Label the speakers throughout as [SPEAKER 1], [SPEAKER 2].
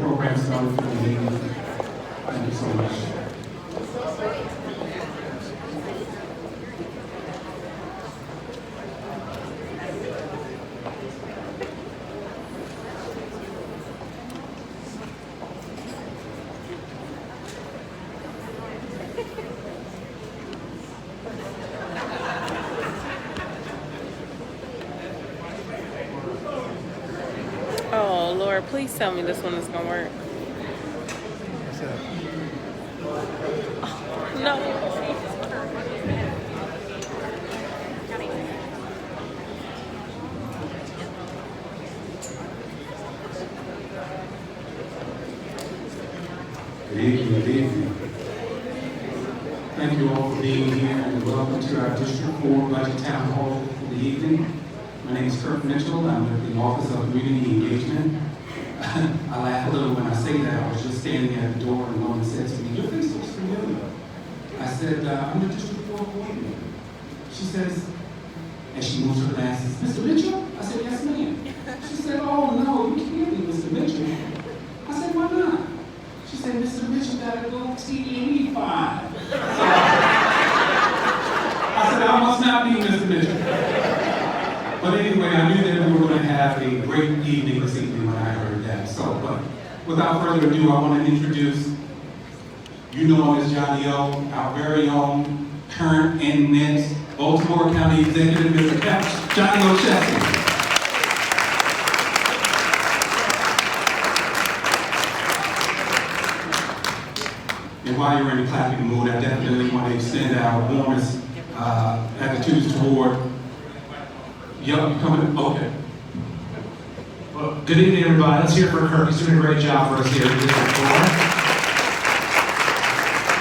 [SPEAKER 1] program started for the evening. Thank you so much.
[SPEAKER 2] Oh, Lord, please tell me this one is going to work. Oh, no.
[SPEAKER 1] Good evening, good evening. Thank you all for being here and welcome to our District 4 Budget Town Hall for the evening. My name is Kirk Mitchell. I'm with the Office of Community Engagement. I laugh a little when I say that. I was just standing at the door and a woman said to me, "Your face looks familiar." I said, "I'm the District 4 coordinator." She says, and she moves her glasses, "Mr. Mitchell?" I said, "Yes, ma'am." She said, "Oh, no, you can't be Mr. Mitchell." I said, "Why not?" She said, "Mr. Mitchell got to go TDE 5. I said, "I must not be Mr. Mitchell." But anyway, I knew that we were going to have a great evening this evening when I heard that. So, but without further ado, I want to introduce, you know him as Johnny O, our very own current and next Baltimore County Executive, Mr. Johnny Olszewski. And while you're in the clapping mood, I definitely want to extend our warmest attitudes toward. Yep, you coming? Okay.
[SPEAKER 3] Well, good evening, everybody. Let's hear it for Kirk. He's doing a great job for us here in District 4.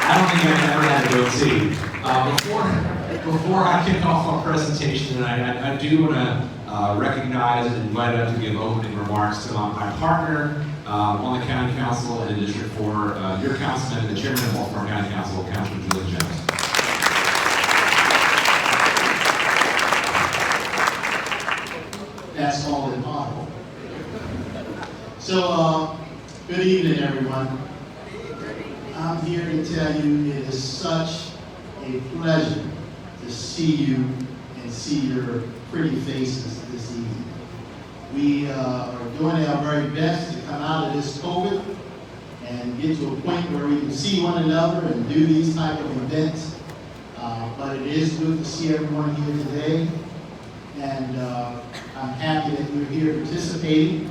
[SPEAKER 3] I don't think I've ever had a goatee. Before I kick off our presentation tonight, I do want to recognize and invite up to give opening remarks to my partner on the County Council in District 4, your Councilman and the Chairman of Baltimore County Council, Councilman Julian.
[SPEAKER 4] That's all impossible. So, good evening, everyone. I'm here to tell you it is such a pleasure to see you and see your pretty faces this evening. We are doing our very best to come out of this COVID and get to a point where we can see one another and do these type of events. But it is good to see everyone here today. And I'm happy that you're here participating,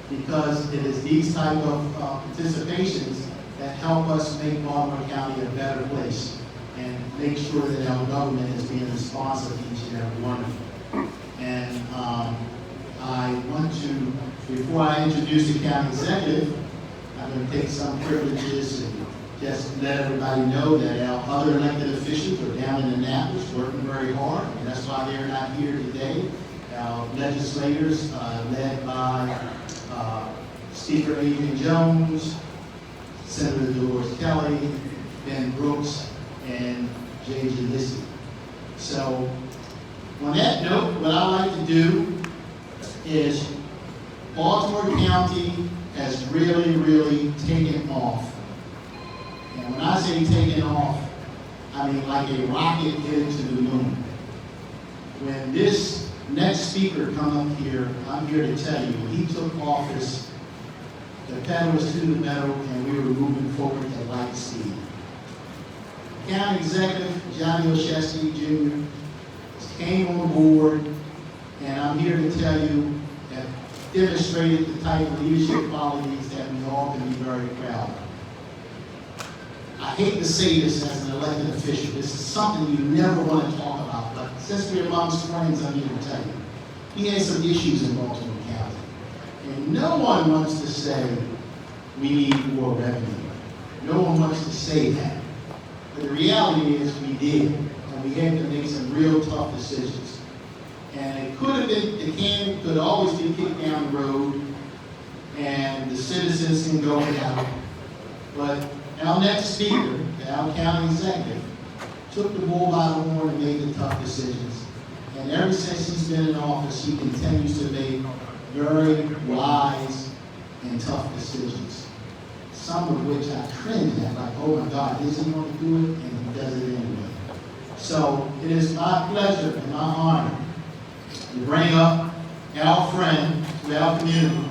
[SPEAKER 4] because it is these type of participations that help us make Baltimore County a better place and make sure that our government is being responsive each and every one of them. And I want to, before I introduce the county executive, I'm going to take some privileges and just let everybody know that our other elected officials are down in Annapolis working very hard, and that's why they're not here today. Our legislators, led by Speaker Adrian Jones, Senator Dolores Kelly, Ben Brooks, and J.J. Lissy. So, on that note, what I like to do is Baltimore County has really taken off. And when I say taken off, I mean like a rocket headed to the moon. When this next speaker come up here, I'm here to tell you, when he took office, the pedal was to the metal and we were moving forward at light speed. County Executive Johnny Olszewski Jr. came on board, and I'm here to tell you that demonstrated the type of leadership qualities that we all can be very proud of. I hate to say this as an elected official. This is something you never want to talk about, but since we're amongst friends, I'm here to tell you. He has some issues in Baltimore County. And no one wants to say we need more revenue. No one wants to say that. But the reality is we did. And we had to make some real tough decisions. And it could have been, the can could always be kicked down the road and the citizens can go without. But our next speaker, our county executive, took the bull by the horn and made the tough decisions. And ever since he's been in office, he continues to make very wise and tough decisions. Some of which I cringe at, like, oh my God, is he going to do it? And he does it anyway. So it is my pleasure and my honor to bring up our friend to our community,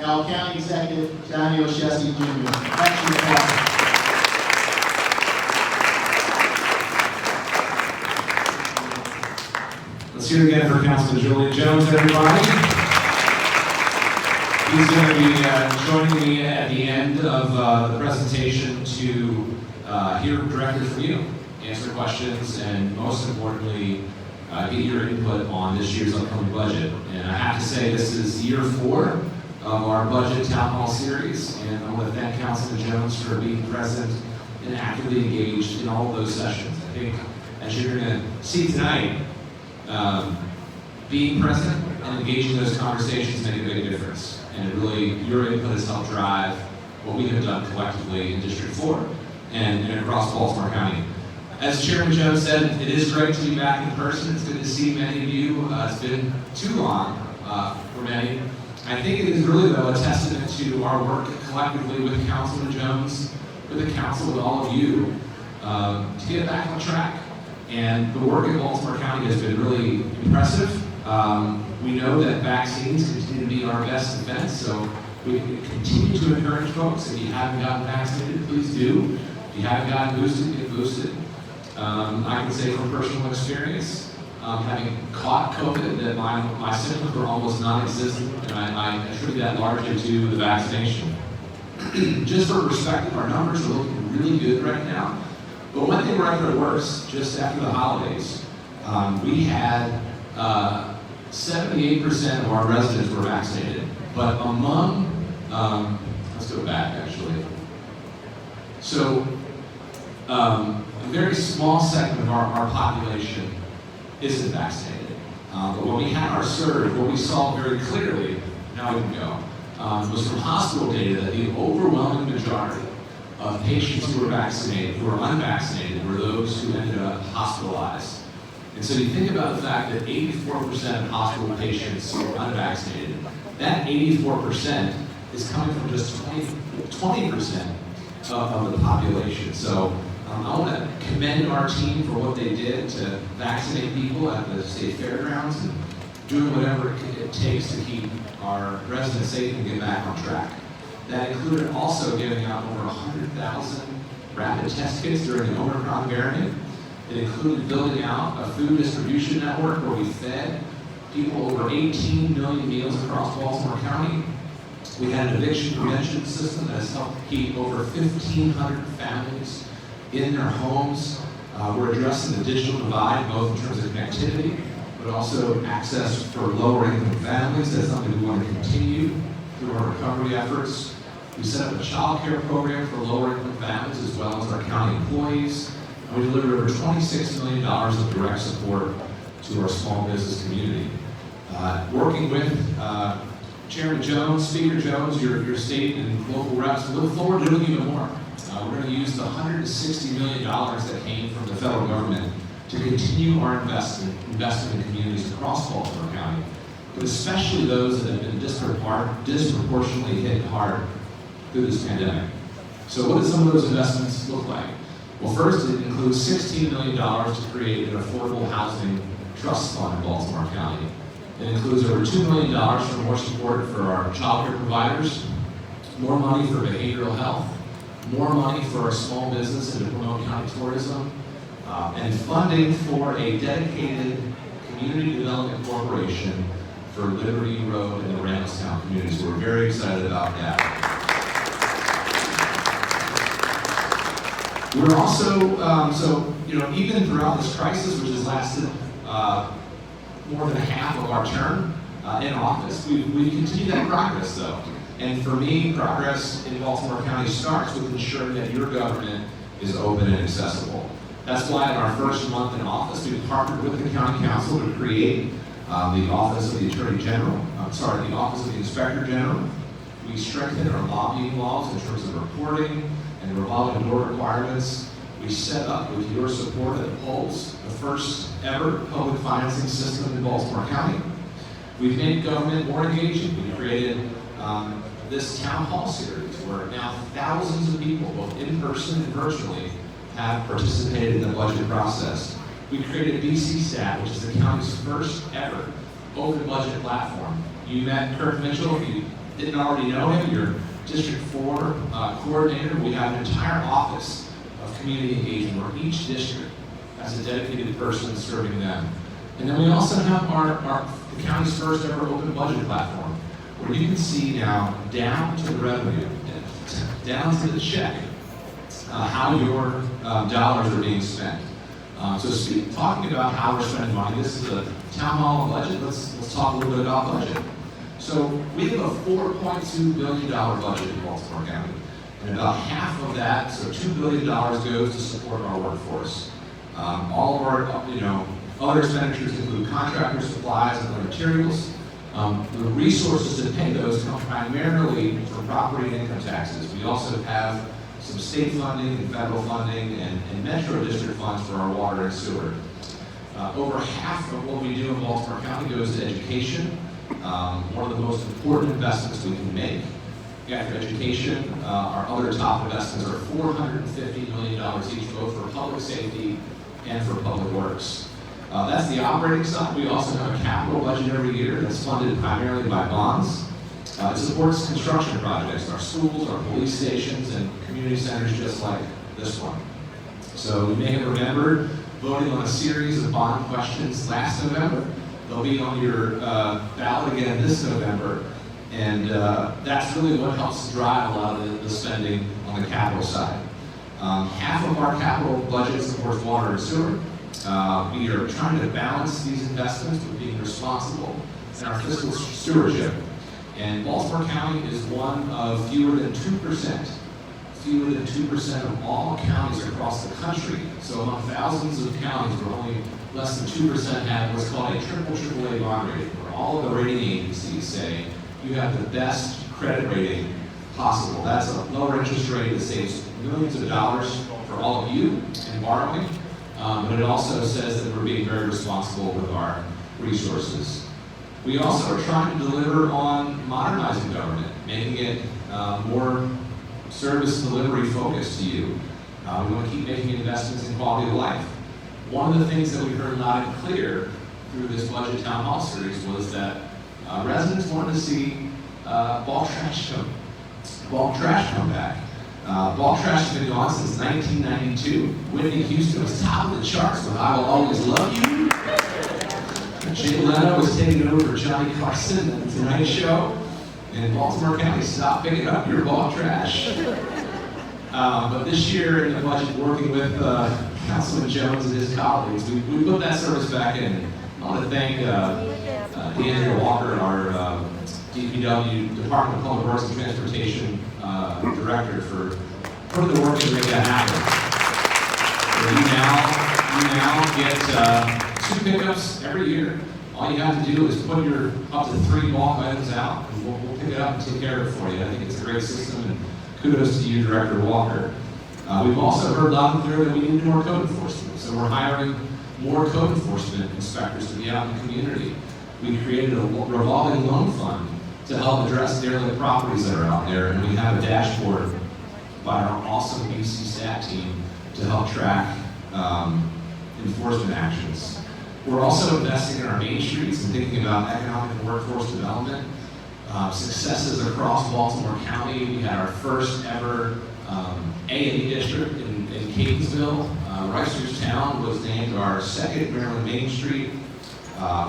[SPEAKER 4] our County Executive, Johnny Olszewski Jr. Thank you, Father.
[SPEAKER 3] Let's hear it again for Councilman Julian Jones, everybody. He's going to be joining me at the end of the presentation to hear directly from you, answer questions, and most importantly, get your input on this year's upcoming budget. And I have to say, this is year 4 of our budget town hall series, and I want to thank Councilman Jones for being present and actively engaged in all of those sessions. I think, as you're going to see tonight, being present and engaging in those conversations make a big difference. And it really, your input has helped drive what we have done collectively in District 4 and across Baltimore County. As Chairman Jones said, it is great to be back in person. It's good to see many of you. It's been too long for many. I think it is really, though, a testament to our work collectively with Councilman Jones, with the council, with all of you, to get back on track. And the work in Baltimore County has been really impressive. We know that vaccines continue to be our best defense, so we continue to encourage folks. If you haven't gotten vaccinated, please do. If you haven't gotten boosted, get boosted. I can say from personal experience, having caught COVID, that my symptoms were almost non-existent, and I attribute that largely to the vaccination. Just for perspective, our numbers are looking really good right now. But when they were at their worst, just after the holidays, we had 78% of our residents were vaccinated. But among, let's go back actually. So, a very small segment of our population isn't vaccinated. But when we had our surge, what we saw very clearly, now we can go, was from hospital data that the overwhelming majority of patients who were vaccinated, who were unvaccinated, were those who ended up hospitalized. And so you think about the fact that 84% of hospital patients were unvaccinated. That 84% is coming from just 20% of the population. So I want to commend our team for what they did to vaccinate people at the state fairgrounds and doing whatever it takes to keep our residents safe and get back on track. That included also giving out over 100,000 rapid test kits during the Omicron variant. It included building out a food distribution network where we fed people over 18 million meals across Baltimore County. We had an eviction prevention system that has helped keep over 1,500 families in their homes. We're addressing the digital divide, both in terms of connectivity, but also access for lower income families. That's something we want to continue through our recovery efforts. We set up a child care program for lower income families as well as our county employees. And we delivered over $26 million of direct support to our small business community. Working with Chairman Jones, Speaker Jones, your state and local reps, we look forward to doing even more. We're going to use the $160 million that came from the federal government to continue our investment in communities across Baltimore County, but especially those that have been disproportionately hit hard through this pandemic. So what do some of those investments look like? Well, first, it includes $16 million to create an affordable housing trust fund in Baltimore County. It includes over $2 million for more support for our child care providers, more money for behavioral health, more money for our small business and to promote county tourism, and funding for a dedicated community development corporation for Liberty Road and the Randallstown communities. We're very excited about that. We're also, even throughout this crisis, which has lasted more than half of our term in office, we continue that progress, though. And for me, progress in Baltimore County starts with ensuring that your government is open and accessible. That's why in our first month in office, we partnered with the County Council to create the Office of the Attorney General, the Office of the Inspector General. We strengthened our lobbying laws in terms of reporting and revolving door requirements. We set up, with your support at the polls, the first ever public financing system in Baltimore County. We've made government more engaging. We created this town hall series where now thousands of people, both in person and virtually, have participated in the budget process. We created BC Stat, which is the county's first ever open budget platform. You met Kirk Mitchell. If you didn't already know him, your District 4 coordinator. We have an entire office of community engagement where each district has a dedicated person serving them. And then we also have the county's first ever open budget platform, where you can see now down to the revenue, down to the check, how your dollars are being spent. Talking about how we're spending money, this is a town hall budget. Let's talk a little bit about budget. So we have a $4.2 billion budget in Baltimore County, and about half of that, so $2 billion, goes to support our workforce. All of our, other expenditures include contractor supplies and other materials. The resources to pay those come primarily from property and income taxes. We also have some state funding and federal funding and metro district funds for our water and sewer. Over half of what we do in Baltimore County goes to education, one of the most important investments we can make. After education, our other top investments are $450 million each, both for public safety and for public works. That's the operating side. We also have a capital budget every year that's funded primarily by bonds. It supports construction projects, our schools, our police stations, and community centers just like this one. So you may have remembered voting on a series of bond questions last November. They'll be on your ballot again this November. And that's really what helps drive a lot of the spending on the capital side. Half of our capital budget supports water and sewer. We are trying to balance these investments with being responsible in our fiscal stewardship. And Baltimore County is one of fewer than 2% of all counties across the country. So among thousands of counties, where only less than 2% have what's called a AAA bond rating, where all of the rating agencies say you have the best credit rating possible. That's a lower interest rate that saves millions of dollars for all of you in borrowing, but it also says that we're being very responsible with our resources. We also are trying to deliver on modernizing government, making it more service delivery focused to you. We want to keep making investments in quality of life. One of the things that we heard loud and clear through this budget town hall series was that residents wanted to see bulk trash come back. Bulk trash has been gone since 1992. Whitney Houston was top of the charts with "I Will Always Love You." Jay Leno was taking over for Johnny Carson at the Tonight Show, and Baltimore County stopped picking up your bulk trash. But this year in the budget, working with Councilman Jones and his colleagues, we put that service back in. I want to thank Andrea Walker, our DPW, Department of Public Works and Transportation Director, for putting the work to make that happen. So you now get 2 pickups every year. All you have to do is put your up to 3 bulk items out, and we'll pick it up and take care of it for you. I think it's a great system, and kudos to you, Director Walker. We've also heard loud and clear that we need more code enforcement, so we're hiring more code enforcement inspectors to be out in the community. We created a revolving loan fund to help address derelict properties that are out there, and we have a dashboard by our awesome BC Stat team to help track enforcement actions. We're also investing in our main streets and thinking about economic and workforce development. Successes across Baltimore County. We had our first ever A&E district in Catonsville. Reisterstown was named our second Maryland Main Street.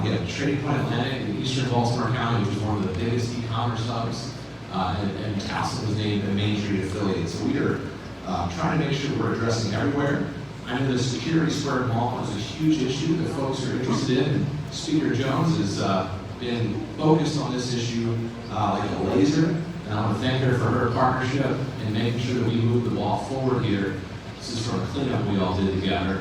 [SPEAKER 3] We have Trading Point Atlantic in eastern Baltimore County, which is one of the biggest e-commerce hubs. And Towson was named a Main Street affiliate. So we are trying to make sure we're addressing everywhere. I know the security square mall is a huge issue that folks are interested in. Speaker Jones has been focused on this issue like a laser, and I want to thank her for her partnership in making sure that we move the ball forward here. This is from a cleanup we all did together.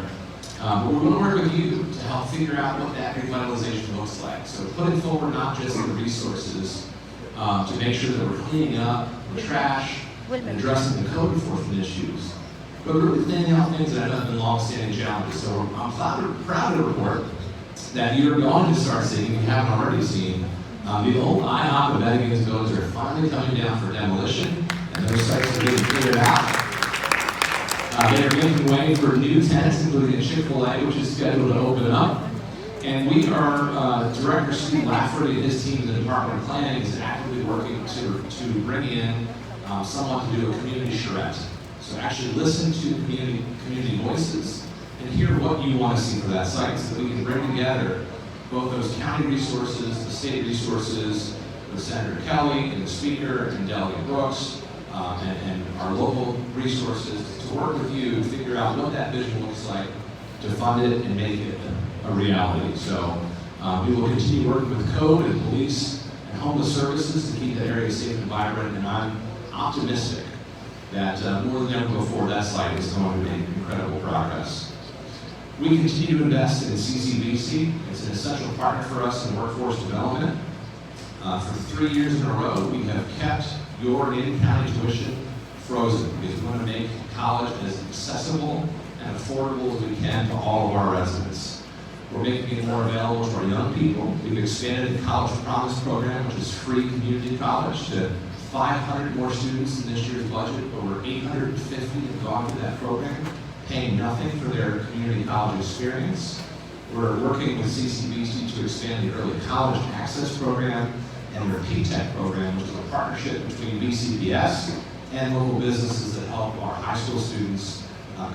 [SPEAKER 3] But we're going to work with you to help figure out what that revitalization looks like. So putting forward not just the resources to make sure that we're cleaning up the trash and addressing the code enforcement issues, but really cleaning out things that have been long-standing challenges. So I'm proud to report that you're going to start seeing, if you haven't already seen, The old IHOP and Bennigan's buildings are finally coming down for demolition, and those sites are being cleared out. They are making way for new tenants, including a Chick-fil-A, which is scheduled to open up. And we are, Director Steve Lafferty and his team in the Department of Planning is actively working to bring in someone to do a community charrette. So actually listen to community voices and hear what you want to see for that site so that we can bring together both those county resources, the state resources, with Senator Kelly and the Speaker and Delegate Brooks, and our local resources to work with you to figure out what that vision looks like, to fund it and make it a reality. So we will continue working with code and police and homeless services to keep that area safe and vibrant, and I'm optimistic that more than ever before, that site is going to make incredible progress. We continue to invest in CCBC. It's an essential partner for us in workforce development. For 3 years in a row, we have kept your in-county tuition frozen because we want to make college as accessible and affordable as we can to all of our residents. We're making it more available to our young people. We've expanded the College Promise program, which is free community college, to 500 more students in this year's budget. Over 850 have gone through that program, paying nothing for their community college experience. We're working with CCBC to expand the Early College Access Program and their P-TECH program, which is a partnership between BCPS and local businesses that help our high school students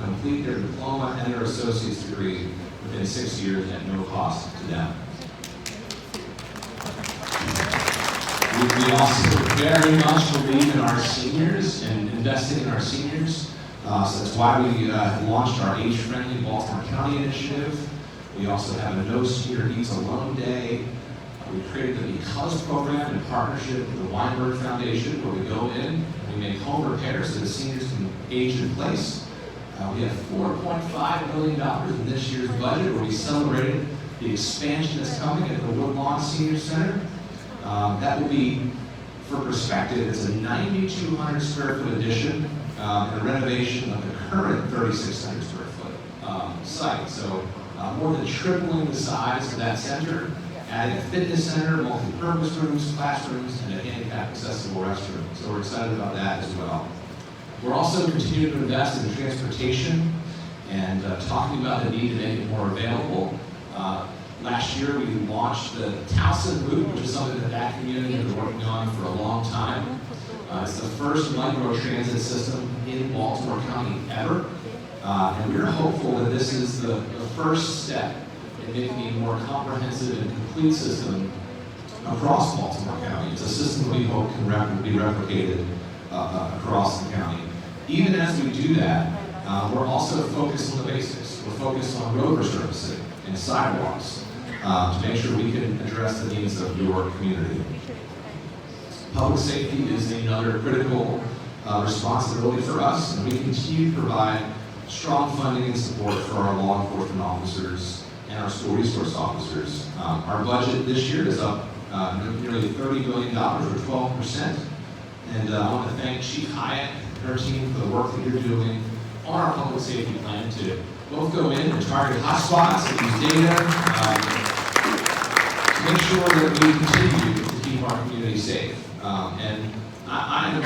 [SPEAKER 3] complete their diploma and their associate's degree within 6 years at no cost to them. We also very much believe in our seniors and investing in our seniors. So that's why we launched our age-friendly Baltimore County initiative. We also have a No Senior Eats Alone Day. We created the Because program in partnership with the Weinberg Foundation, where we go in and we make home repairs so the seniors can age in place. We have $4.5 million in this year's budget, where we celebrated the expansion that's coming at the Woodlawn Senior Center. That will be, for perspective, it's a 9,200 square foot addition and a renovation of the current 3,600 square foot site. So more than tripling the size of that center, adding a fitness center, multi-purpose rooms, classrooms, and a handicap accessible restroom. So we're excited about that as well. We're also continuing to invest in transportation and talking about the need to make it more available. Last year we launched the Towson Move, which is something that community has been working on for a long time. It's the first micro transit system in Baltimore County ever. And we're hopeful that this is the first step in making a more comprehensive and complete system across Baltimore County. It's a system that we hope can be replicated across the county. Even as we do that, we're also focused on the basics. We're focused on road resurfacing and sidewalks to make sure we can address the needs of your community. Public safety is another critical responsibility for us, and we continue to provide strong funding and support for our law enforcement officers and our school resource officers. Our budget this year is up nearly $30 billion, or 12%. And I want to thank Chief Hyatt and her team for the work that you're doing on our public safety plan to both go in and target hotspots and use data to make sure that we continue to keep our community safe. And I am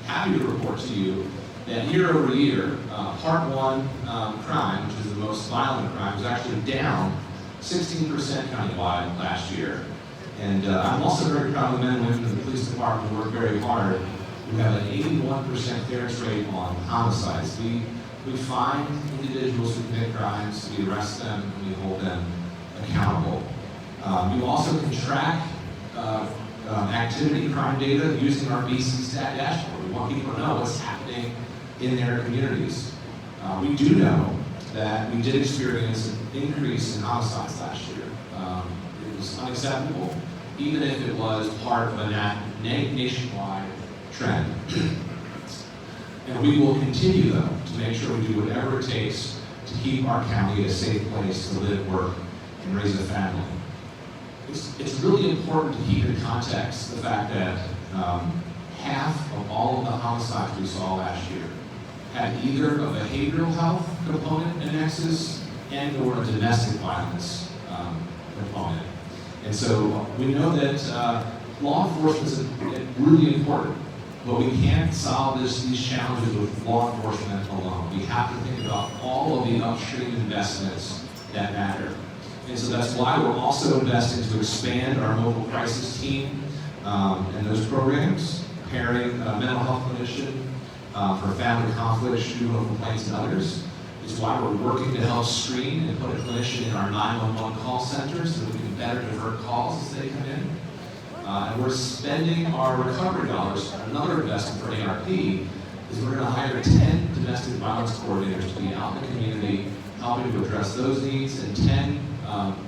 [SPEAKER 3] happy to report to you that year over year, Part 1 crime, which is the most violent crime, was actually down 16% countywide last year. And I'm also very proud of the men and women in the police department who work very hard. We have an 81% clearance rate on homicides. We find individuals who commit crimes, we arrest them, and we hold them accountable. You also can track activity crime data using our BC Stat dashboard. We want people to know what's happening in their communities. We do know that we did experience an increase in homicides last year. It was unacceptable, even if it was part of a nationwide trend. And we will continue, though, to make sure we do whatever it takes to keep our county a safe place to live, work, and raise a family. It's really important to keep in context the fact that half of all of the homicides we saw last year had either a behavioral health component and nexus and or a domestic violence component. And so we know that law enforcement is really important, but we can't solve these challenges with law enforcement alone. We have to think about all of the upstream investments that matter. And so that's why we're also investing to expand our mobile crisis team and those programs, pairing a mental health clinician for family conflicts, juvenile complaints, and others. It's why we're working to help screen and put a clinician in our 911 call center so that we can better divert calls as they come in. And we're spending our recovery dollars. Another investment for ARP is we're going to hire 10 domestic violence coordinators to be out in the community, helping to address those needs, and 10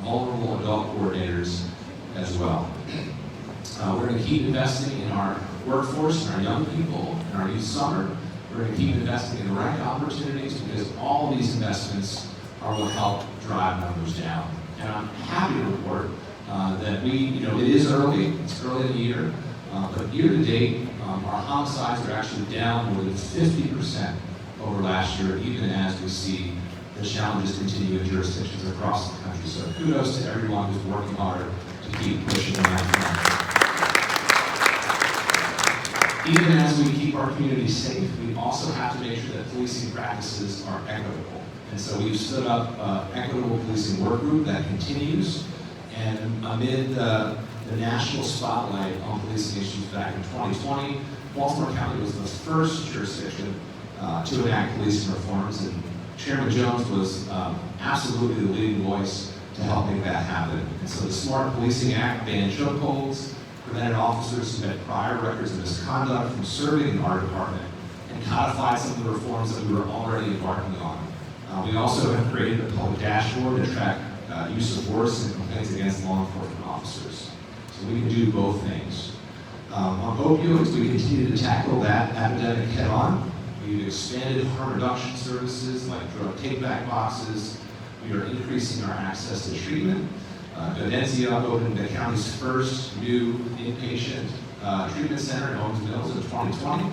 [SPEAKER 3] vulnerable adult coordinators as well. We're going to keep investing in our workforce and our young people and our youth summer. We're going to keep investing in the right opportunities because all of these investments are what help drive numbers down. And I'm happy to report that it is early, it's early in the year, but year to date, our homicides are actually down more than 50% over last year, even as we see the challenges continue in jurisdictions across the country. So kudos to everyone who's working hard to keep pushing in that direction. Even as we keep our communities safe, we also have to make sure that policing practices are equitable. And so we've stood up an equitable policing work group that continues. And amid the national spotlight on policing issues back in 2020, Baltimore County was the first jurisdiction to enact policing reforms. And Chairman Jones was absolutely the leading voice to help make that happen. And so the Smart Policing Act banned chokeholds, prevented officers who had prior records of misconduct from serving in our department, and codified some of the reforms that we were already embarking on. We also have created a public dashboard to track use of force and complaints against law enforcement officers. So we can do both things. On opioids, we continue to tackle that epidemic head on. We've expanded harm reduction services like drug take-back boxes. We are increasing our access to treatment. Godenzia opened the county's first new inpatient treatment center in Owens Mills in 2020.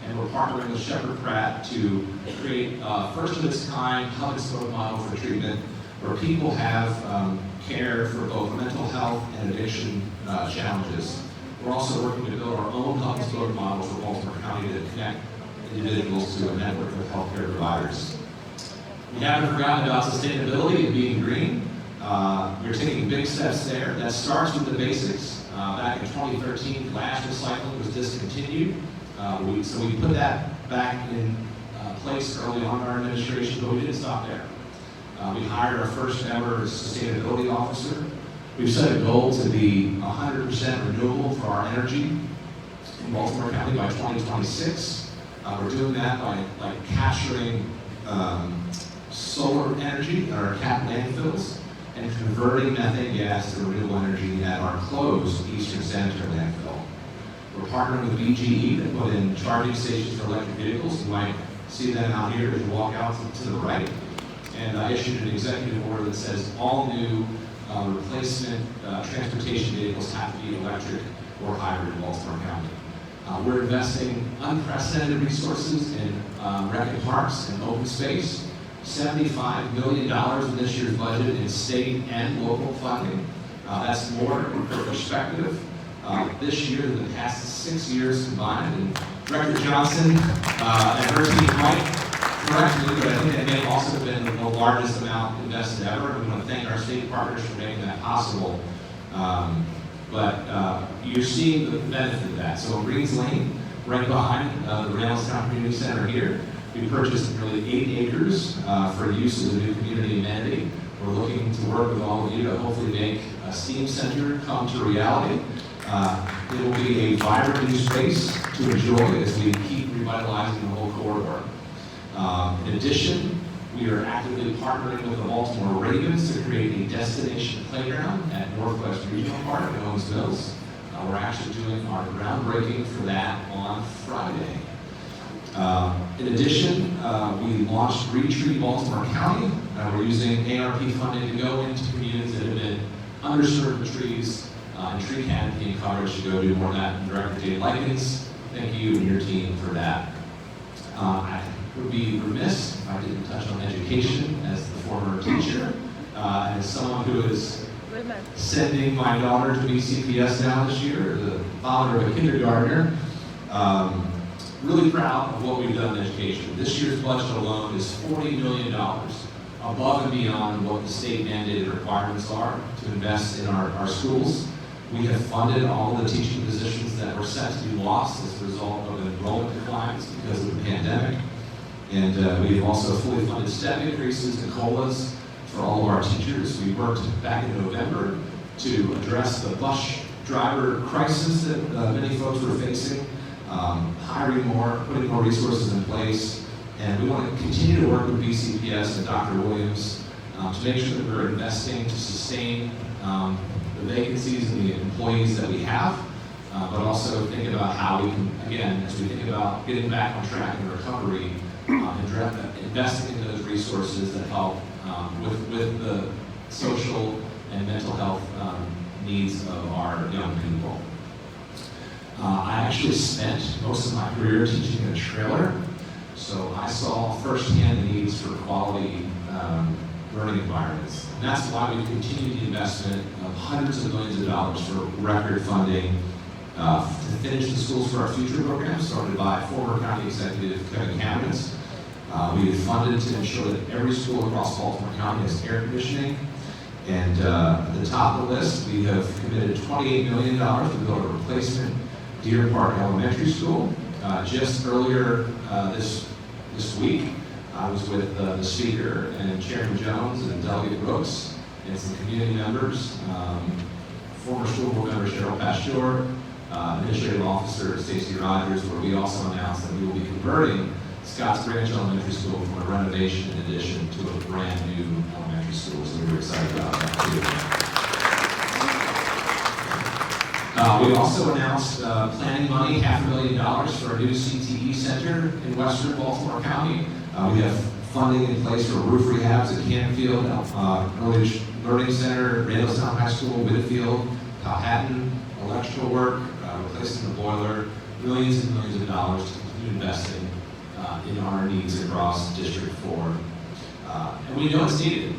[SPEAKER 3] And we're partnering with Shepherd Pratt to create a first-of-its-kind hub-and-spoke model for treatment where people have care for both mental health and addiction challenges. We're also working to build our own hub-and-spoke model for Baltimore County to connect individuals to a network of healthcare providers. We haven't forgotten about sustainability and being green. We're taking big steps there. That starts with the basics. Back in 2013, glass recycling was discontinued. So we put that back in place early on in our administration, but we didn't stop there. We hired our first ever sustainability officer. We've set a goal to be 100% renewable for our energy in Baltimore County by 2026. We're doing that by capturing solar energy at our capped landfills and converting methane gas to renewable energy at our closed Eastern Sanitary landfill. We're partnering with BGE to put in charging stations for electric vehicles. You might see them out here as you walk out to the right. And I issued an executive order that says all new replacement transportation vehicles have to be electric or hybrid in Baltimore County. We're investing unprecedented resources in wrecking parks and open space. $75 million in this year's budget in state and local funding. That's more for perspective. This year than the past 6 years combined. And Director Johnson and her team might correct me, but I think that may have also been the largest amount invested ever. And we want to thank our state partners for making that possible. But you're seeing the benefit of that. So in Greens Lane, right behind the Reynoldstown Community Center here, we purchased nearly 8 acres for use as a new community amenity. We're looking to work with all of you to hopefully make a STEAM center come to reality. It will be a vibrant new space to enjoy as we keep revitalizing the whole corridor. In addition, we are actively partnering with the Baltimore Ravens to create a destination playground at Northwest Regional Park in Owens Mills. We're actually doing our groundbreaking for that on Friday. In addition, we launched Retreat Baltimore County. We're using ARP funding to go into communities that have been underserved with trees and tree canopy and coverage to go do more of that. Director Dave Likens, thank you and your team for that. I would be remiss if I didn't touch on education as the former teacher, as someone who is sending my daughter to BCPS now this year, the father of a kindergartner. Really proud of what we've done in education. This year's budget alone is $40 million above and beyond what the state mandated requirements are to invest in our schools. We have funded all of the teaching positions that were set to be lost as a result of enrollment declines because of the pandemic. And we've also fully funded step increases and COLAs for all of our teachers. We worked back in November to address the bus driver crisis that many folks were facing, hiring more, putting more resources in place. And we want to continue to work with BCPS and Dr. Williams to make sure that we're investing to sustain the vacancies and the employees that we have, but also think about how we can, again, as we think about getting back on track in recovery, investing in those resources that help with the social and mental health needs of our young people. I actually spent most of my career teaching in a trailer, so I saw firsthand the needs for quality learning environments. And that's why we've continued the investment of hundreds of millions of dollars for record funding to finish the Schools for Our Future program, started by former County Executive Kevin Cabinet. We have funded to ensure that every school across Baltimore County has air conditioning. And at the top of the list, we have committed $28 million to build a replacement Deer Park Elementary School. Just earlier this week, I was with the Speaker and Chairman Jones and Delegate Brooks and some community members, former school board member Cheryl Pasteur, Administrative Officer Stacy Rogers, where we also announced that we will be converting Scotts Branch Elementary School from a renovation addition to a brand new elementary school. So we're excited about that too. We also announced planning money, $500,000 for a new CTE center in western Baltimore County. We have funding in place for roof rehabs at Canfield, Early Learning Center, Randallstown High School, Whitfield, Powhatan, electrical work, replacing the boiler, millions and millions of dollars to continue investing in our needs across District 4. And we know it's needed.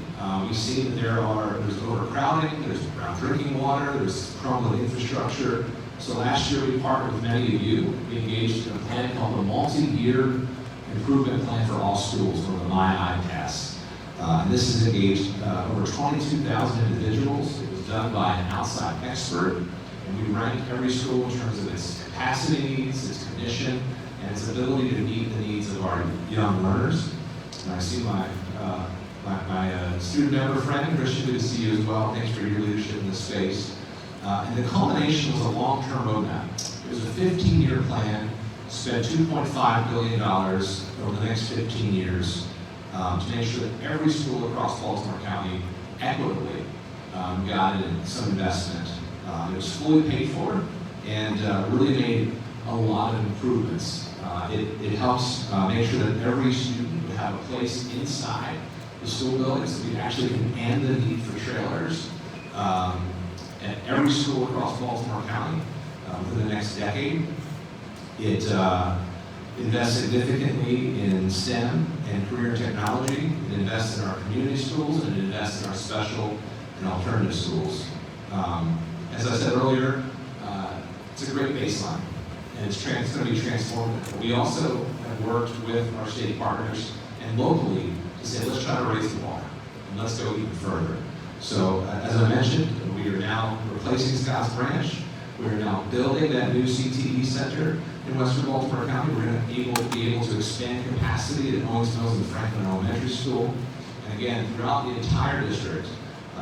[SPEAKER 3] We see that there's overcrowding, there's brown drinking water, there's crumbling infrastructure. So last year we partnered with many of you. We engaged in a plan called the Multi-Year Improvement Plan for All Schools, or the MyIPASS. And this has engaged over 22,000 individuals. It was done by an outside expert, and we ranked every school in terms of its capacity needs, its condition, and its ability to meet the needs of our young learners. And I see my student member friend, Christian, good to see you as well. Thanks for your leadership in this space. And the culmination was a long-term roadmap. It was a 15-year plan, spent $2.5 billion over the next 15 years to make sure that every school across Baltimore County equitably got some investment. It was fully paid for and really made a lot of improvements. It helps make sure that every student would have a place inside the school buildings. We actually can end the need for trailers at every school across Baltimore County within the next decade. It invests significantly in STEM and career technology. It invests in our community schools, and it invests in our special and alternative schools. As I said earlier, it's a great baseline, and it's going to be transformative. But we also have worked with our state partners and locally to say, let's try to raise the bar, and let's go even further. So, as I mentioned, we are now replacing Scotts Branch. We are now building that new CTE center in western Baltimore County. We're going to be able to expand capacity at Owens Mills and Franklin Elementary School. And again, throughout the entire district,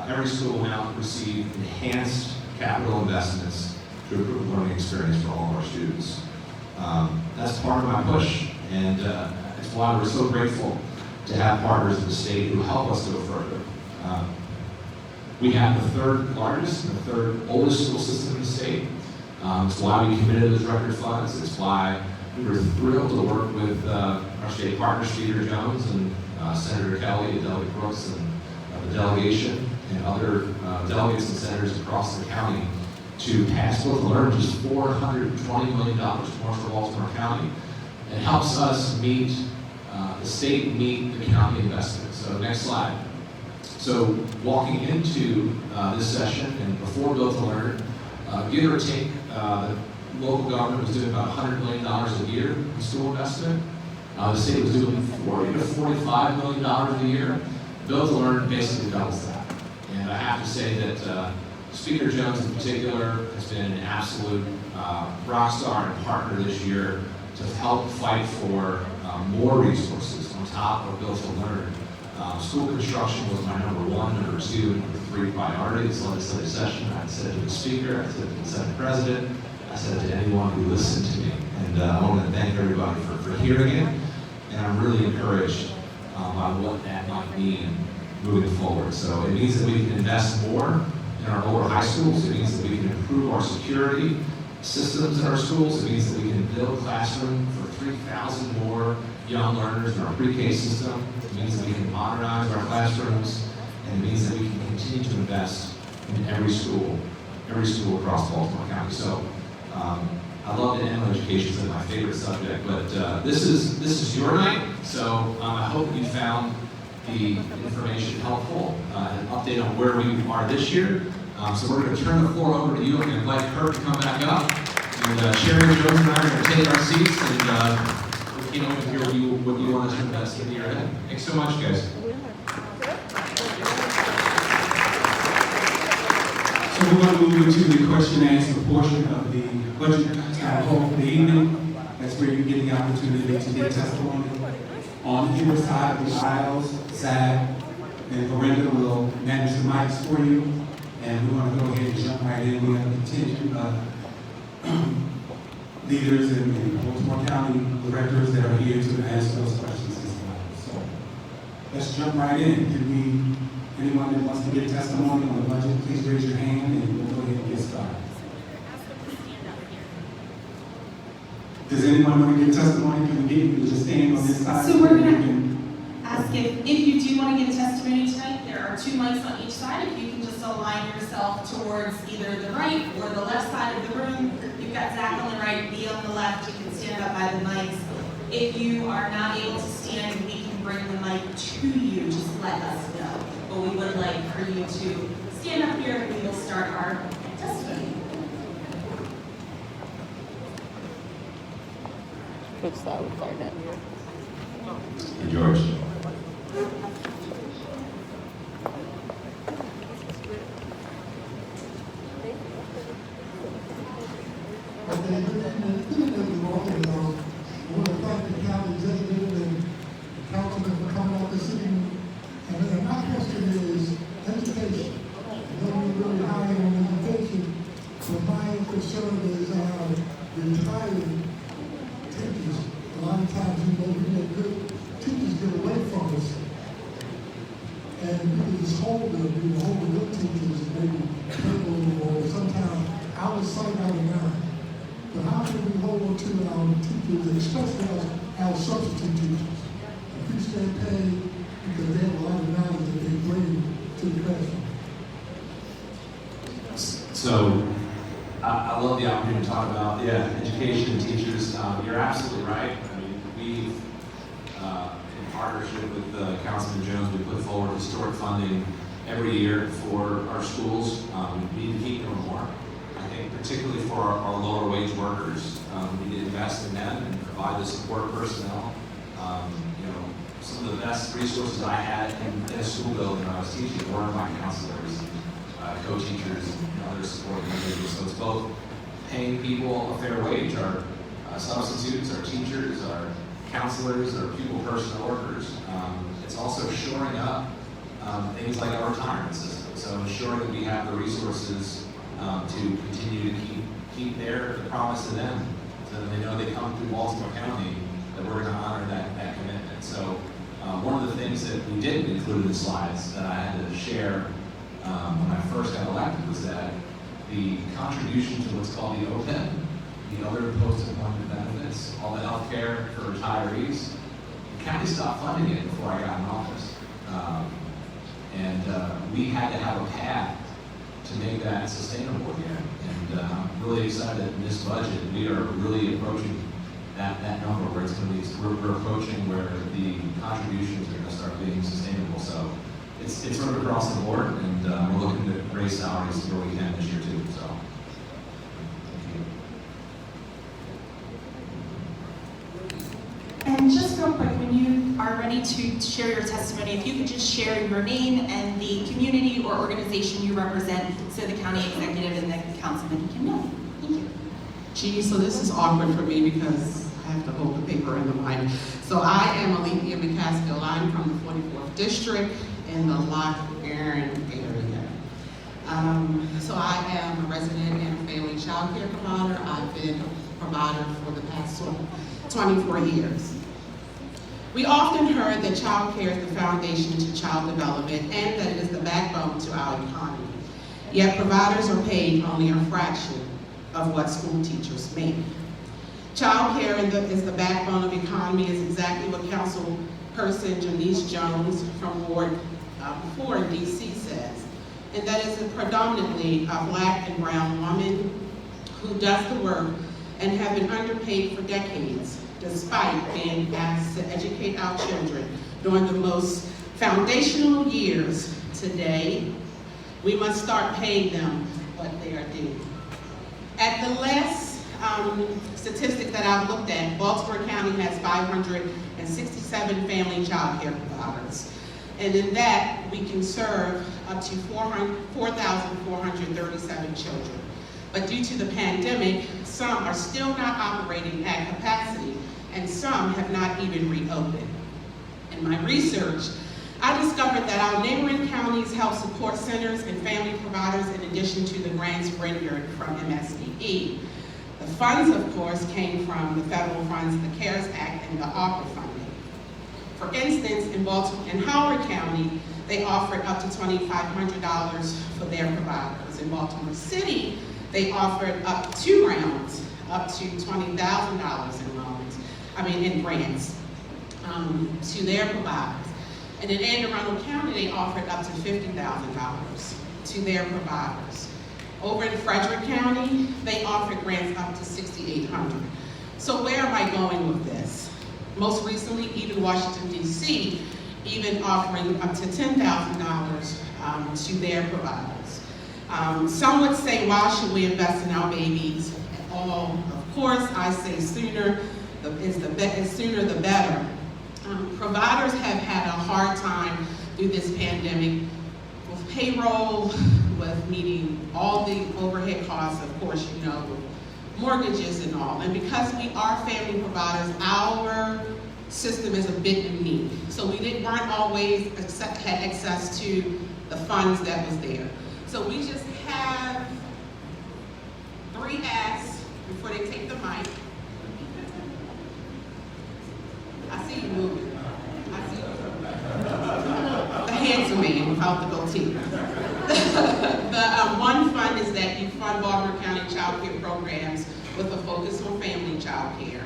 [SPEAKER 3] every school will now receive enhanced capital investments to improve the learning experience for all of our students. That's part of my push, and it's why we're so grateful to have partners in the state who help us go further. We have the third largest and the third oldest school system in the state. It's why we committed those record funds. It's why we were thrilled to work with our state partner, Speaker Jones, and Senator Kelly, and Delegate Brooks, and the delegation, and other delegates and senators across the county to pass both alone just $420 million more for Baltimore County. It helps us the state meet the county investment. So next slide. So walking into this session and before Built to Learn, give or take, the local government was doing about $100 million a year in school investment. The state was doing $40 to $45 million a year. Built to Learn basically doubles that. And I have to say that Speaker Jones in particular has been an absolute rock star and partner this year to help fight for more resources on top of Built to Learn. School construction was my number 1, number 2, and number 3 priority this legislative session. I said to the Speaker, I said to the Senate President, I said to anyone who listened to me. And I want to thank everybody for hearing it. And I'm really encouraged by what that might mean moving forward. So it means that we can invest more in our lower high schools. It means that we can improve our security systems in our schools. It means that we can build classrooms for 3,000 more young learners in our pre-K system. It means that we can modernize our classrooms. And it means that we can continue to invest in every school across Baltimore County. So I love to end on education. It's my favorite subject, but this is your night. So I hope you found the information helpful, an update on where we are this year. So we're going to turn the floor over to you. I'm going to invite Kurt to come back up. And Chairman Jones and I are going to take our seats and we can't hear what you want us to invest in the year ahead. Thanks so much, guys.
[SPEAKER 1] So we're going to move into the question and answer portion of the budget town hall for the evening. That's where you get the opportunity to get testimony. On either side of the aisles, Zach and Miranda will manage the mics for you. And we want to go ahead and jump right in. We have a contingent of leaders and Baltimore County directors that are here to answer those questions as well. So let's jump right in. Anyone that wants to give testimony on the budget, please raise your hand and we'll go ahead and get started. Does anyone want to give testimony? Can we get you to just stand on this side?
[SPEAKER 5] So we're going to ask if you do want to give testimony tonight, there are 2 mics on each side. If you can just align yourself towards either the right or the left side of the room. You've got Zach on the right, B on the left. You can stand up by the mics. If you are not able to stand, we can bring the mic to you. Just let us know. But we would like for you to stand up here and we will start our testimony.
[SPEAKER 2] Which side would start down here?
[SPEAKER 3] Hey, George.
[SPEAKER 6] Okay, good evening, everyone. I want to thank the county executive and councilman for coming out this evening. And my question is education. I know we're really high on education, but my concern is retiring teachers. A lot of times, we get good teachers get away from us. And we can just hold them, hold the good teachers and maybe people or sometimes out of sight, out of mind. But how can we hold on to our teachers, especially our substitute teachers? Increase their pay because they have a lot of knowledge that they bring to the classroom.
[SPEAKER 3] So I love the opportunity to talk about education and teachers. You're absolutely right. I mean, we've in partnership with Councilman Jones, we put forward historic funding every year for our schools. We need to keep doing more. I think particularly for our lower wage workers, we need to invest in them and provide the support personnel. Some of the best resources I had in a school building when I was teaching were my counselors, co-teachers, and other support individuals. So it's both paying people a fair wage, our substitutes, our teachers, our counselors, our pupil personnel workers. It's also shoring up things like our retirement system. So ensuring that we have the resources to continue to keep the promise to them, so that they know they come through Baltimore County, that we're going to honor that commitment. So one of the things that we didn't include in the slides that I had to share when I first got elected was that the contribution to what's called the OPEB, the other post-employment benefits, all the health care for retirees, the county stopped funding it before I got in office. We had to have a path to make that sustainable again. And I'm really excited that in this budget, we are really approaching that number where it's going to be, we're approaching where the contributions are going to start being sustainable. So it's sort of across the board, and we're looking to raise salaries where we can this year too. So, thank you.
[SPEAKER 5] And just real quick, when you are ready to share your testimony, if you could just share your name and the community or organization you represent so the county executive and the councilman can know. Thank you.
[SPEAKER 7] Gee, so this is awkward for me because I have to hold the paper and the mic. So I am Alethea McCaskill. I'm from the 44th District in the Lock Aaron area. So I am a resident and family child care provider. I've been a provider for the past 24 years. We often heard that child care is the foundation to child development and that it is the backbone to our economy. Yet providers are paid only a fraction of what school teachers make. Child care is the backbone of the economy is exactly what Councilperson Janice Jones from Ward 4 in DC says. And that is predominantly a Black and brown woman who does the work and have been underpaid for decades, despite being asked to educate our children during the most foundational years. Today, we must start paying them what they are due. At the last statistic that I've looked at, Baltimore County has 567 family child care providers. And in that, we can serve up to 4,437 children. But due to the pandemic, some are still not operating at capacity, and some have not even reopened. In my research, I discovered that our neighboring counties help support centers and family providers in addition to the grants rendered from MSDE. The funds, of course, came from the federal funds, the CARES Act, and the ARPA funding. For instance, in Baltimore and Howard County, they offered up to $2,500 for their providers. In Baltimore City, they offered up 2 rounds, up to $20,000 in grants to their providers. And in Anne Arundel County, they offered up to $50,000 to their providers. Over in Frederick County, they offered grants up to $6,800. So where am I going with this? Most recently, even Washington, D.C., even offering up to $10,000 to their providers. Some would say, why should we invest in our babies at all? Of course, I say sooner the better. Providers have had a hard time through this pandemic with payroll, with meeting all the overhead costs, of course, you know, mortgages and all. And because we are family providers, our system is a bit unique. So we weren't always had access to the funds that was there. So we just have 3 asks before they take the mic. I see you moving. I see you. The handsome man without the goatee. The one fund is that you fund Baltimore County child care programs with a focus on family child care.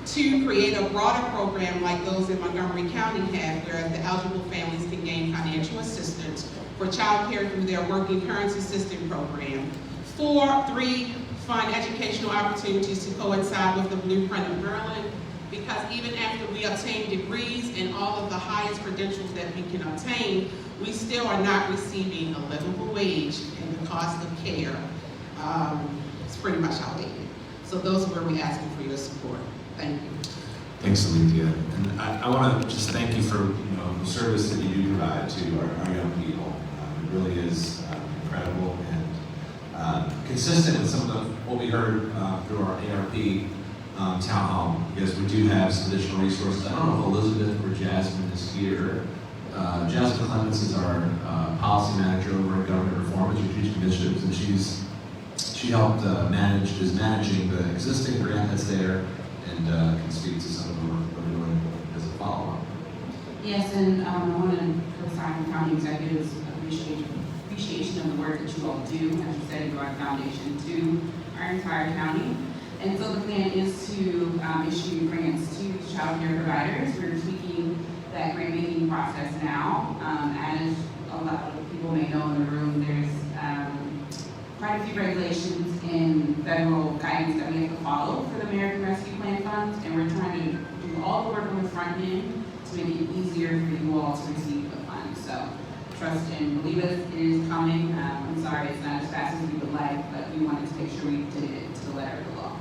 [SPEAKER 7] 2, create a broader program like those in Montgomery County have, where the eligible families can gain financial assistance for child care through their Working Parents Assistance Program. 3, fund educational opportunities to coincide with the Blueprint of Maryland, because even after we obtain degrees and all of the highest credentials that we can obtain, we still are not receiving a livable wage, and the cost of care is pretty much outdated. So those are where we're asking for your support. Thank you.
[SPEAKER 3] Thanks, Alethea. And I want to just thank you for the service that you do provide to our young people. It really is incredible and consistent with some of what we heard through our ARP town hall, because we do have some additional resources. I don't know if Elizabeth or Jasmine is here. Jasmine Clements is our policy manager over at Government Reform and Strategic Initiatives, and she helped is managing the existing grant that's there, and can speak to some of the work we're doing as a follow-up.
[SPEAKER 8] Yes, and I want to co-sign the county executive's appreciation of the work that you all do, as you said, you are a foundation to our entire county. And so the plan is to issue grants to child care providers. We're tweaking that grant making process now. As a lot of people may know in the room, there's quite a few regulations in federal guidance that we have to follow for the American Rescue Plan funds, and we're trying to do all the work on the front end to make it easier for you all to receive the funds. So trust and believe us, it is coming. I'm sorry it's not as fast as we would like, but we wanted to make sure we did it to the letter of the law.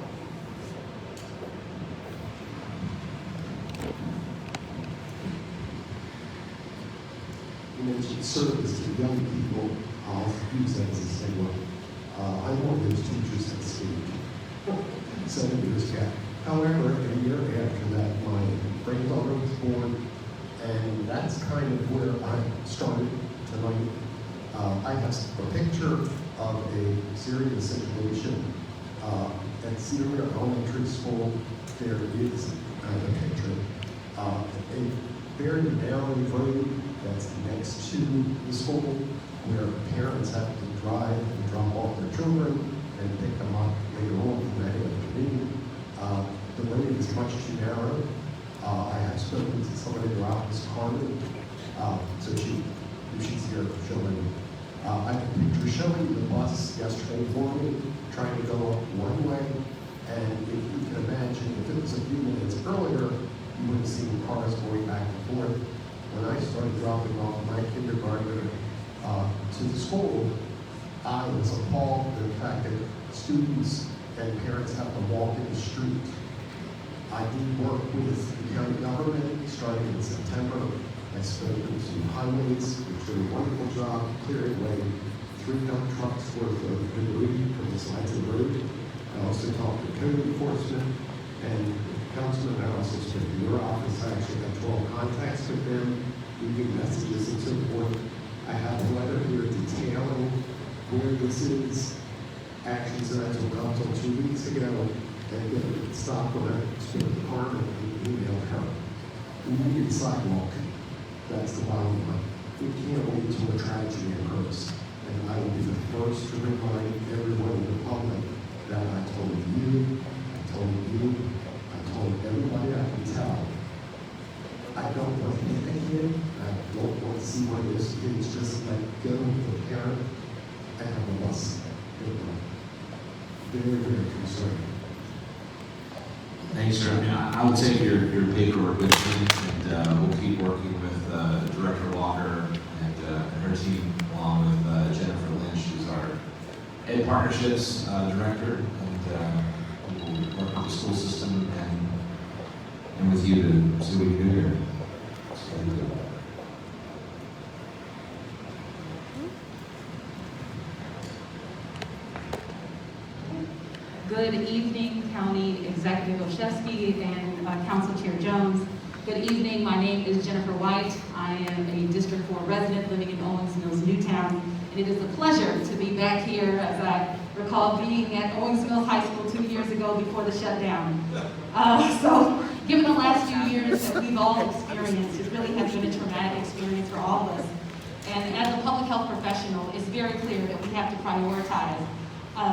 [SPEAKER 9] You mentioned service to young people. I'll use that as a segue. I'm one of those teachers at school, 7 years back. However, a year after that, my granddaughter was born, and that's kind of where I started tonight. I have a picture of a serious situation at Cedar Elementary School. There is the picture. A very narrow road that's next to the school, where parents have to drive and drop off their children and pick them up later on that afternoon. The road is much too narrow. I have spoken to somebody in Robbins Carmen, so she's here showing. I have a picture showing the bus yesterday morning trying to go up one way, and if you can imagine, if it was a few minutes earlier, you would have seen cars going back and forth. When I started dropping off my kindergartner to the school, I was appalled at the fact that students and parents have to walk in the street. I did work with the county government starting in September. I spoke to highways, which did a wonderful job clearing away 3 dump trucks worth of debris from the sides of the road. I also talked to code enforcement and Councilman. I also spoke to your office. I actually had 12 contacts with them, leaving messages and so forth. I have a letter here detailing where this is. Actions that I took up until 2 weeks ago, and it stopped when I spoke to Carmen and emailed her. We need a sidewalk. That's the bottom line. We can't wait until a tragedy occurs. And I will be the first to remind everyone in the public that I told you, I told everybody I can tell. I don't want anything here. I don't want to see one of those kids just let go of the parent and have a bus. Very, very concerned.
[SPEAKER 3] Thanks, sir. I will take your paperwork with me, and we'll keep working with Director Walker and her team, along with Jennifer Lynch, who's our Ed Partnerships Director, and we'll work with the school system and with you to see what we can do here.
[SPEAKER 8] Good evening, County Executive Olszewski and Council Chair Jones. Good evening, my name is Jennifer White. I am a District 4 resident living in Owings Mills, Newtown. And it is a pleasure to be back here, as I recall being at Owings Mills High School 2 years ago before the shutdown. So, given the last few years that we've all experienced, it really has been a traumatic experience for all of us. And as a public health professional, it's very clear that we have to prioritize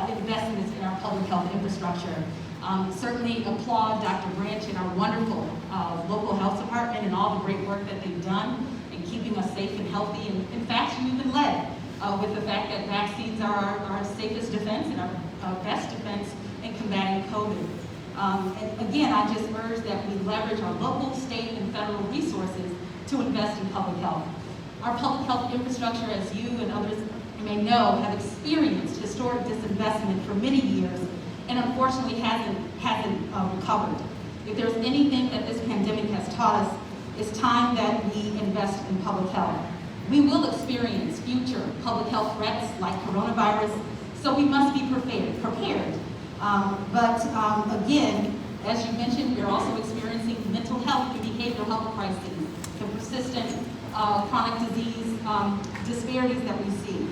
[SPEAKER 8] investments in our public health infrastructure. Certainly applaud Dr. Branch and our wonderful local health department and all the great work that they've done in keeping us safe and healthy. And in fact, we've been led with the fact that vaccines are our safest defense and our best defense in combating COVID. And again, I just urge that we leverage our local, state, and federal resources to invest in public health. Our public health infrastructure, as you and others may know, have experienced historic disinvestment for many years and unfortunately hasn't recovered. If there's anything that this pandemic has taught us, it's time that we invest in public health. We will experience future public health threats like coronavirus, so we must be prepared. Again, as you mentioned, we're also experiencing mental health and behavioral health crises, the persistent chronic disease disparities that we see,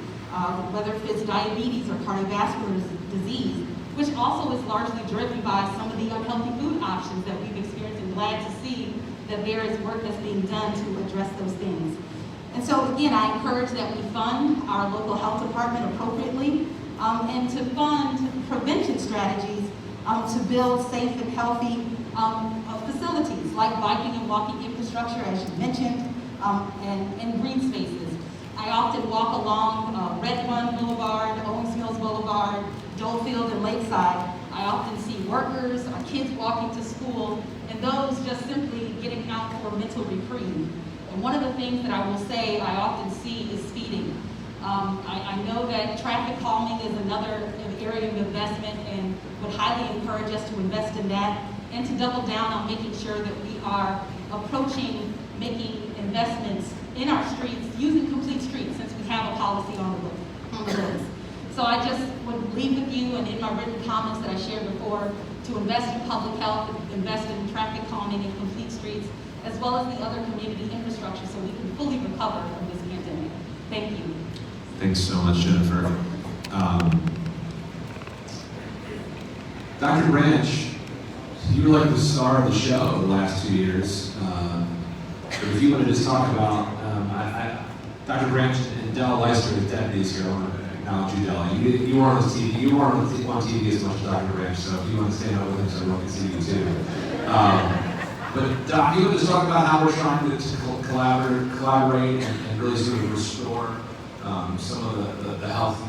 [SPEAKER 8] whether it's diabetes or cardiovascular disease, which also is largely driven by some of the unhealthy food options that we've experienced, and glad to see that there is work that's being done to address those things. And so again, I encourage that we fund our local health department appropriately and to fund prevention strategies to build safe and healthy facilities like biking and walking infrastructure, as you mentioned, and green spaces. I often walk along Red Run Boulevard, Owings Mills Boulevard, Dolefield, and Lakeside. I often see workers, our kids walking to school, and those just simply getting out for a mental reprieve.
[SPEAKER 10] And one of the things that I will say I often see is speeding. I know that traffic calming is another area of investment, and would highly encourage us to invest in that and to double down on making sure that we are approaching making investments in our streets, using complete streets, since we have a policy on the books. So I just would leave with you, and in my written comments that I shared before, to invest in public health, invest in traffic calming and complete streets, as well as the other community infrastructure, so we can fully recover from this pandemic. Thank you.
[SPEAKER 3] Thanks so much, Jennifer. Dr. Branch, you were like the star of the show the last 2 years. But if you want to just talk about, Dr. Branch and Della Leister, the deputies here, I want to acknowledge you, Della. You were on the TV. You weren't on TV as much as Dr. Branch, so if you want to stand up with him so everyone can see you too. But Doc, you want to just talk about how we're trying to collaborate and really sort of restore some of the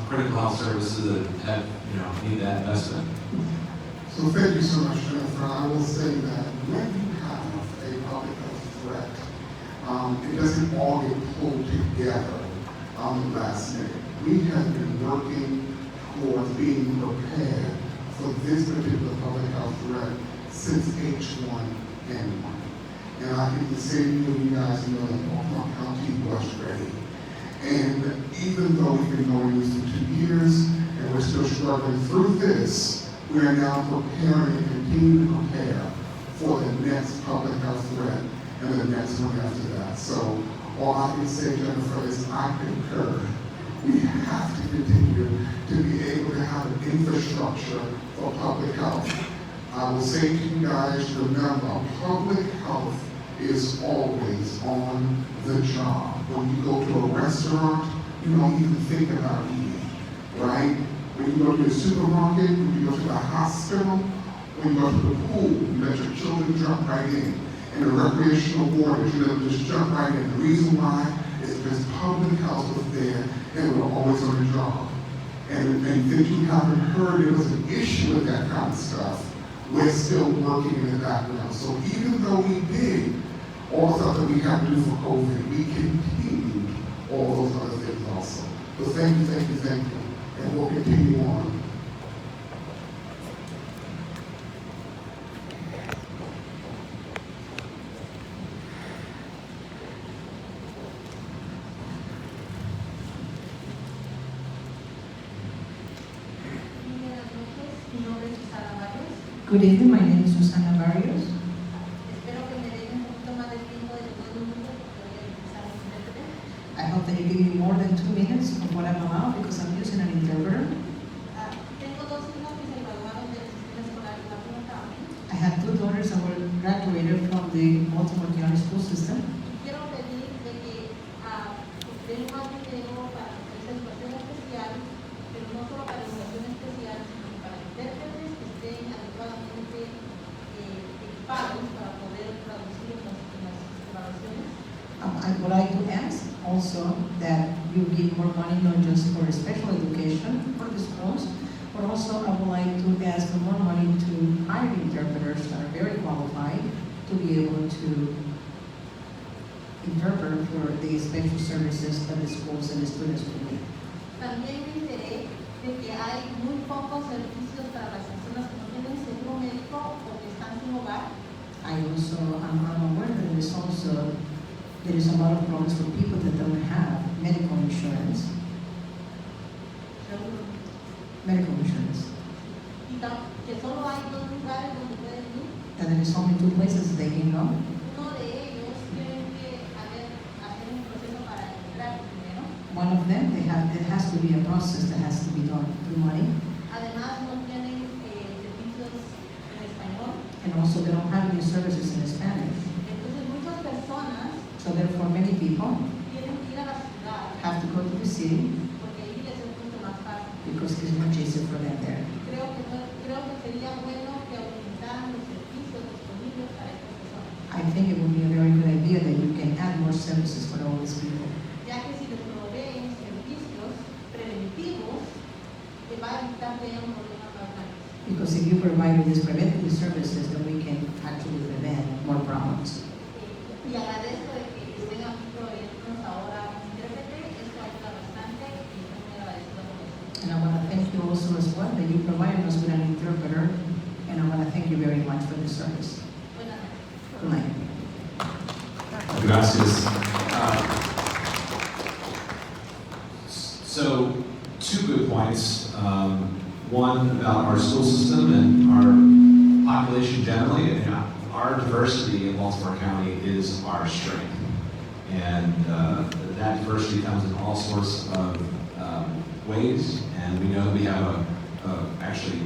[SPEAKER 3] critical health services that have, need that investment.
[SPEAKER 6] So thank you so much, Jennifer. I will say that when you have a public health threat, it doesn't all get pulled together on the last minute. We have been working towards being prepared for this particular public health threat since H1N1. And I can say to you guys know that Baltimore County was ready. And even though we've been going this for 2 years and we're still struggling through this, we are now preparing and continue to prepare for the next public health threat and the next one after that. So all I can say, Jennifer, is I concur. We have to continue to be able to have an infrastructure for public health. I will say to you guys, remember, public health is always on the job. When you go to a restaurant, you don't even think about eating, right? When you go to the supermarket, when you go to the hospital, when you go to the pool, you let your children jump right in. And the recreational waters, you let them just jump right in. The reason why is because public health was there and we're always on the job. And if you haven't heard there was an issue with that kind of stuff, we're still working in the background. So even though we did all the stuff that we had to do for COVID, we continued all those other things also. So thank you, thank you, thank you. And we'll continue on.
[SPEAKER 11] Good evening, my name is Susana Barrios. I hope that you give me more than 2 minutes of what I'm allowed because I'm using an interpreter. I have 2 daughters that were graduated from the Baltimore County school system. I would like to ask also that you give more money not just for special education for the schools, but also I would like to ask for more money to hire interpreters that are very qualified to be able to interpret for the special services that the schools and the students will need.
[SPEAKER 12] También me enteré de que hay muy pocos servicios para las personas que no tienen seguro médico o que están sin hogar.
[SPEAKER 11] I also I'm aware that there is a lot of problems for people that don't have medical insurance. Medical insurance.
[SPEAKER 12] Que solo hay 2 lugares donde pueden ir.
[SPEAKER 11] And there is only 2 places they can go.
[SPEAKER 12] Uno de ellos tienen que hacer un proceso para entrar primero.
[SPEAKER 11] One of them, there has to be a process that has to be done through money.
[SPEAKER 12] Además no tienen servicios en español.
[SPEAKER 11] And also they don't have any services in Spanish.
[SPEAKER 12] Entonces muchas personas
[SPEAKER 11] So therefore many people
[SPEAKER 12] tienen que ir a la ciudad.
[SPEAKER 11] have to go to the city
[SPEAKER 12] Porque ahí les es mucho más fácil.
[SPEAKER 11] because it's much easier for them there.
[SPEAKER 12] Creo que sería bueno que aumentaran los servicios disponibles para estas personas.
[SPEAKER 11] I think it would be a very good idea that you can add more services for all these people.
[SPEAKER 12] Ya que si les proveen servicios preventivos, te va a evitar que haya un problema más grande.
[SPEAKER 11] Because if you provide these preventive services, then we can actually prevent more problems.
[SPEAKER 12] Y agradezco de que estén
[SPEAKER 11] also as well, that you provided us with an interpreter, and I want to thank you very much for this service. Good night.
[SPEAKER 3] Gracias. So, two good points. One about our school system and our population generally, and our diversity in Baltimore County is our strength. And that diversity comes in all sorts of ways, and we know we have a actually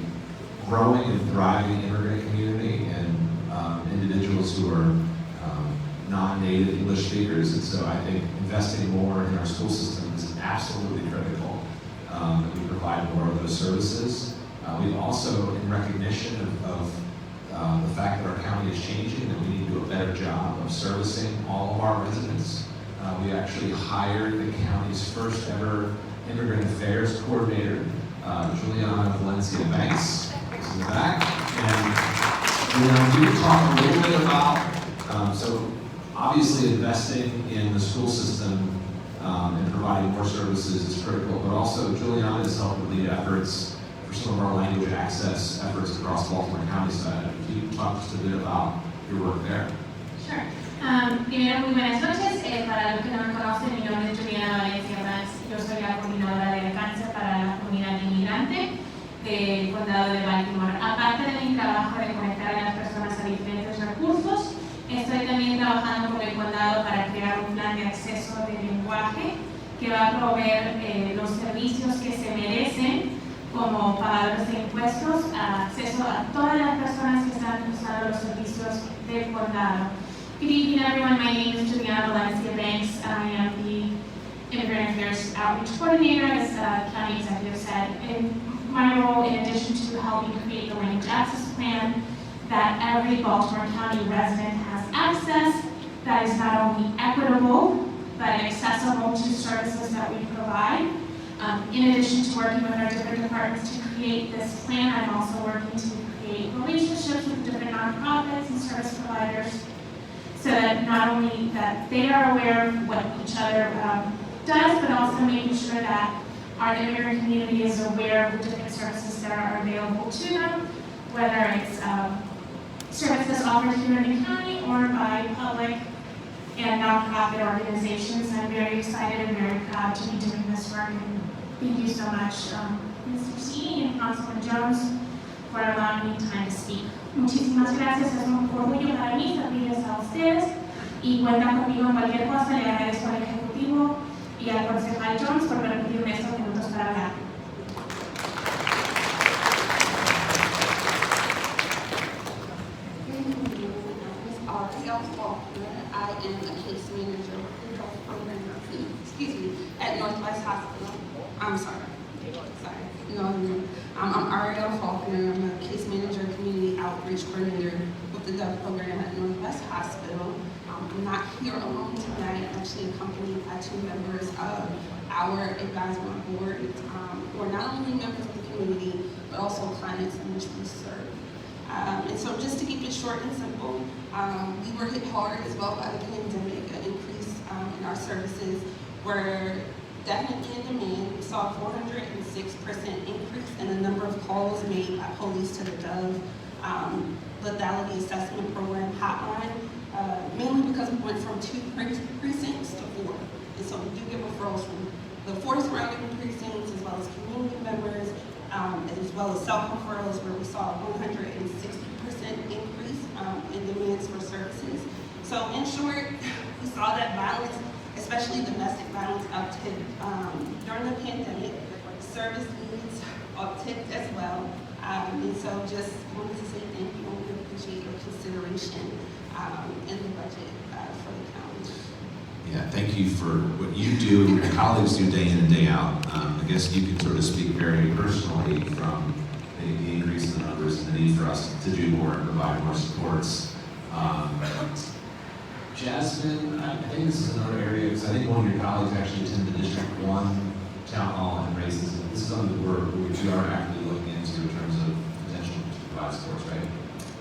[SPEAKER 3] growing and thriving immigrant community and individuals who are non-native English speakers, and so I think investing more in our school system is absolutely critical that we provide more of those services. We've also, in recognition of the fact that our county is changing, that we need to do a better job of servicing all of our residents. We actually hired the county's first ever immigrant affairs coordinator, Julian Valencia Banks, who's in the back. And we can talk a little bit about, so obviously investing in the school system and providing more services is critical, but also Julian is helping lead efforts for some of our language access efforts across Baltimore County side. Can you talk just a bit about your work there?
[SPEAKER 13] Sure. Primero, muy buenas noches. Para los que no me conocen, mi nombre es Julian Valencia Evans. Yo soy la coordinadora de alcance para la comunidad inmigrante del condado de Baltimore. Aparte de mi trabajo de conectar a las personas a diferentes recursos, estoy también trabajando con el condado para crear un plan de acceso de lenguaje que va a proveer los servicios que se merecen como pagadores de impuestos, acceso a todas las personas que están usando los servicios del condado. Good evening, everyone. My name is Juliana Valencia Banks. I am the Immigrant Affairs Outreach Coordinator, as County Executive said. And my role, in addition to helping create the language access plan, that every Baltimore County resident has access, that is not only equitable, but accessible to services that we provide. In addition to working with our different departments to create this plan, I'm also working to create relationships with different nonprofits and service providers so that not only that they are aware of what each other does, but also making sure that our immigrant community is aware of the different services that are available to them, whether it's services offered here in the county or by public and nonprofit organizations. I'm very excited and very proud to be doing this work, and thank you so much, Mr. C. and Councilman Jones, for allowing me time to speak. Muchísimas gracias, es un orgullo para mí servirles a ustedes y cuentan conmigo en cualquier cosa. Le agradezco al Ejecutivo y al concejal Jones por permitirme estos minutos para hablar.
[SPEAKER 14] I am a case manager at Northwest Hospital. I'm sorry. I'm Ariel Faulkner. I'm a case manager, community outreach coordinator with the DOVE program at Northwest Hospital. I'm not here alone tonight. I'm actually accompanied by two members of our advisory board, who are not only members of the community, but also clients in which we serve. And so just to keep it short and simple, we were hit hard as well by the pandemic. An increase in our services were definitely in demand. We saw a 406% increase in the number of calls made by police to the DOVE lethality assessment program hotline, mainly because we went from 2 precincts to 4. And so we do get referrals from the 4 surrounding precincts, as well as community members, as well as self-referrals, where we saw a 160% increase in demands for services. So in short, we saw that violence, especially domestic violence, uptick during the pandemic. Service needs upticked as well. And so just wanted to say thank you, and we appreciate your consideration in the budget for the county.
[SPEAKER 3] Yeah, thank you for what you do, your colleagues do day in and day out. I guess you can sort of speak very personally from the increase in the numbers and the need for us to do more and provide more supports. Jasmine, I think this is another area, because I think one of your colleagues actually attended the District 1 Town Hall and racism. This is something that we are actively looking into in terms of potential to provide supports, right?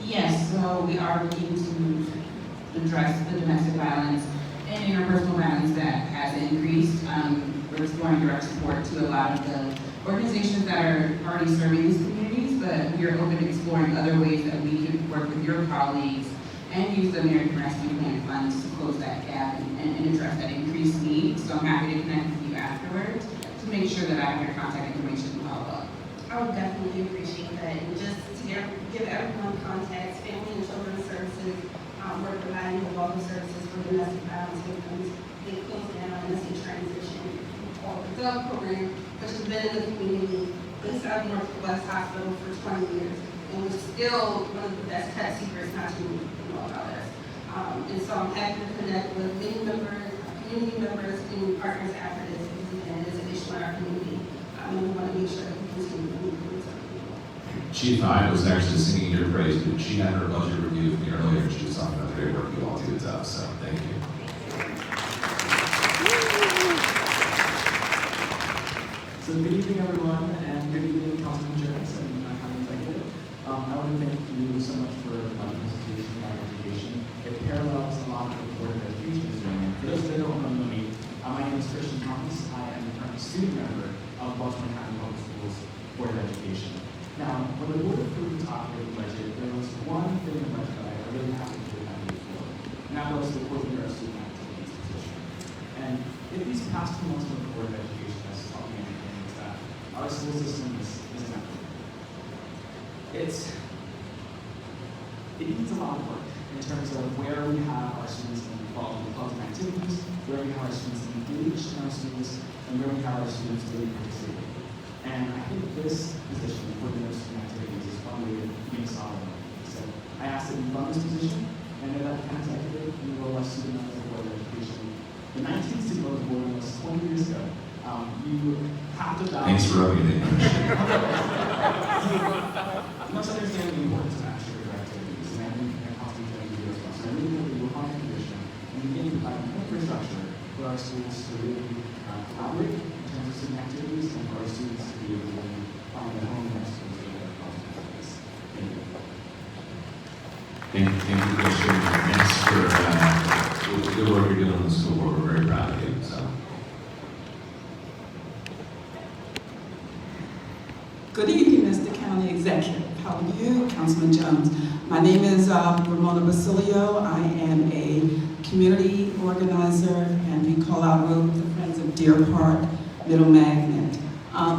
[SPEAKER 8] Yes, so we are looking to address the domestic violence and interpersonal violence that has increased. We're exploring direct support to a lot of the organizations that are already serving these communities, but we are open to exploring other ways that we can work with your colleagues and use the American Rescue Plan funds to close that gap and address that increased need. So I'm happy to connect with you afterwards to make sure that I have your contact information to follow up.
[SPEAKER 14] I would definitely appreciate that. And just to give everyone context, Family and Children's Services, we're providing the welcome services for domestic violence victims. They closed down and it's a transition called the DUG program, which has been in the community inside Northwest Hospital for 20 years. And we're still one of the best kept secrets not to know about us. And so I'm happy to connect with many members, community members, and partners after this, because again, it's an issue in our community. And we want to make sure that we continue to move towards our people.
[SPEAKER 3] Chief, I was actually singing your praise, but she had her budget review with me earlier, and she was talking about the great work you all do. It's up, so thank you.
[SPEAKER 15] So good evening, everyone, and good evening, Councilman Jones and County Executive. I want to thank you so much for the presentation about education. It parallels a lot of the work that education is doing. For those that don't know me, my name is Christian Thomas. I am the current student member of Baltimore County Public Schools Board of Education. Now, when the board approved the operating budget, there was one thing in the budget that I really have to do that for, and that was the coordinator of student activities position. And in these past 2 months with the Board of Education has taught me anything is that our school system is not good. It needs a lot of work in terms of where we have our students involved in clubs and activities, where we have our students engaged in our students, and where we have our students really participating. And I think this position for the student activities is one way of being solid. So I asked that you run this position, and I know that kind of executive, and you will student members of the Board of Education. The 19th student member of the board was 20 years ago. You have to balance.
[SPEAKER 3] Thanks for rubbing it in.
[SPEAKER 15] You must understand the importance of actually your activities, and I think that possibly can do as well. So I really hope that you will find a position and begin to provide infrastructure for our schools to really collaborate in terms of student activities and for our students to be able to find a home in our schools to get activities. Thank you.
[SPEAKER 3] Thank you, Christian. Thanks for the good work you're doing on the school board. We're very proud of you. So.
[SPEAKER 16] Good evening, Mr. County Executive. How are you, Councilman Jones? My name is Ramona Basilio. I am a community organizer, and we call our group the Friends of Deer Park Middle Magnet.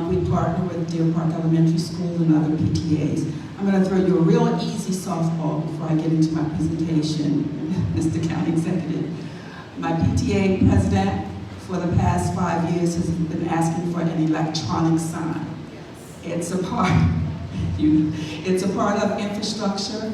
[SPEAKER 16] We partner with Deer Park Elementary School and other PTAs. I'm going to throw you a real easy softball before I get into my presentation, Mr. County Executive. My PTA president for the past 5 years has been asking for an electronic sign. It's a part of infrastructure.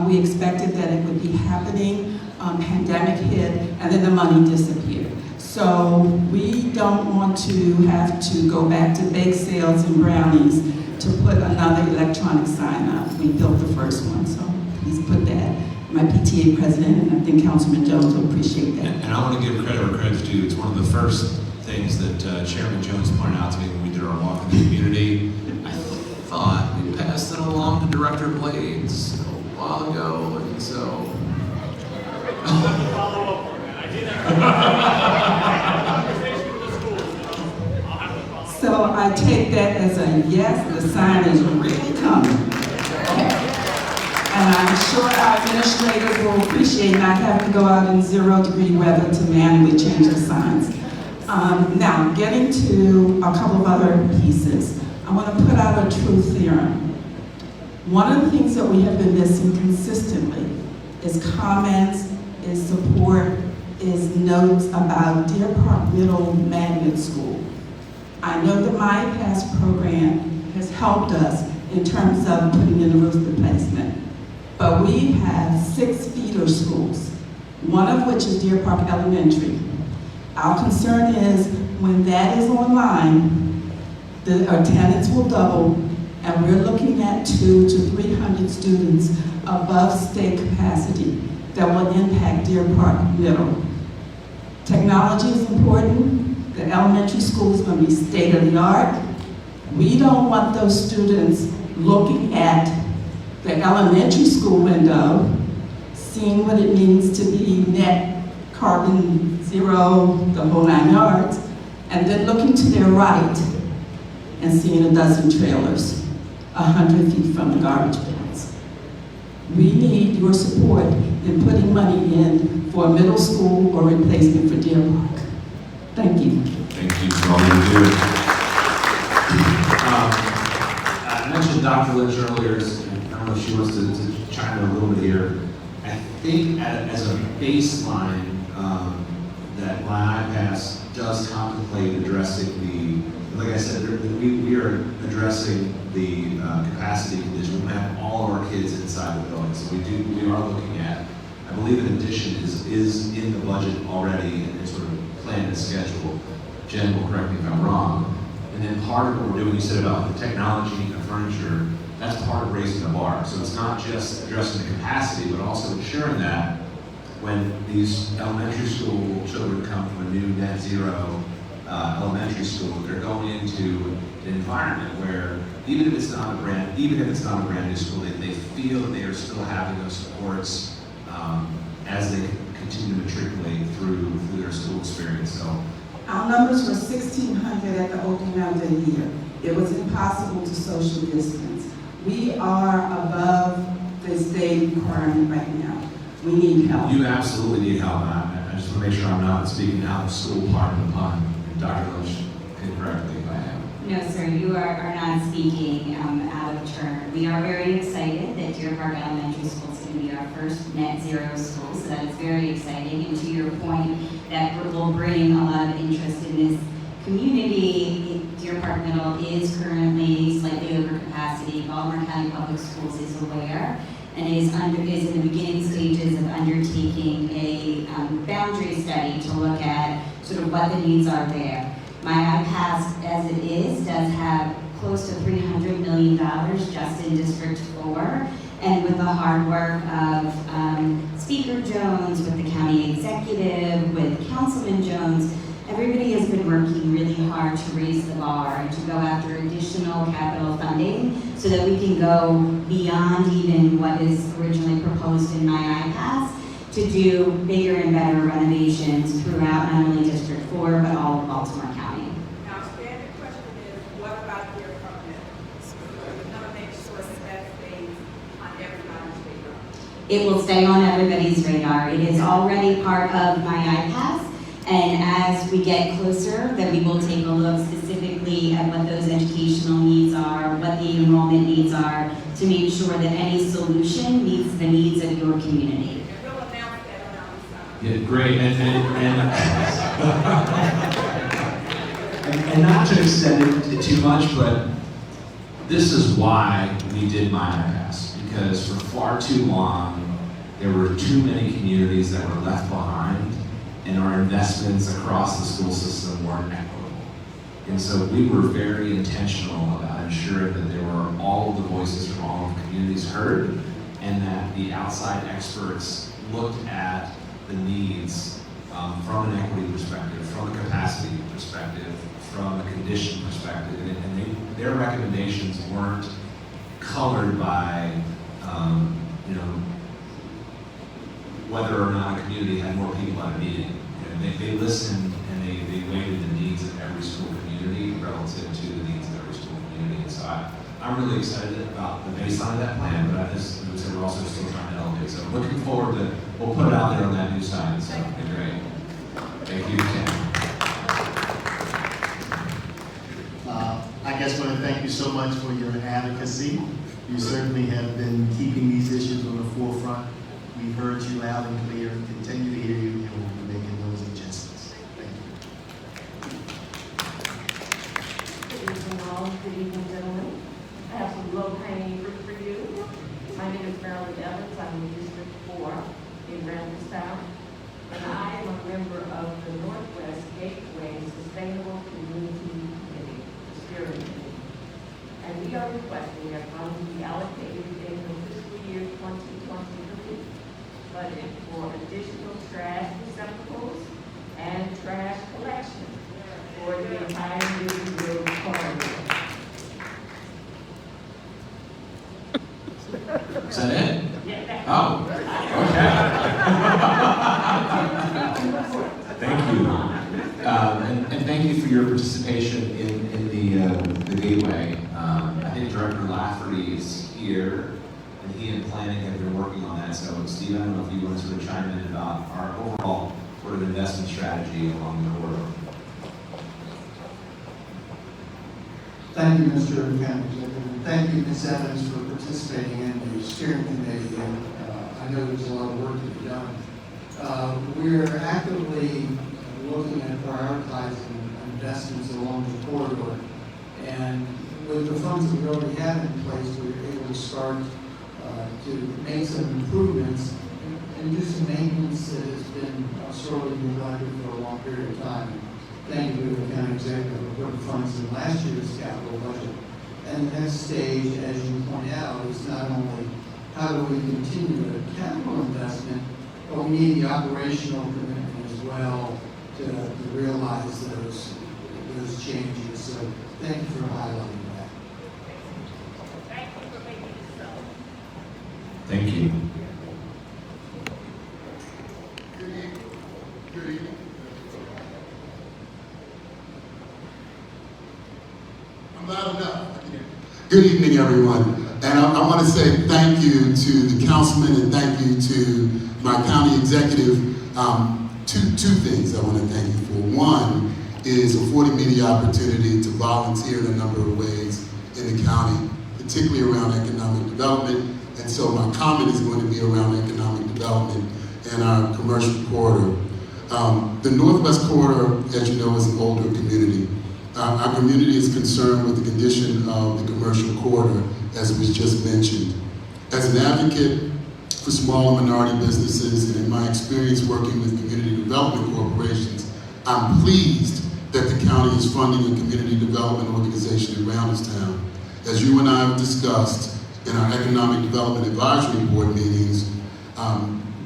[SPEAKER 16] We expected that it would be happening. Pandemic hit, and then the money disappeared. So we don't want to have to go back to bake sales and brownies to put another electronic sign up. We built the first one, so please put that. My PTA president, and I think Councilman Jones will appreciate that.
[SPEAKER 3] And I want to give credit where credit's due. It's one of the first things that Chairman Jones pointed out to me when we did our walk in the community. I thought we passed it along to Director Blades a while ago, and so.
[SPEAKER 16] So I take that as a yes, the sign is really coming. And I'm sure our administrators will appreciate not having to go out in 0-degree weather to manually change the signs. Now, getting to a couple of other pieces. I want to put out a truth theorem. One of the things that we have been missing consistently is comments, is support, is notes about Deer Park Middle Magnet School. I know the My Pass program has helped us in terms of putting in a roof replacement, but we have 6 feeder schools, one of which is Deer Park Elementary. Our concern is when that is online, the attendance will double, and we're looking at 200 to 300 students above state capacity that will impact Deer Park Middle. Technology is important. The elementary school is going to be state-of-the-art. We don't want those students looking at the elementary school window, seeing what it means to be net carbon zero, the whole 9 yards, and then looking to their right and seeing a dozen trailers 100 feet from the garbage bins. We need your support in putting money in for a middle school or replacement for Deer Park. Thank you.
[SPEAKER 3] Thank you for all you do. I mentioned Dr. Lynch earlier, and I don't know if she wants to chime in a little bit here. I think as a baseline, that my iPass does contemplate addressing like I said, we are addressing the capacity condition. We have all of our kids inside the building, so we are looking at, I believe an addition is in the budget already, and it's sort of planned and scheduled. Jen will correct me if I'm wrong. And then part of what we're doing, you said about the technology and the furniture, that's part of raising the bar. So it's not just addressing the capacity, but also ensuring that when these elementary school children come from a new net zero elementary school, they're going into an environment where even if it's not a brand new school, they feel that they are still having those supports as they continue to matriculate through their school experience. So
[SPEAKER 16] our numbers were 1,600 at the opening of the year. It was impossible to social distance. We are above the state requirement right now. We need help.
[SPEAKER 3] You absolutely need help. I just want to make sure I'm not speaking out of school, pardon the pun. Dr. Lynch, incorrectly if I am.
[SPEAKER 17] No, sir, you are not speaking out of turn. We are very excited that Deer Park Elementary School is going to be our first net zero school, so that is very exciting. And to your point, that will bring a lot of interest in this community. Deer Park Middle is currently slightly over capacity. Baltimore County Public Schools is aware and is in the beginning stages of undertaking a boundary study to look at sort of what the needs are there. My iPass, as it is, does have close to $300 million just in District 4, and with the hard work of Speaker Jones, with the county executive, with Councilman Jones, everybody has been working really hard to raise the bar and to go after additional capital funding so that we can go beyond even what is originally proposed in my iPass to do bigger and better renovations throughout not only District 4, but all of Baltimore County.
[SPEAKER 18] Now, standard question is, what about Deer Park Middle? We're going to make sure that stays on everybody's radar.
[SPEAKER 17] It will stay on everybody's radar. It is already part of my iPass. And as we get closer, then we will take a look specifically at what those educational needs are, what the enrollment needs are, to make sure that any solution meets the needs of your community.
[SPEAKER 3] Yeah, great, and not to extend it too much, but this is why we did my iPass, because for far too long, there were too many communities that were left behind, and our investments across the school system weren't equitable. And so we were very intentional about ensuring that there were all of the voices from all of the communities heard, and that the outside experts looked at the needs from an equity perspective, from a capacity perspective, from a condition perspective, and their recommendations weren't colored by, whether or not a community had more people at a meeting. They listened and they weighted the needs of every school community relative to the needs of every school community. And so I'm really excited about the baseline of that plan, but as I said, we're also still trying to elevate. So looking forward to, we'll put it out there on that new site, so it'll be great. Thank you, Ken.
[SPEAKER 4] I just want to thank you so much for your advocacy. You certainly have been keeping these issues on the forefront. We've heard you loud and clear, continue to hear you, and we'll be making those adjustments. Thank you.
[SPEAKER 19] Good evening, all. Good evening, gentlemen. I have some low-hanging fruit for you. My name is Marilyn Evans. I'm in District 4 in Randallstown, and I am a member of the Northwest Gateway Sustainable Community Committee, the steering committee. And we are requesting that funds be allocated in the fiscal year 2023 budget for additional trash receptacles and trash collection for the entire Newville corridor.
[SPEAKER 3] Is that it?
[SPEAKER 19] Yeah.
[SPEAKER 3] Oh, okay. Thank you. And thank you for your participation in the Gateway Director Lafferty is here, and he and planning have been working on that. So, Steve, I don't know if you want to sort of chime in about our overall sort of investment strategy along the corridor.
[SPEAKER 20] Thank you, Mr. County Executive. And thank you, Ms. Evans, for participating in the steering committee. And I know there's a lot of work to be done. We're actively looking at prioritizing investments along the corridor. And with the funds that we already have in place, we were able to start to make some improvements and do some maintenance that has been sorely neglected for a long period of time. Thank you to the county executive for putting funds in last year's capital budget. And the next stage, as you point out, is not only how do we continue the capital investment, but we need the operational commitment as well to realize those changes. So thank you for highlighting that.
[SPEAKER 18] Thank you for making it so.
[SPEAKER 3] Thank you.
[SPEAKER 6] Good evening. Good evening. I'm loud enough. Good evening, everyone. And I want to say thank you to the councilman and thank you to my county executive. Two things I want to thank you for. One is affording me the opportunity to volunteer in a number of ways in the county, particularly around economic development. And so my comment is going to be around economic development and our commercial corridor. The Northwest Corridor, as you know, is an older community. Our community is concerned with the condition of the commercial corridor, as was just mentioned. As an advocate for small and minority businesses, and in my experience working with community development corporations, I'm pleased that the county is funding a community development organization in Roundstown. As you and I have discussed in our Economic Development Advisory Board meetings,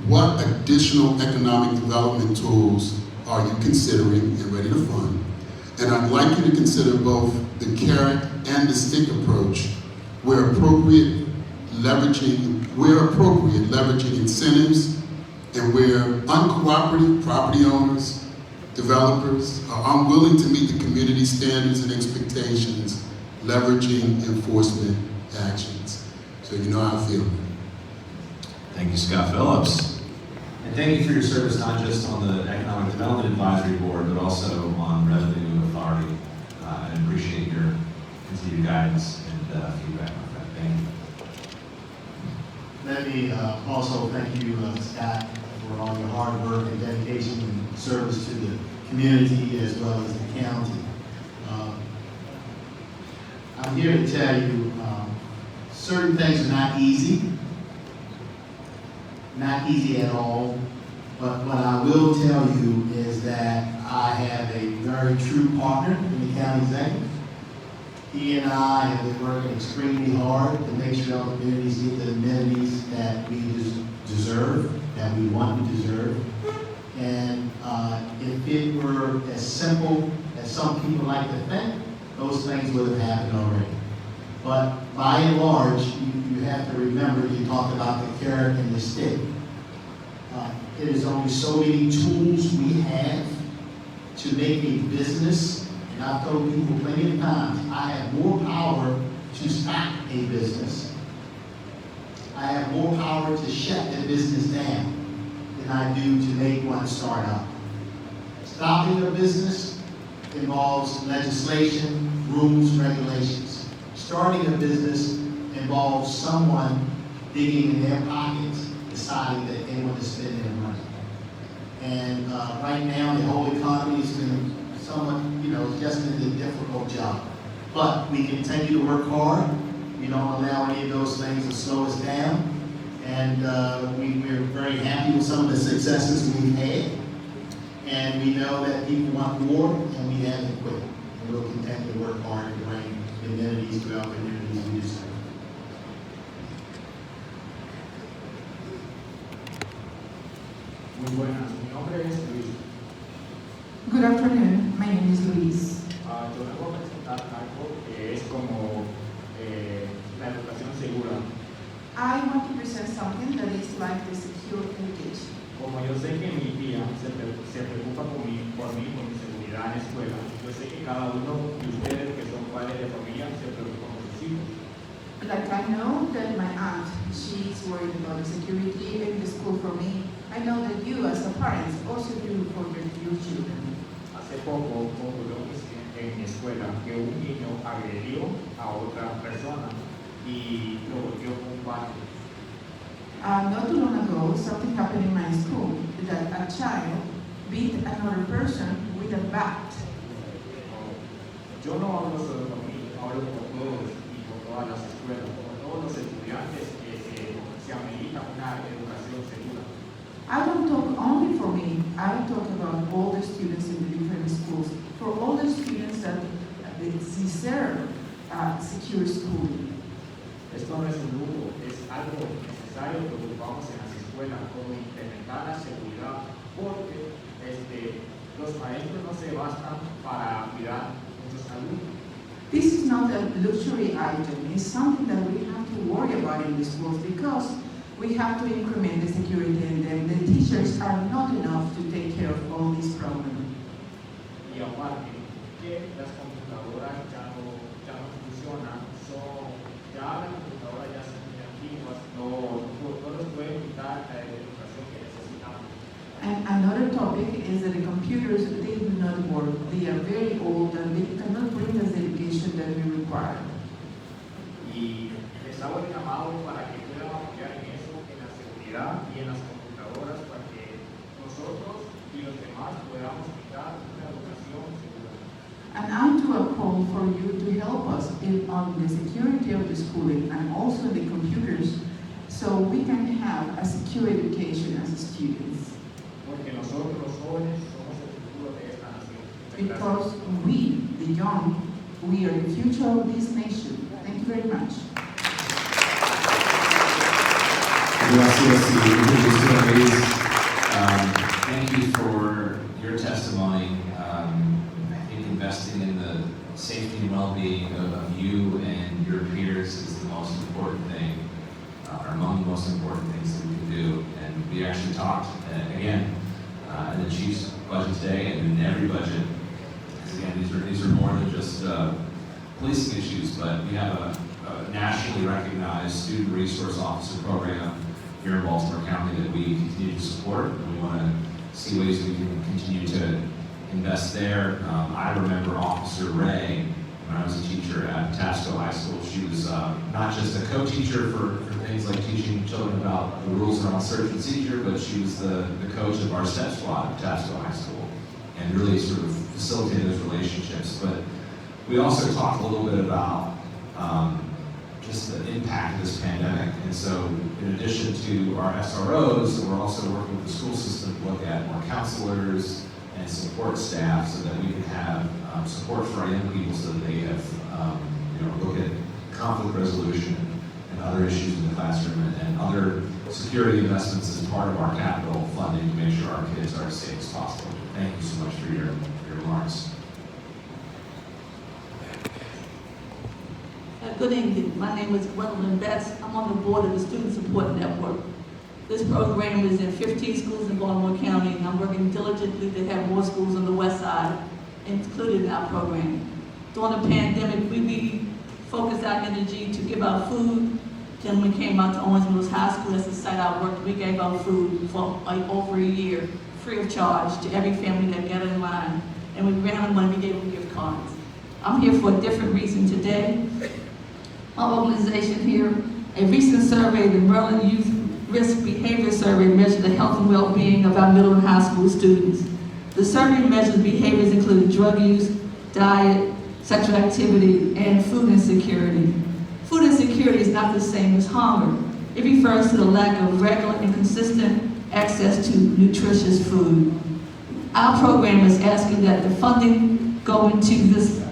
[SPEAKER 6] what additional economic development tools are you considering and ready to fund? And I'd like you to consider both the carrot and the stick approach, where appropriate, leveraging incentives, and where uncooperative property owners, developers are unwilling to meet the community standards and expectations, leveraging enforcement actions. So you know how I feel.
[SPEAKER 3] Thank you, Scott Phillips. And thank you for your service, not just on the Economic Development Advisory Board, but also on Revenue Authority. I appreciate your continued guidance and feedback on that. Thank you.
[SPEAKER 4] Let me also thank you, Scott, for all your hard work and dedication and service to the community as well as the county. I'm here to tell you certain things are not easy at all, but what I will tell you is that I have a very true partner in the county executive. He and I have been working extremely hard to make sure our communities get the amenities that we deserve, that we want to deserve. And if it were as simple as some people like to think, those things would have happened already. But by and large, you have to remember, you talked about the carrot and the stick. It is only so many tools we have to make a business, and I've told people plenty of times, I have more power to stop a business. I have more power to shut the business down than I do to make one start up. Stopping a business involves legislation, rules, regulations. Starting a business involves someone digging in their pockets, deciding that they want to spend their money. And right now, the whole economy has been somewhat, just been a difficult job. But we continue to work hard. We don't allow any of those things to slow us down. And we're very happy with some of the successes we've had. And we know that people want more, and we haven't quit. And we'll continue to work hard to bring amenities to our communities we deserve.
[SPEAKER 15] Muy buenas, mi nombre es Luis.
[SPEAKER 21] Good afternoon, my name is Luis.
[SPEAKER 15] Yo vengo a presentar algo que es como la educación segura.
[SPEAKER 21] I want to present something that is like the secure education.
[SPEAKER 15] Como yo sé que mi tía se preocupa por mí, por mi seguridad en la escuela, yo sé que cada uno de ustedes que son padres de familia se preocupa por sus hijos.
[SPEAKER 19] Like I know that my aunt, she's worried about the security in the school for me. I know that you as a parent also do for your children.
[SPEAKER 1] Hace poco ocurrió un incidente en mi escuela que un niño agredió a otra persona y lo volvió un bate.
[SPEAKER 19] Not too long ago, something happened in my school that a child beat another person with a bat.
[SPEAKER 1] Yo no hablo solo con mí, hablo con todos y con todas las escuelas, con todos los estudiantes que se amerita una educación segura.
[SPEAKER 19] I don't talk only for me, I talk about all the students in the different schools, for all the students that deserve secure schooling.
[SPEAKER 1] Esto no es un lujo, es algo necesario que ocupamos en las escuelas, como implementar la seguridad, porque los maestros no se bastan para cuidar nuestros alumnos.
[SPEAKER 19] This is not a luxury item, it's something that we have to worry about in the schools because we have to increment the security and the teachers are not enough to take care of all these problems.
[SPEAKER 1] Y aparte, que las computadoras ya no funcionan, ya las computadoras ya son muy antiguas, no nos pueden quitar la educación que necesitamos.
[SPEAKER 19] And another topic is that the computers, they do not work. They are very old and they cannot bring us the education that we require.
[SPEAKER 1] Y les hago el llamado para que puedan apoyar en eso, en la seguridad y en las computadoras, para que nosotros y los demás podamos quitar una educación segura.
[SPEAKER 19] And I do a call for you to help us on the security of the schooling and also the computers so we can have a secure education as students.
[SPEAKER 1] Porque nosotros los jóvenes somos el futuro de esta nación.
[SPEAKER 19] Because we, the young, we are the future of this nation. Thank you very much.
[SPEAKER 3] Gracias, thank you for your testimony. I think investing in the safety and well-being of you and your peers is the most important thing, or among the most important things that we can do. And we actually talked, again, in the Chief's budget today and in every budget. Because again, these are more than just policing issues, but we have a nationally recognized student resource officer program here in Baltimore County that we continue to support, and we want to see ways we can continue to invest there. I remember Officer Ray when I was a teacher at Tasco High School. She was not just a co-teacher for things like teaching children about the rules around search and seizure, but she was the coach of our step squad at Tasco High School and really sort of facilitated those relationships. But we also talked a little bit about just the impact of this pandemic. And so in addition to our SROs, we're also working with the school system to look at more counselors and support staff so that we can have support for our young people so that they have, look at conflict resolution and other issues in the classroom and other security investments as part of our capital funding to make sure our kids are as safe as possible. Thank you so much for your remarks.
[SPEAKER 22] Good evening. My name is Marilyn Evans. I'm on the board of the Student Support Network. This program is in 15 schools in Baltimore County, and I'm working diligently to have more schools on the west side included in our program. During the pandemic, we focused our energy to give out food. Gentlemen came out to Owens Mills High School as the site I worked. We gave out food for like over a year, free of charge, to every family that got in line. And we ran out of money, we gave them gift cards. I'm here for a different reason today. My organization here, a recent survey, the Maryland Youth Risk Behavior Survey, measured the health and well-being of our middle and high school students. The survey measures behaviors including drug use, diet, sexual activity, and food insecurity. Food insecurity is not the same as hunger. It refers to the lack of regular and consistent access to nutritious food. Our program is asking that the funding go into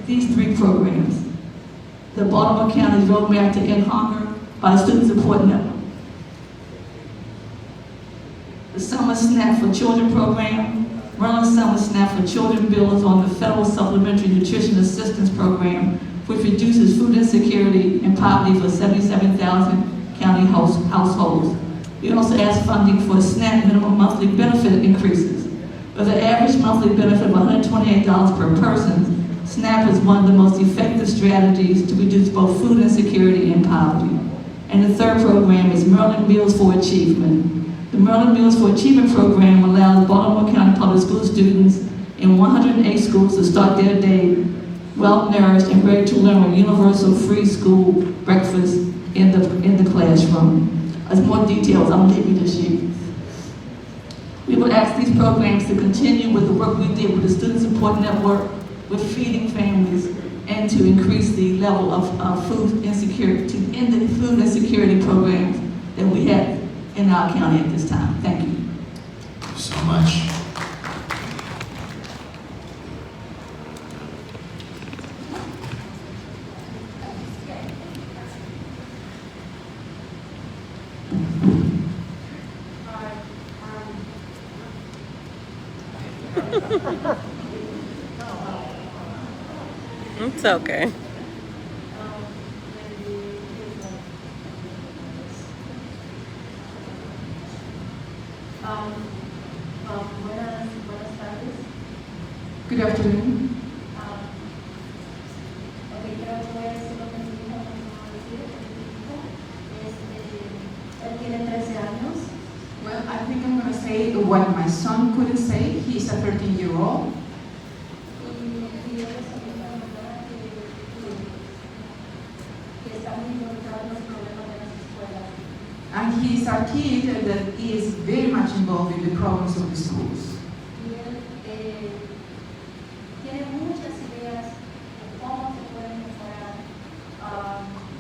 [SPEAKER 22] these three programs. The Baltimore County's Roadmap to End Hunger by the Student Support Network. The Summer Snack for Children program, Maryland Summer Snack for Children builds on the Federal Supplementary Nutrition Assistance Program, which reduces food insecurity and poverty for 77,000 county households. We also ask funding for SNAP minimum monthly benefit increases. With an average monthly benefit of $128 per person, SNAP is one of the most effective strategies to reduce both food insecurity and poverty. And the third program is Maryland Meals for Achievement. The Maryland Meals for Achievement program allows Baltimore County Public School students in 108 schools to start their day well-nourished and ready to learn a universal free school breakfast in the classroom. As more details, I'm gonna give you the sheet. We would ask these programs to continue with the work we did with the Student Support Network, with feeding families, and to increase the level of food insecurity, in the food insecurity programs that we have in our county at this time. Thank you.
[SPEAKER 3] Thank you so much.
[SPEAKER 2] It's okay.
[SPEAKER 22] Buenas tardes. Good afternoon.
[SPEAKER 12] Ok, creo que voy a decir lo que mi hijo no me decir. Él tiene 13 años.
[SPEAKER 22] Well, I think I'm going to say what my son couldn't say. He's a 13-year-old. And he's a kid that is very much involved in the problems of the schools.
[SPEAKER 12] Y él tiene muchas ideas de cómo se puede mejorar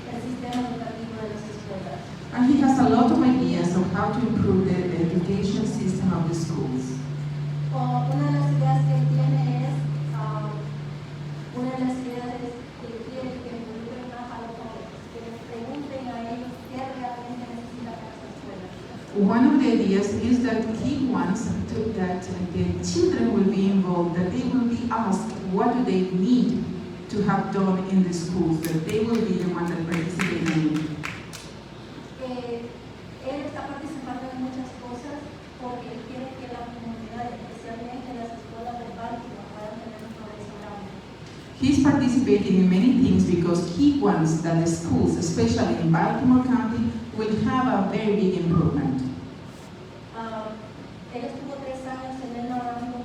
[SPEAKER 12] el sistema educativo de las escuelas.
[SPEAKER 22] And he has a lot of ideas of how to improve the education system of the schools.
[SPEAKER 12] Una de las ideas que él tiene es, una de las ideas que quiere que involucren más a los jóvenes, que les pregunten a ellos qué realmente necesitan para su escuela.
[SPEAKER 22] One of the ideas is that he wants that the children will be involved, that they will be asked what do they need to have done in the schools, that they will be the one that participate in it.
[SPEAKER 12] Él está participando en muchas cosas porque él quiere que la comunidad, especialmente las escuelas de Baltimore, puedan tener un progreso grande.
[SPEAKER 22] He's participating in many things because he wants that the schools, especially in Baltimore County, will have a very big improvement.
[SPEAKER 12] Él estuvo 3 años en el Navarro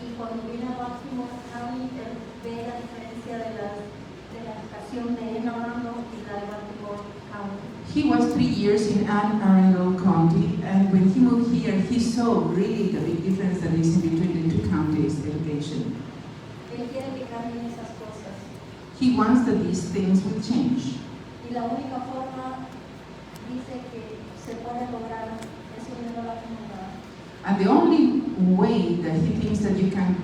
[SPEAKER 12] y cuando vino a Baltimore County, él ve la diferencia de la educación de el Navarro y la de Baltimore County.
[SPEAKER 22] He was 3 years in Anne Arundel County, and when he moved here, he saw really the big difference that is in between the two counties' education.
[SPEAKER 12] Él quiere que cambien esas cosas.
[SPEAKER 22] He wants that these things will change.
[SPEAKER 12] Y la única forma, dice, que se puede lograr es uniendo a la comunidad.
[SPEAKER 22] And the only way that he thinks that you can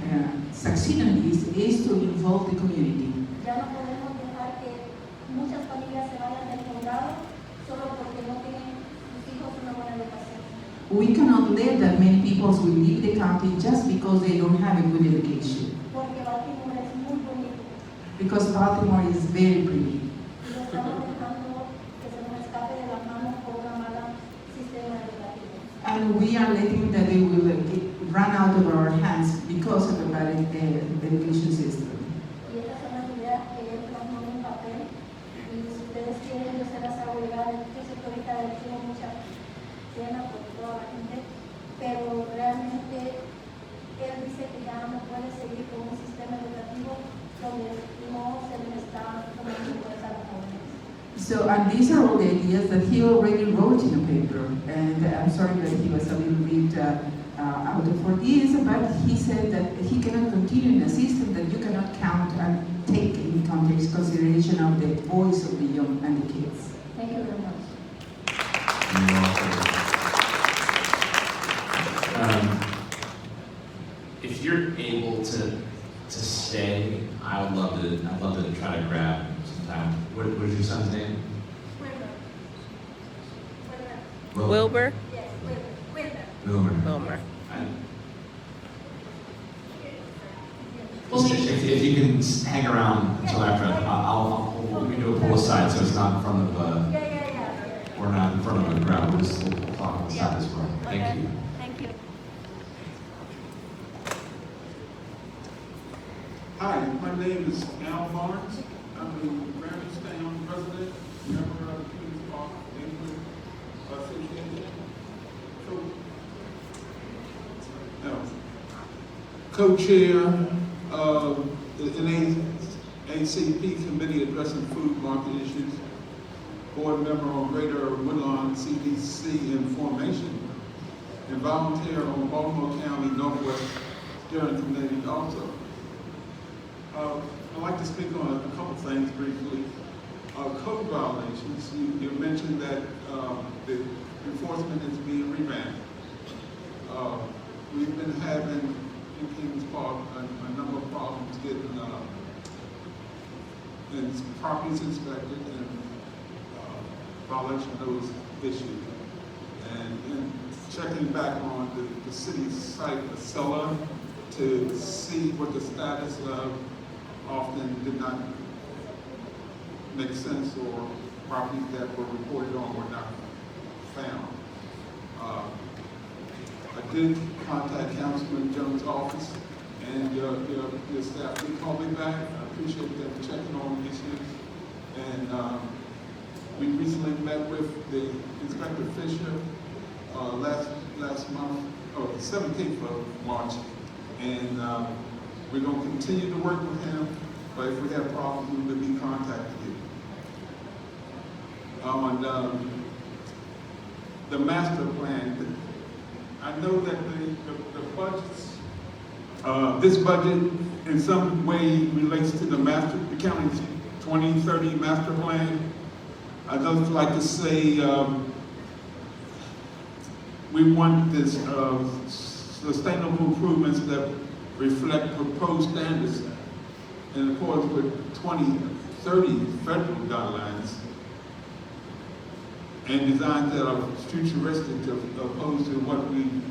[SPEAKER 22] succeed in this is to involve the community.
[SPEAKER 12] Ya no podemos dejar que muchas familias se vayan del condado solo porque no tienen sus hijos una buena educación.
[SPEAKER 22] We cannot let that many people will leave the county just because they don't have a good education.
[SPEAKER 12] Porque Baltimore es muy bonito.
[SPEAKER 22] Because Baltimore is very pretty.
[SPEAKER 12] Y no estamos dejando que se nos escape de las manos por una mala sistema educativo.
[SPEAKER 22] And we are letting that they will run out of our hands because of the bad education system.
[SPEAKER 12] Y estas son las ideas que él plasmó en un papel. Y si ustedes quieren, yo se las hago llegar. Yo sé que ahorita tiene mucha pena por toda la gente, pero realmente él dice que ya no puede seguir con un sistema educativo donde no se les está tomando en cuenta a los jóvenes.
[SPEAKER 22] So, and these are all the ideas that he already wrote in a paper. And I'm sorry that he was a little bit out of ideas, but he said that he cannot continue in a system that you cannot count and take in consideration of the voice of the young and the kids.
[SPEAKER 12] Thank you very much.
[SPEAKER 3] You're welcome. If you're able to stay, I'd love to try to grab some time. What is your son's name?
[SPEAKER 2] Wilbur?
[SPEAKER 12] Yes, Wilbur.
[SPEAKER 2] Wilmer.
[SPEAKER 3] If you can hang around until after, we can do a pull aside so it's not in front of, or not in front of a crowd. We'll talk outside as well. Thank you.
[SPEAKER 12] Thank you.
[SPEAKER 5] Hi, my name is Al Barnes. I'm the Grahamstown president, member of the Queens Park Neighborhood Association. Co-chair of the NAACP Committee addressing food market issues, board member on Greater Woodlawn CDC in formation, and volunteer on Baltimore County Northwest Steering Committee also. I'd like to speak on a couple things briefly. Code violations, you mentioned that the enforcement is being revamped. We've been having in Kings Park a number of problems getting properties inspected and violation of those issues. And checking back on the city's site, the seller, to see what the status of often did not make sense, or properties that were reported on were not found. I did contact Councilman Jones' office, and your staff did call me back. I appreciate them checking on the issues. And we recently met with the Inspector Fisher last month, the 17th of March, and we're going to continue to work with him, but if we have problems, we will be contacting you. On the master plan, I know that the budgets, this budget in some way relates to the county's 2030 master plan. I'd just like to say we want this sustainable improvements that reflect proposed standards in accordance with 2030 federal guidelines and designs that are futuristic opposed to what we've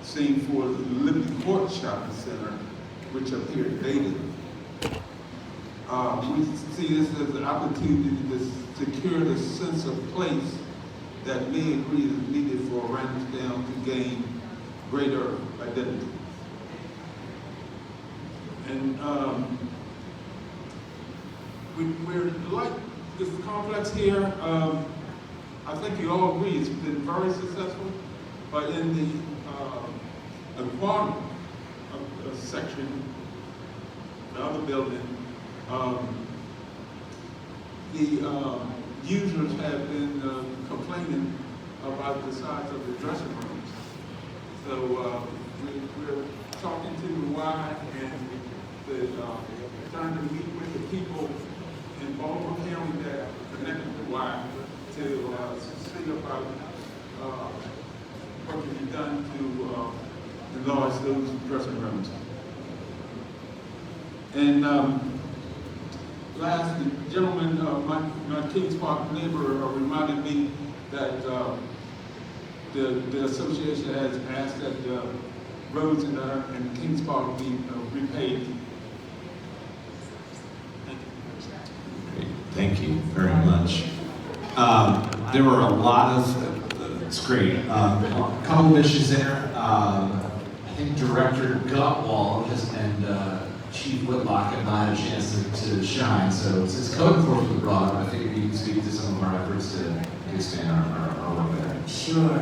[SPEAKER 5] seen for the Liberty Court Shopping Center, which appear dated. We see this as an opportunity to secure the sense of place that many agree is needed for Ramsdale to gain greater identity. And we're like this complex here. I think you all agree it's been very successful, but in the aquarium section, the other building, the users have been complaining about the size of the dressing rooms. So we're talking to the Y and trying to meet with the people in Baltimore County that are connected to Y to see about what can be done to enlarge those dressing rooms. And last, the gentleman, my Kings Park neighbor reminded me that the association has asked that roads in Kings Park be repaved.
[SPEAKER 3] Thank you very much. There were a lot of, it's great, a couple of issues there. I think Director Gutwald and Chief Whitlock have not had a chance to shine, so since code enforcement brought up, I think we can speak to some of our efforts to expand our work there.
[SPEAKER 7] Sure.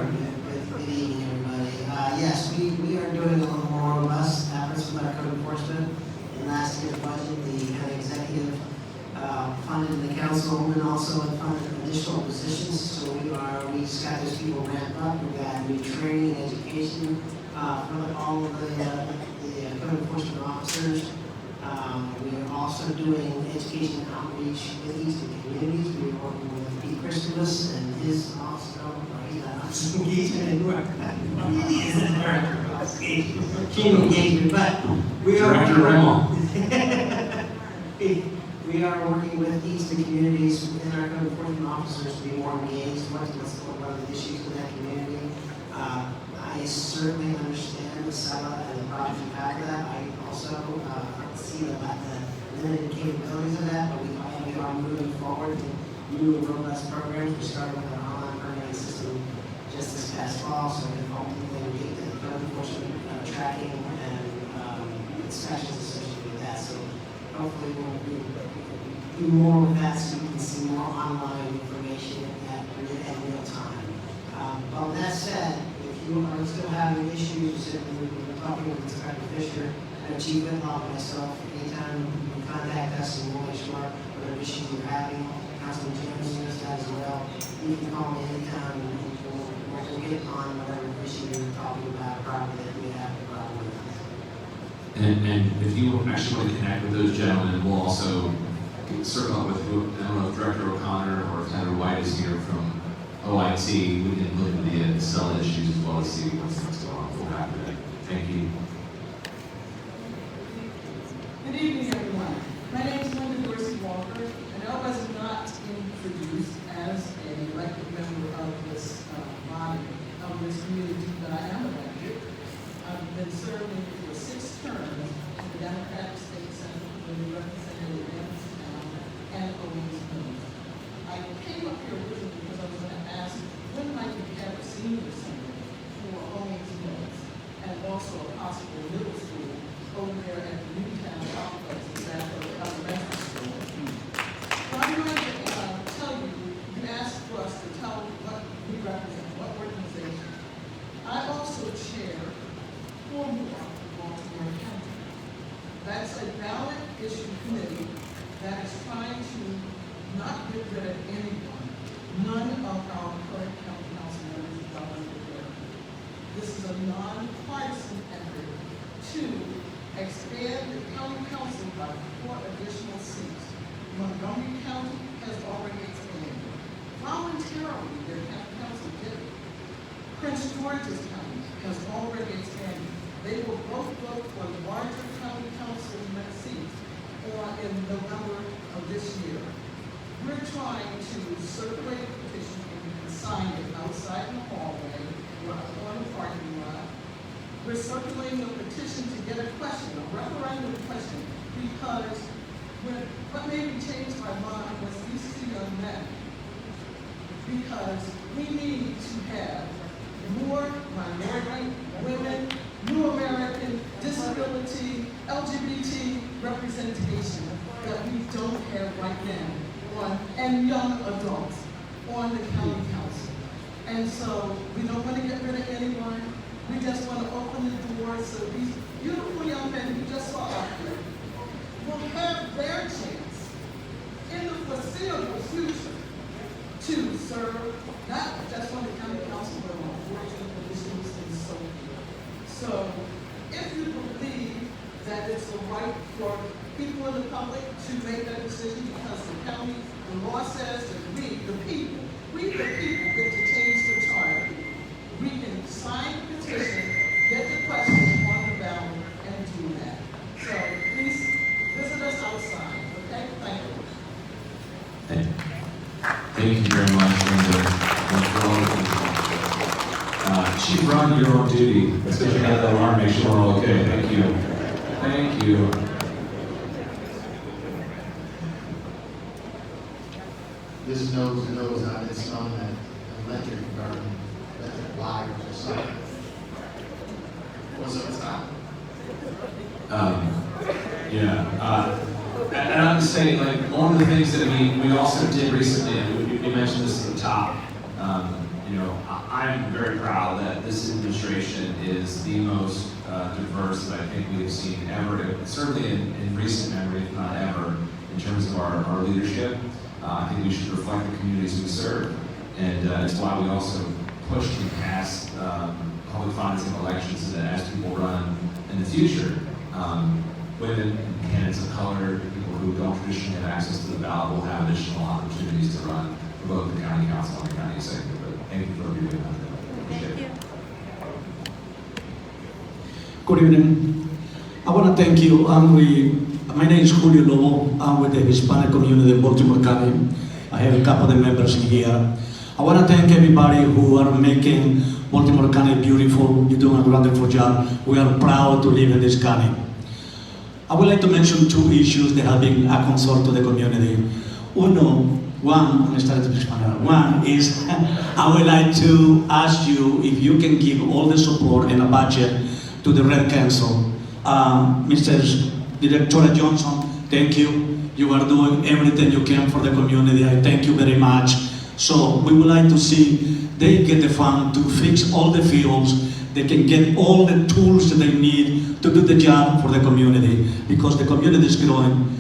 [SPEAKER 7] Good evening, everybody. Yes, we are doing a little more robust efforts with our code enforcement. In last year's budget, the county executive funded the councilman also funded additional positions. So we just got those people ramped up. We've got new training and education for all of the code enforcement officers. We are also doing education outreach with Eastern communities. We're working with Pete Christmas and his office. Office engagement and work. He is a director of office engagement, but we are. We are working with Eastern communities and our code enforcement officers to be more engaged. What's one of the issues in that community? I certainly understand the setup and the problems you've had with that. I also see the limited capabilities of that, but we are moving forward with new and robust programs. We started with an online permitting system just this past fall, so we can ultimately get the code enforcement tracking and inspections associated with that. So hopefully we'll do more with that so you can see more online information at real time. But with that said, if you are still having issues, and we're talking with Inspector Fisher, Chief Whitlock, myself, anytime you can contact us and we'll make sure whatever issues you're having, Councilman Jones knows that as well. You can call me anytime and we'll get on whatever issue you're talking about, probably that we have a problem with.
[SPEAKER 3] And if you actually want to connect with those gentlemen, we'll also circle up with, I don't know if Director O'Connor or Senator White is here from OIT. We can look at the cell issues as well as see what's going on. We'll back to that. Thank you.
[SPEAKER 9] Good evening, everyone. My name is Linda Dorsey Walker, and I was not introduced as an elected member of this body, of this community, but I am elected. I've been serving for 6 terms in the Democratic State Senate with Representative Evans and Oitc Issues. I came up here originally because I was going to ask when might we have a senior center for Oitc Issues and also a possible middle school over there at the Newtown complex at the elementary school. So I'm going to tell you, you asked for us to tell what we represent, what organization. I also chair Baltimore County. That's a ballot issue committee that is trying to not get rid of anyone. None of our current county council members are under there. This is a non-partisan effort to expand the county council by 4 additional seats. Montgomery County has already expanded. Voluntarily, their county council did it. Prince George's County has already expanded. They will both vote for larger county council seats in November of this year. We're trying to circulate a petition and you can sign it outside in the hallway or on the parking lot. We're circulating a petition to get a question, a referendum question, because what made me change my mind was these 2 young men. Because we need to have more minority, women, New American, disability, LGBT representation that we don't have right now, and young adults on the county council. And so we don't want to get rid of anyone. We just want to open the door so these beautiful young men you just saw out here will have their chance in the foreseeable future to serve not just on the county council, but on 14 positions and so forth. So if you believe that it's the right for people in the public to make that decision because the county, the law says that we, the people, get to change the charter. We can sign the petition, get the question on the ballot, and do that. So please visit us outside, okay? Thank you.
[SPEAKER 3] Thank you very much, Linda. Chief Ron, you're on duty. Especially now that alarm, make sure we're all okay. Thank you. Thank you.
[SPEAKER 4] This knows I've been sung at electric wires or something. What's up, Scott?
[SPEAKER 3] And I'm just saying, like, one of the things that we also did recently, and we mentioned this at the top, I'm very proud that this administration is the most diverse that I think we have seen ever, certainly in recent memory, if not ever, in terms of our leadership. I think we should reflect the communities we serve. And it's why we also push to pass public financing elections so that as people run in the future, women, candidates of color, people who don't traditionally have access to the ballot will have additional opportunities to run for both the county council and the county executive. But thank you for doing that. Appreciate it.
[SPEAKER 10] Good evening. I want to thank you. My name is Julio Lobo. I'm with the Hispanic community in Baltimore County. I have a couple of members in here. I want to thank everybody who are making Baltimore County beautiful. You're doing a wonderful job. We are proud to live in this county. I would like to mention 2 issues that have been a concern to the community. One is I would like to ask you if you can give all the support and a budget to the Red Council. Mr. Director Johnson Thank you. You are doing everything you can for the community. I thank you very much. So we would like to see they get the fund to fix all the fields. They can get all the tools that they need to do the job for the community, because the community is growing.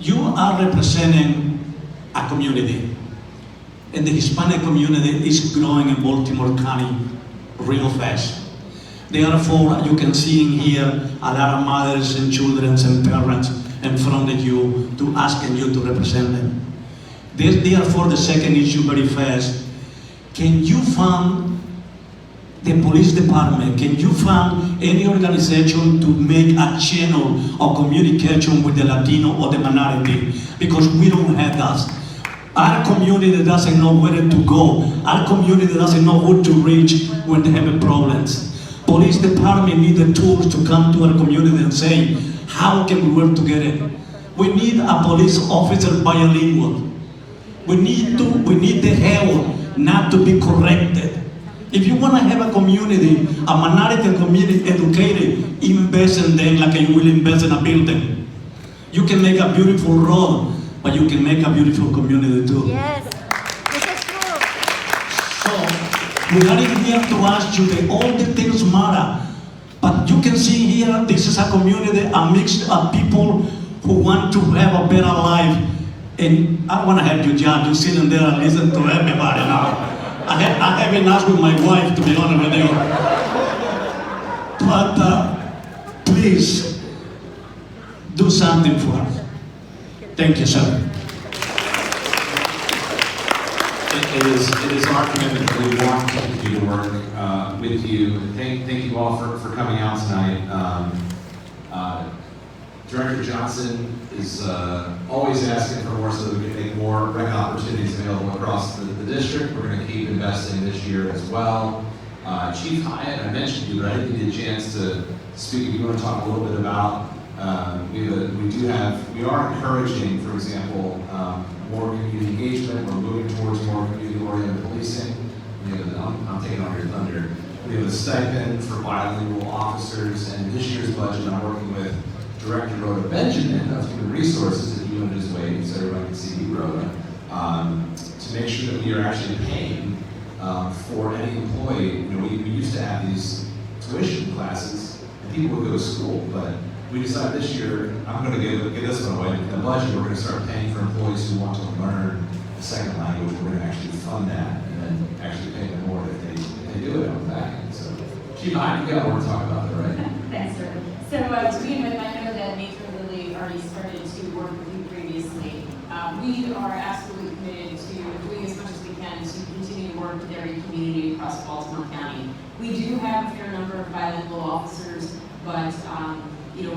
[SPEAKER 10] You are representing a community, and the Hispanic community is growing in Baltimore County real fast. Therefore, you can see in here a lot of mothers and children and parents in front of you to asking you to represent them. Therefore, the second issue very fast. Can you fund the police department? Can you fund any organization to make a channel of communication with the Latino or the minority? Because we don't have that. Our community doesn't know where to go. Our community doesn't know who to reach when they have problems. Police department need the tools to come to our community and say, how can we work together? We need a police officer bilingual. We need the help not to be corrected. If you want to have a community, a minority community educated, invest in them like you will invest in a building. You can make a beautiful road, but you can make a beautiful community too.
[SPEAKER 12] Yes, this is true.
[SPEAKER 10] So, we are here to ask you that all the things matter. But you can see here, this is a community, a mix of people who want to have a better life. And I want to help you, John. You're sitting there and listen to everybody now. I haven't asked with my wife, to be honest with you. But please, do something for us. Thank you, sir.
[SPEAKER 3] It is our commitment that we want to continue to work with you. Thank you all for coming out tonight. Director Johnson is always asking for more so that we can make more rec opportunities available across the district. We're going to keep investing this year as well. Chief Hyatt, I mentioned you, but I didn't get a chance to speak. If you want to talk a little bit about, we are encouraging, for example, more community engagement. We're moving towards more community-oriented policing. I'm taking on your thunder. We have a stipend for bilingual officers, and this year's budget, I'm working with Director Rhoda Benjamin of Human Resources at UN His Way, so everyone can see you, Rhoda, to make sure that we are actually paying for any employee. We used to have these tuition classes, and people would go to school, but we decided this year, I'm going to give this one away. In the budget, we're going to start paying for employees who want to learn a second language. We're going to actually fund that and then actually pay them more if they do it on the back end. So, Chief, you got more to talk about that, right?
[SPEAKER 8] Thanks, sir. So to begin with, I know that Major Lily already started to work with you previously. We are absolutely committed to doing as much as we can to continue to work with every community across Baltimore County. We do have a fair number of bilingual officers, but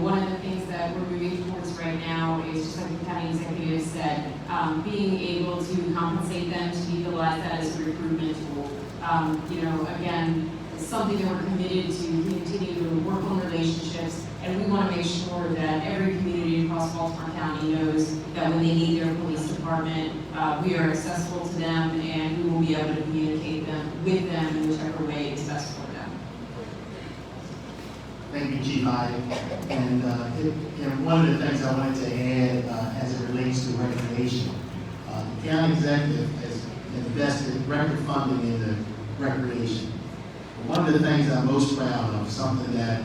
[SPEAKER 8] one of the things that we're moving towards right now is, just like the county executive said, being able to compensate them, to utilize that as a recruitment tool. Again, it's something that we're committed to continue to work on relationships, and we want to make sure that every community across Baltimore County knows that when they need their police department, we are accessible to them, and we will be able to communicate with them in whichever way is best for them.
[SPEAKER 4] Thank you, Chief Hyatt. And one of the things I wanted to add as it relates to recreation, the county executive has invested record funding in the recreation. One of the things I'm most proud of, something that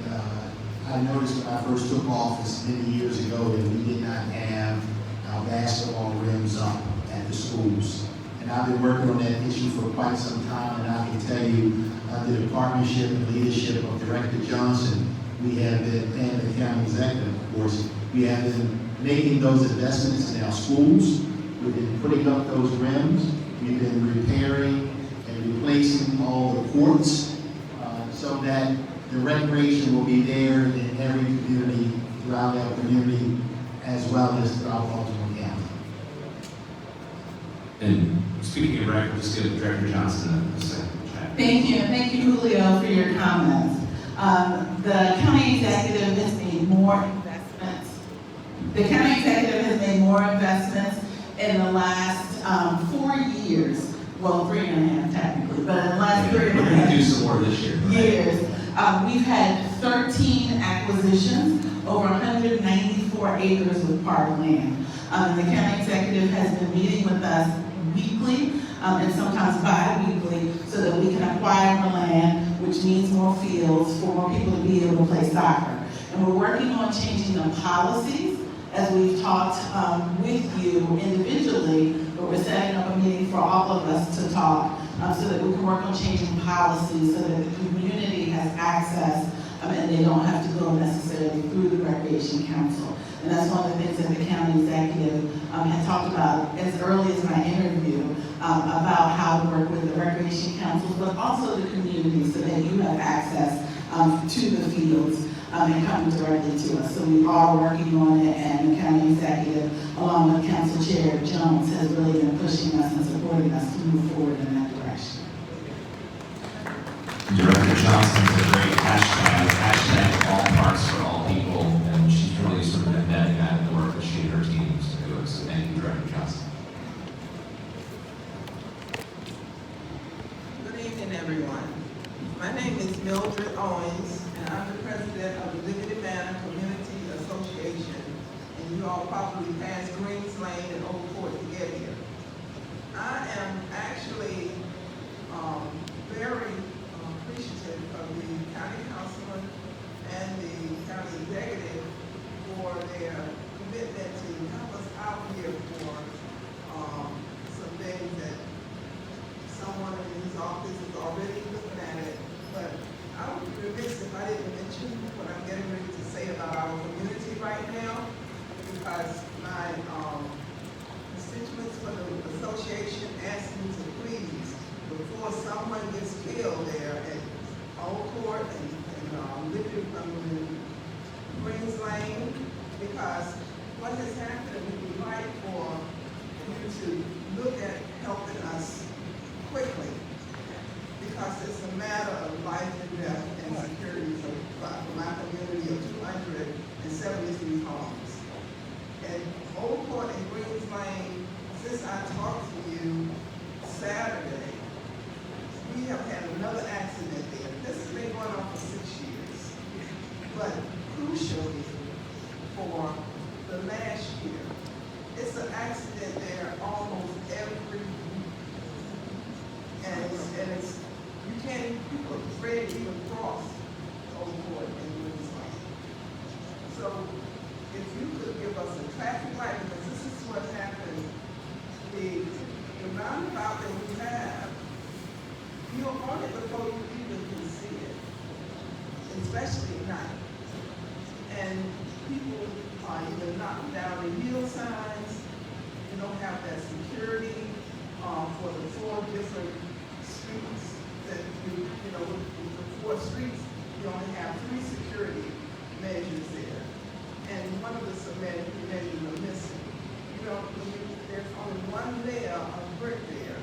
[SPEAKER 4] I noticed when I first took office many years ago, that we did not have our basketball rims up at the schools. And I've been working on that issue for quite some time, and I can tell you, under the partnership and leadership of Director Johnson, we have been, and the county executive, of course, we have been making those investments in our schools. We've been putting up those rims. We've been repairing and replacing all the courts so that the recreation will be there in every community, throughout our community, as well as throughout Baltimore County.
[SPEAKER 3] And speaking of rec, we'll just give Director Johnson a second chat.
[SPEAKER 16] Thank you, Julio, for your comments. The county executive has made more investments. The county executive has made more investments in the last 4 years. Well, 3.5 technically, but in the last 3.5 years. We're going to do some more this year. Right? We've had 13 acquisitions, over $194 24 acres of park land. The county executive has been meeting with us weekly and sometimes bi-weekly so that we can acquire the land, which means more fields for more people to be able to play soccer. And we're working on changing the policies as we've talked with you individually, but we're setting up a meeting for all of us to talk so that we can work on changing policies so that the community has access and they don't have to go necessarily through the Recreation Council. And that's one of the things that the county executive had talked about as early as my interview about how to work with the Recreation Councils, but also the community so that you have access to the fields and come directly to us. So we are working on it, and the county executive, along with Council Chair Jones, has really been pushing us and supporting us to move forward in that direction.
[SPEAKER 3] Director Johnson's a great hashtag all parks for all people, and she's really sort of embedding that in the work that she and her teams do. So thank you, Director Johnson.
[SPEAKER 11] Good evening, everyone. My name is Mildred Owens, and I'm the president of the Liberty Manor Community Association, and you all probably passed Greens Lane and Old Court to get here. I am actually very appreciative of the county councilman and the county executive for their commitment to help us out here for some things that someone in his office is already looking at it. But I would be remiss if I didn't mention what I'm getting ready to say about our community right now, because my constituents for the association asked me to please, before someone gets killed there at Old Court and Liberty Greens Lane, because what has happened, we would like for you to look at helping us quickly, because it's a matter of life and death and security for my community of 273 homes. And Old Court and Greens Lane, since I talked to you Saturday, we have had another accident there. This has been going on for 6 years. But crucially, for the last year, it's an accident there almost every week. And it's you can't, people are afraid to even cross Old Court and Greens Lane. So if you could give us a traffic light, because this is what happened, the roundabout that we have, you're on it before you even can see it, especially at night. And people are either knocking down the yield signs, you don't have that security for the 4 different streets that with the 4 streets, you only have 3 security measures there. And one of the measures are missing. There's only one layer of brick there.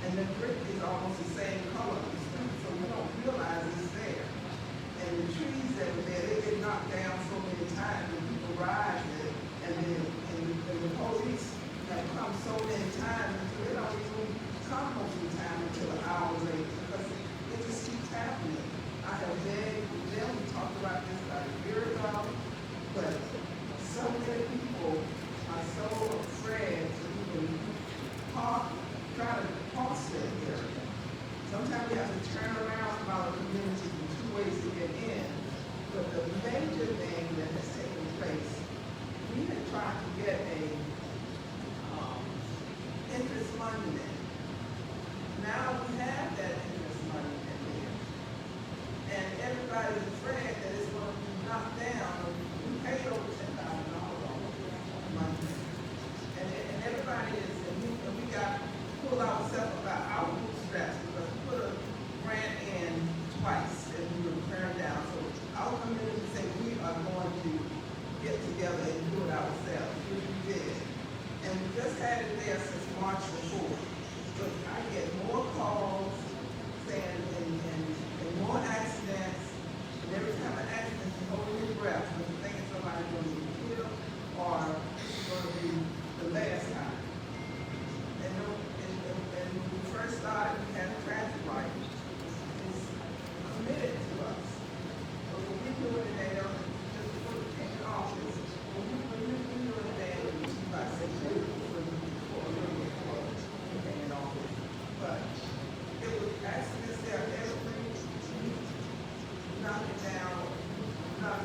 [SPEAKER 11] And the brick is almost the same color as the street, so we don't realize it's there. And the trees that were there, they get knocked down so many times, and people ride it, and the police have come so many times until they don't even come most of the time until an hour later, because it just keeps happening. I have begged them, we talked about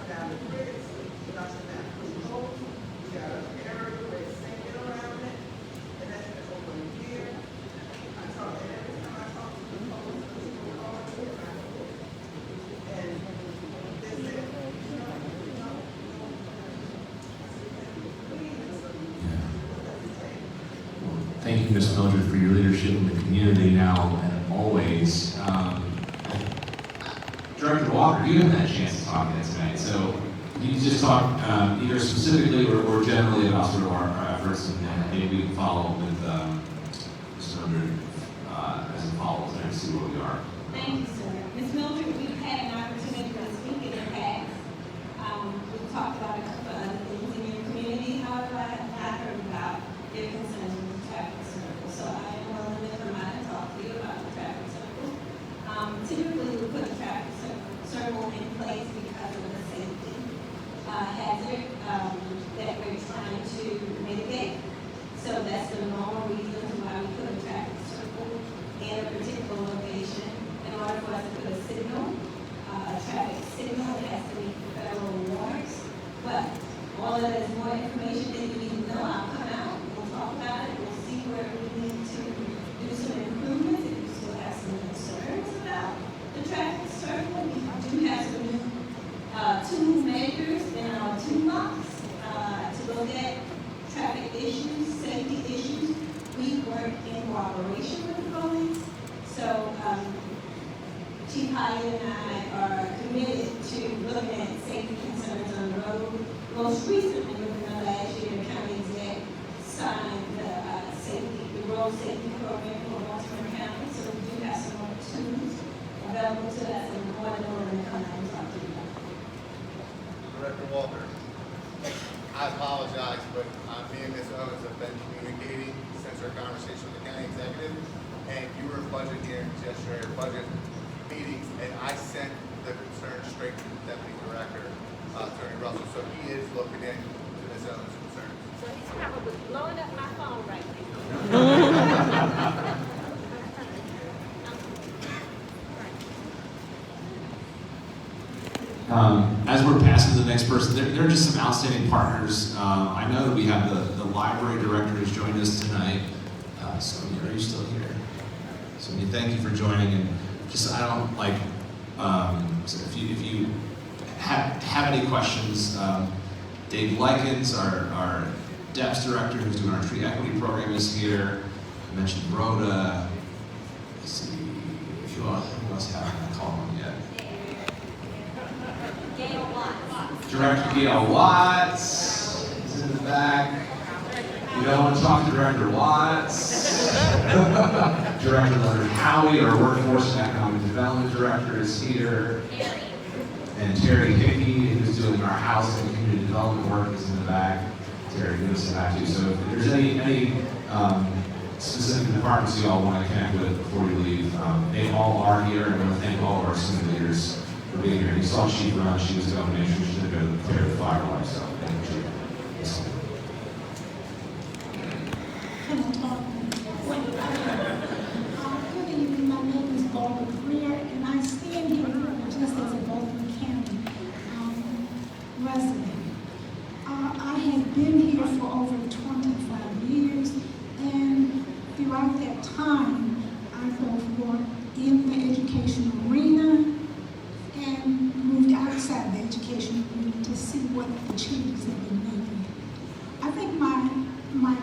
[SPEAKER 11] down the bridge, flushing that hose. We got an area where it's sinking around it, and that's been over a year. I talk, and every time I talk to the police, people call me and I go, and they said, no.
[SPEAKER 3] Thank you, Ms. Mildred, for your leadership in the community now and always. Director Walker, you haven't had a chance to talk yet tonight, so you just talk either specifically or generally about sort of our efforts, and then maybe we can follow up with Ms. Mildred as it follows there and see where we are.
[SPEAKER 13] Thank you, sir. Ms. Mildred, we've had an opportunity to speak in the past. We've talked about a couple of other things in your community. However, I have not heard about your concerns with the traffic circle. So I am willing to come out and talk to you about the traffic circle. Typically, we put a traffic circle in place because of the safety hazard that we're trying to mitigate. So that's the normal reason why we put a traffic circle in a particular location. In order for us to put a signal, a traffic signal, it has to meet federal warrants. But all of that is more information that you need to know. I'll come out, we'll talk about it, we'll see where we need to do some improvements. If you still have some concerns about the traffic circle, we do have some new tool makers in our toolbox to look at traffic issues, safety issues. We work in cooperation with the police. So Chief Hyde and I are committed to looking at safety concerns on the road. Most recently, within the last year, the county exec signed the road safety program for Baltimore County. So we do have some more tools available to us, and more than willing to come out and talk to you about.
[SPEAKER 14] Director Walker, I apologize, but me and Ms. Owens have been communicating since our conversation with the county executive, and you were in budget hearings yesterday, or budget meetings, and I sent the concern straight to the deputy director, Attorney Russell, so he is looking into Ms. Owens' concerns.
[SPEAKER 18] So he's probably blowing up my phone right now.
[SPEAKER 3] As we're passing to the next person, there are just some outstanding partners. I know that we have the library director who's joined us tonight. Sonia, are you still here? Sonia, thank you for joining. And just, I don't like, so if you have any questions, Dave Likens, our DEPS director who's doing our tree equity program, is here. I mentioned Rhoda. Let's see, who else haven't called on yet? Director Gail Watts is in the back. You don't want to talk to Director Watts. Director Leonard Howie, our Workforce and Economic Development Director, is here. And Terry Hickey, who's doing our housing and community development work, is in the back. Terry, give us that too. So if there's any specific departments you all want to connect with before you leave, they all are here, and I want to thank all of our student leaders for being here. You saw Chief around, she was going to make sure she didn't go to clear the fire alarm, so thank you, Chief. Yes.
[SPEAKER 23] Good evening, my name is Barbara Greer, and I stand here just as a Baltimore County resident. I have been here for over 25 years, and throughout that time, I both worked in the education arena and moved outside the education arena to see what the changes have been making. I think my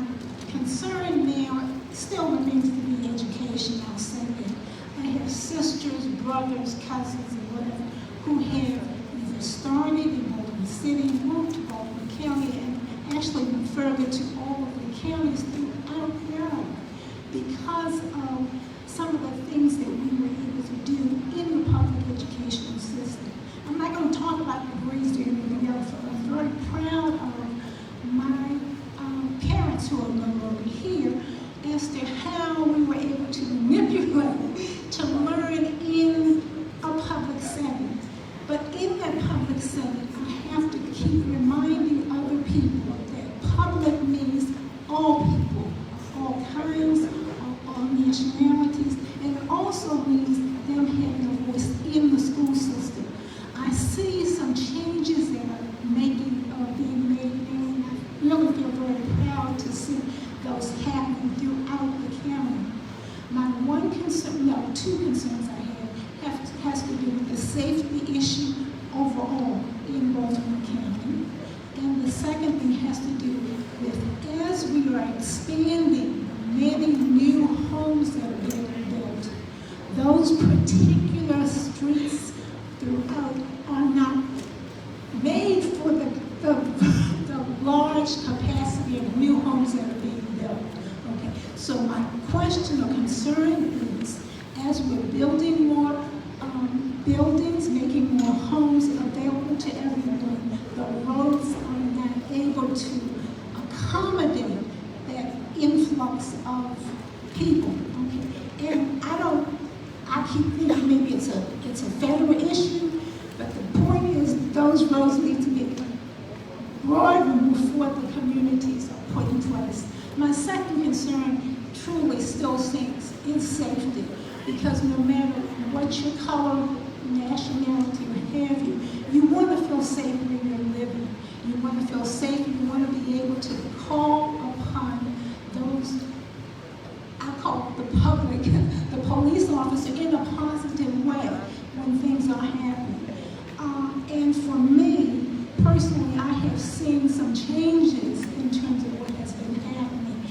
[SPEAKER 23] concern now still remains to be education. I'll say that I have sisters, brothers, cousins, and whatever, who have either started in Baltimore City, moved to Baltimore County, and actually went further to all of the counties throughout Maryland because of some of the things that we were able to do in the public educational system. I'm not going to talk about degrees or anything else, but I'm very proud of my parents who are no longer here as to how we were able to manipulate to learn in a public setting. But in that public setting, I have to keep reminding other people that public means all people, all kinds, all nationalities, and it also means them having a voice in the school system. I see some changes that two concerns I have has to do with the safety issue overall in Baltimore County. And the second thing has to do with, as we are expanding many new homes that are being built, those particular streets throughout are not made for the large capacity of new homes that are being built. Okay, so my question or concern is, as we're building more buildings, making more homes available to everyone, the roads are not able to accommodate that influx of people. Okay, and I keep thinking maybe it's a federal issue, but the point is those roads need to be broadened before the communities are put in place. My second concern truly still is safety, because no matter what your color, nationality, or have you, you want to feel safe where you're living. You want to feel safe. You want to be able to call upon those, I call the public, the police officer, in a positive way when things are happening. And for me, personally, I have seen some changes in terms of what has been happening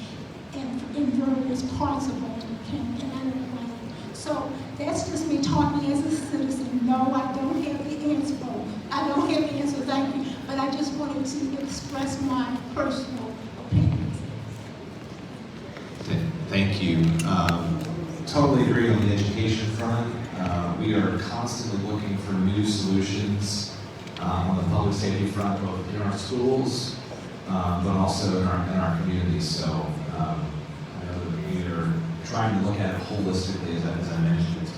[SPEAKER 23] in various parts of Baltimore County, and I don't like it. So that's just me talking as a citizen. No, I don't have the answer. I don't have the answer, thank you. But I just wanted to express my personal opinions.
[SPEAKER 3] Thank you. Totally agree on the education front. We are constantly looking for new solutions on the public safety front, both in our schools, but also in our communities. So I know that we are trying to look at it holistically, as I mentioned. It's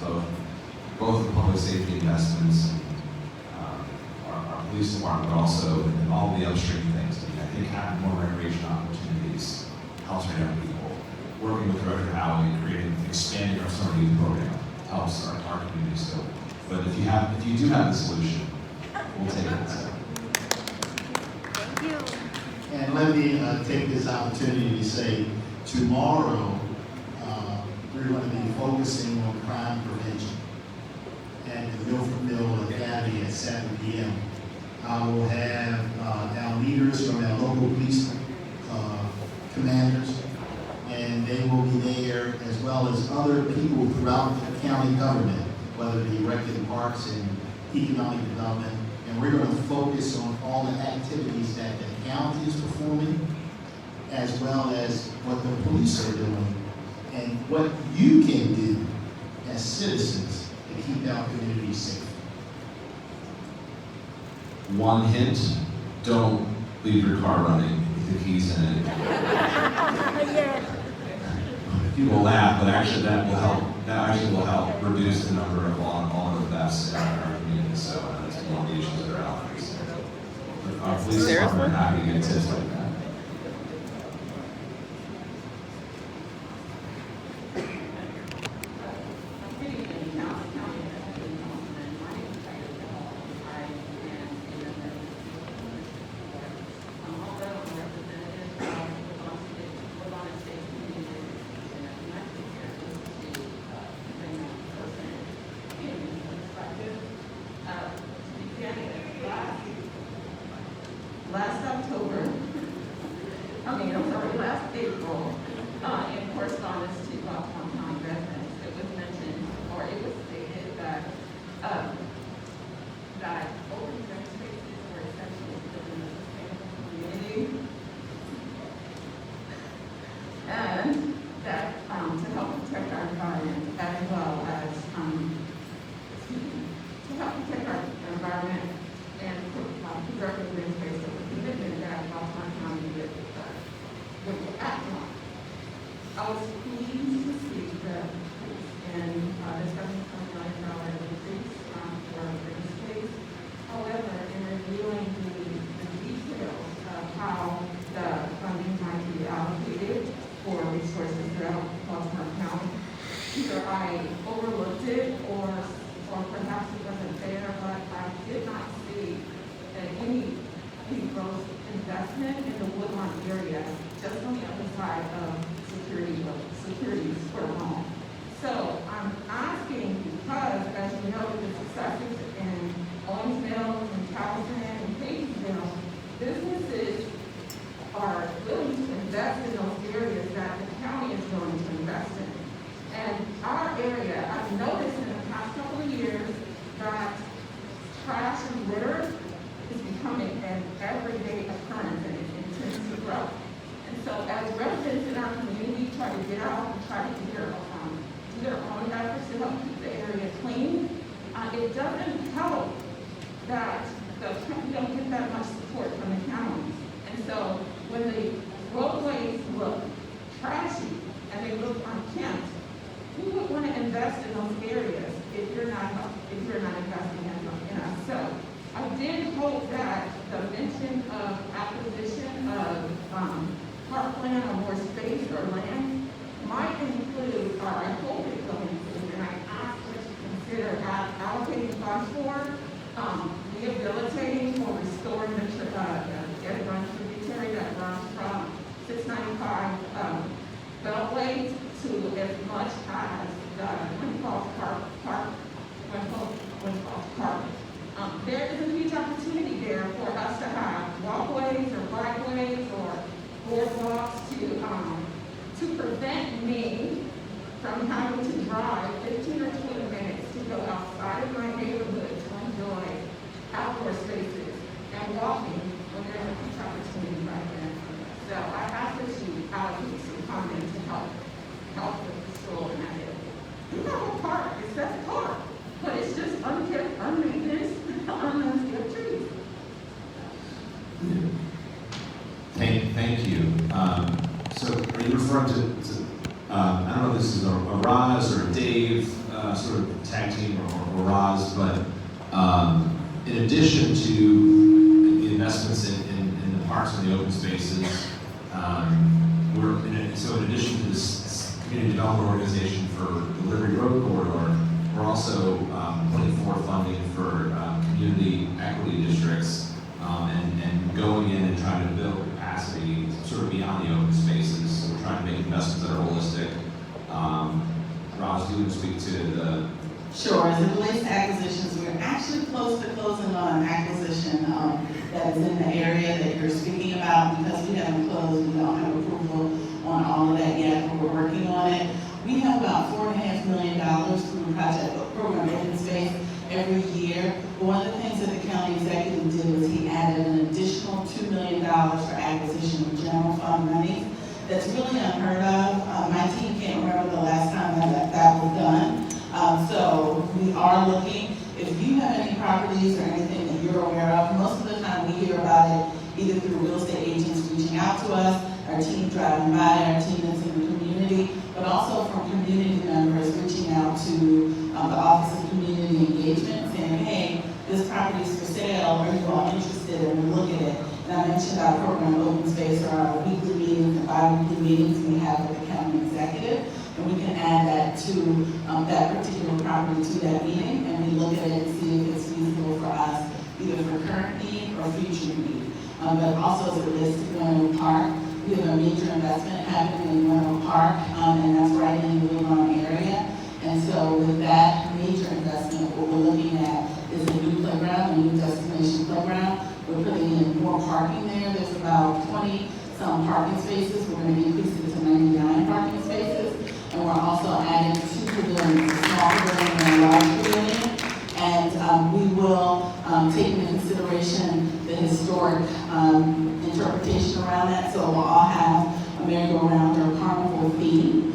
[SPEAKER 3] both the public safety investments, and our police department, but also in all the upstream things. I think having more recreation opportunities helps our young people. Working with Director Howie and expanding our summer youth program helps our community still. But if you do have the solution, we'll take it. So.
[SPEAKER 4] Thank you. And let me take this opportunity to say, tomorrow we're going to be focusing on crime prevention at the Milfordville Academy at 7 p.m. I will have our leaders from our local police commanders, and they will be there, as well as other people throughout the county government, whether it be rec and parks and economic development. And we're going to focus on all the activities that the county is performing, as well as what the police are doing, and what you can do as citizens to keep our communities safe.
[SPEAKER 3] One hint, don't leave your car running with the keys in it. People laugh, but actually that will help reduce the number of auto thefts in our community. So that's one of the issues that are out there. So, our police department are happy to get tips like that.
[SPEAKER 16] Last April, in correspondence to Baltimore County residents, it was mentioned, or it was stated that open green spaces were essential to building a sustainable community, and that to help protect our environment, as well as to help protect our environment and preserving green space. So the commitment that Baltimore County would act on. I was pleased to see that in $7.9 million increase for green space. However, in reviewing the details of how the funding might be allocated for resources throughout Baltimore County, either I overlooked it or perhaps it wasn't there, but I did not see that any gross investment in the Woodlawn area, just on the other side of security for home. So
[SPEAKER 11] don't get that much support from the counties. And so when the roadways look trashy and they look unkempt, who would want to invest in those areas if you're not investing in us? So I did hope that the mention of acquisition of parkland or more space or land might include, or I hope it will include, and I ask that you consider allocating funds for rehabilitating or restoring the Edward tributary that runs from 695 Beltway to as much as the Windfall Park. There is a huge opportunity there for us to have walkways or bikeways or boardwalks to prevent me from having to drive 15 or 20 minutes to go outside of my neighborhood to enjoy outdoor spaces and walking when there's a huge opportunity right there. So I ask that you allocate some funding to help with the stroll in that area. We have a park, it says park, but it's just unkept, unmaintained, unlandscaped trees.
[SPEAKER 3] Thank you. So are you referring to I don't know if this is a Roz or a Dave sort of tag team or Roz, but in addition to the investments in the parks and the open spaces, so in addition to this community development organization for the Liberty Road Corridor, we're also putting forth funding for community equity districts and going in and trying to build capacity sort of beyond the open spaces. So we're trying to make investments that are holistic. Roz, do you want to speak to the...
[SPEAKER 6] Sure. As it relates to acquisitions, we're actually close to closing on an acquisition that is in the area that you're speaking about. Because we haven't closed, we don't have approval on all of that yet, but we're working on it. We have about $4.5 million through program Open Space every year. But one of the things that the county executive did was he added an additional $2 million for acquisition of general fund money. That's really unheard of. My team can't remember the last time that was done. So we are looking. If you have any properties or anything that you're aware of, most of the time we hear about it either through real estate agents reaching out to us, our team driving by, our team that's in the community, but also from community members reaching out to the Office of Community Engagement saying, hey, this property is for sale, are you all interested? And we look at it. And I mentioned our program Open Space, or our weekly meetings and bi-weekly meetings we have with the county executive. And we can add that to that particular property to that meeting, and we look at it and see if it's feasible for us, either for current need or future need. But also as it relates to Glenwood Park, we have a major investment happening in Glenwood Park, and that's right in the Woodlawn area. And so with that major investment, what we're looking at is a new playground, a new destination playground. We're putting in more parking there. There's about 20-some parking spaces. We're going to increase it to 99 parking spaces. And we're also adding 2 pavilions, a small pavilion and a large pavilion. And we will take into consideration the historic interpretation around that. So we'll all have a merry-go-round or carnival theme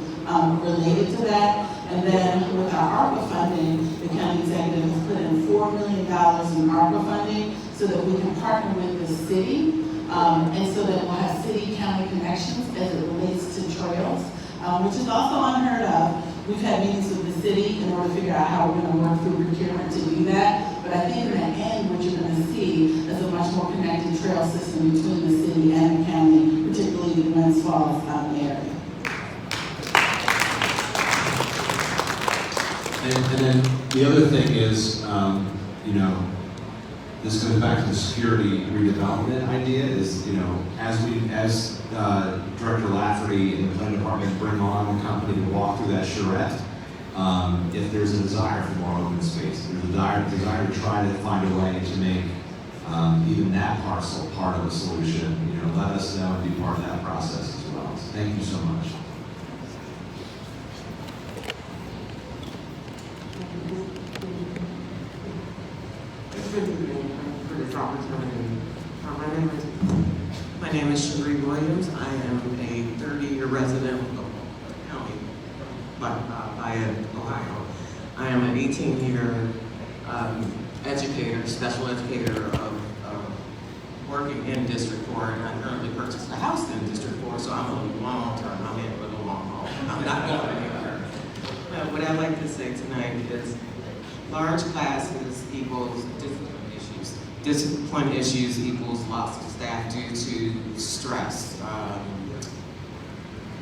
[SPEAKER 6] related to that. And then with our ARPA funding, the county executive has put in $4 million in ARPA funding so that we can partner with the city and so that we'll have city-county connections as it relates to trails, which is also unheard of. We've had meetings with the city in order to figure out how we're going to work through procurement to do that. But I think in the end, what you're going to see is a much more connected trail system between the city and the county, particularly the Glens Falls area.
[SPEAKER 3] And then the other thing is, this goes back to the security redevelopment idea is, as Director Lafferty and the planning department bring on the company to walk through that charrette, if there's a desire for more open space, there's a desire to try to find a way to make even that parcel part of the solution, let us know and be part of that process as well. So thank you so much.
[SPEAKER 17] My name is Cherie Williams. I am a 30-year resident of County, Lafayette, Ohio. I am an 18-year educator, special educator of working in District 4, and I currently purchased a house in District 4, so I'm a long-term, I'm in for the long haul. I'm not going anywhere. What I'd like to say tonight is large classes equals discipline issues. Discipline issues equals loss of staff due to stress,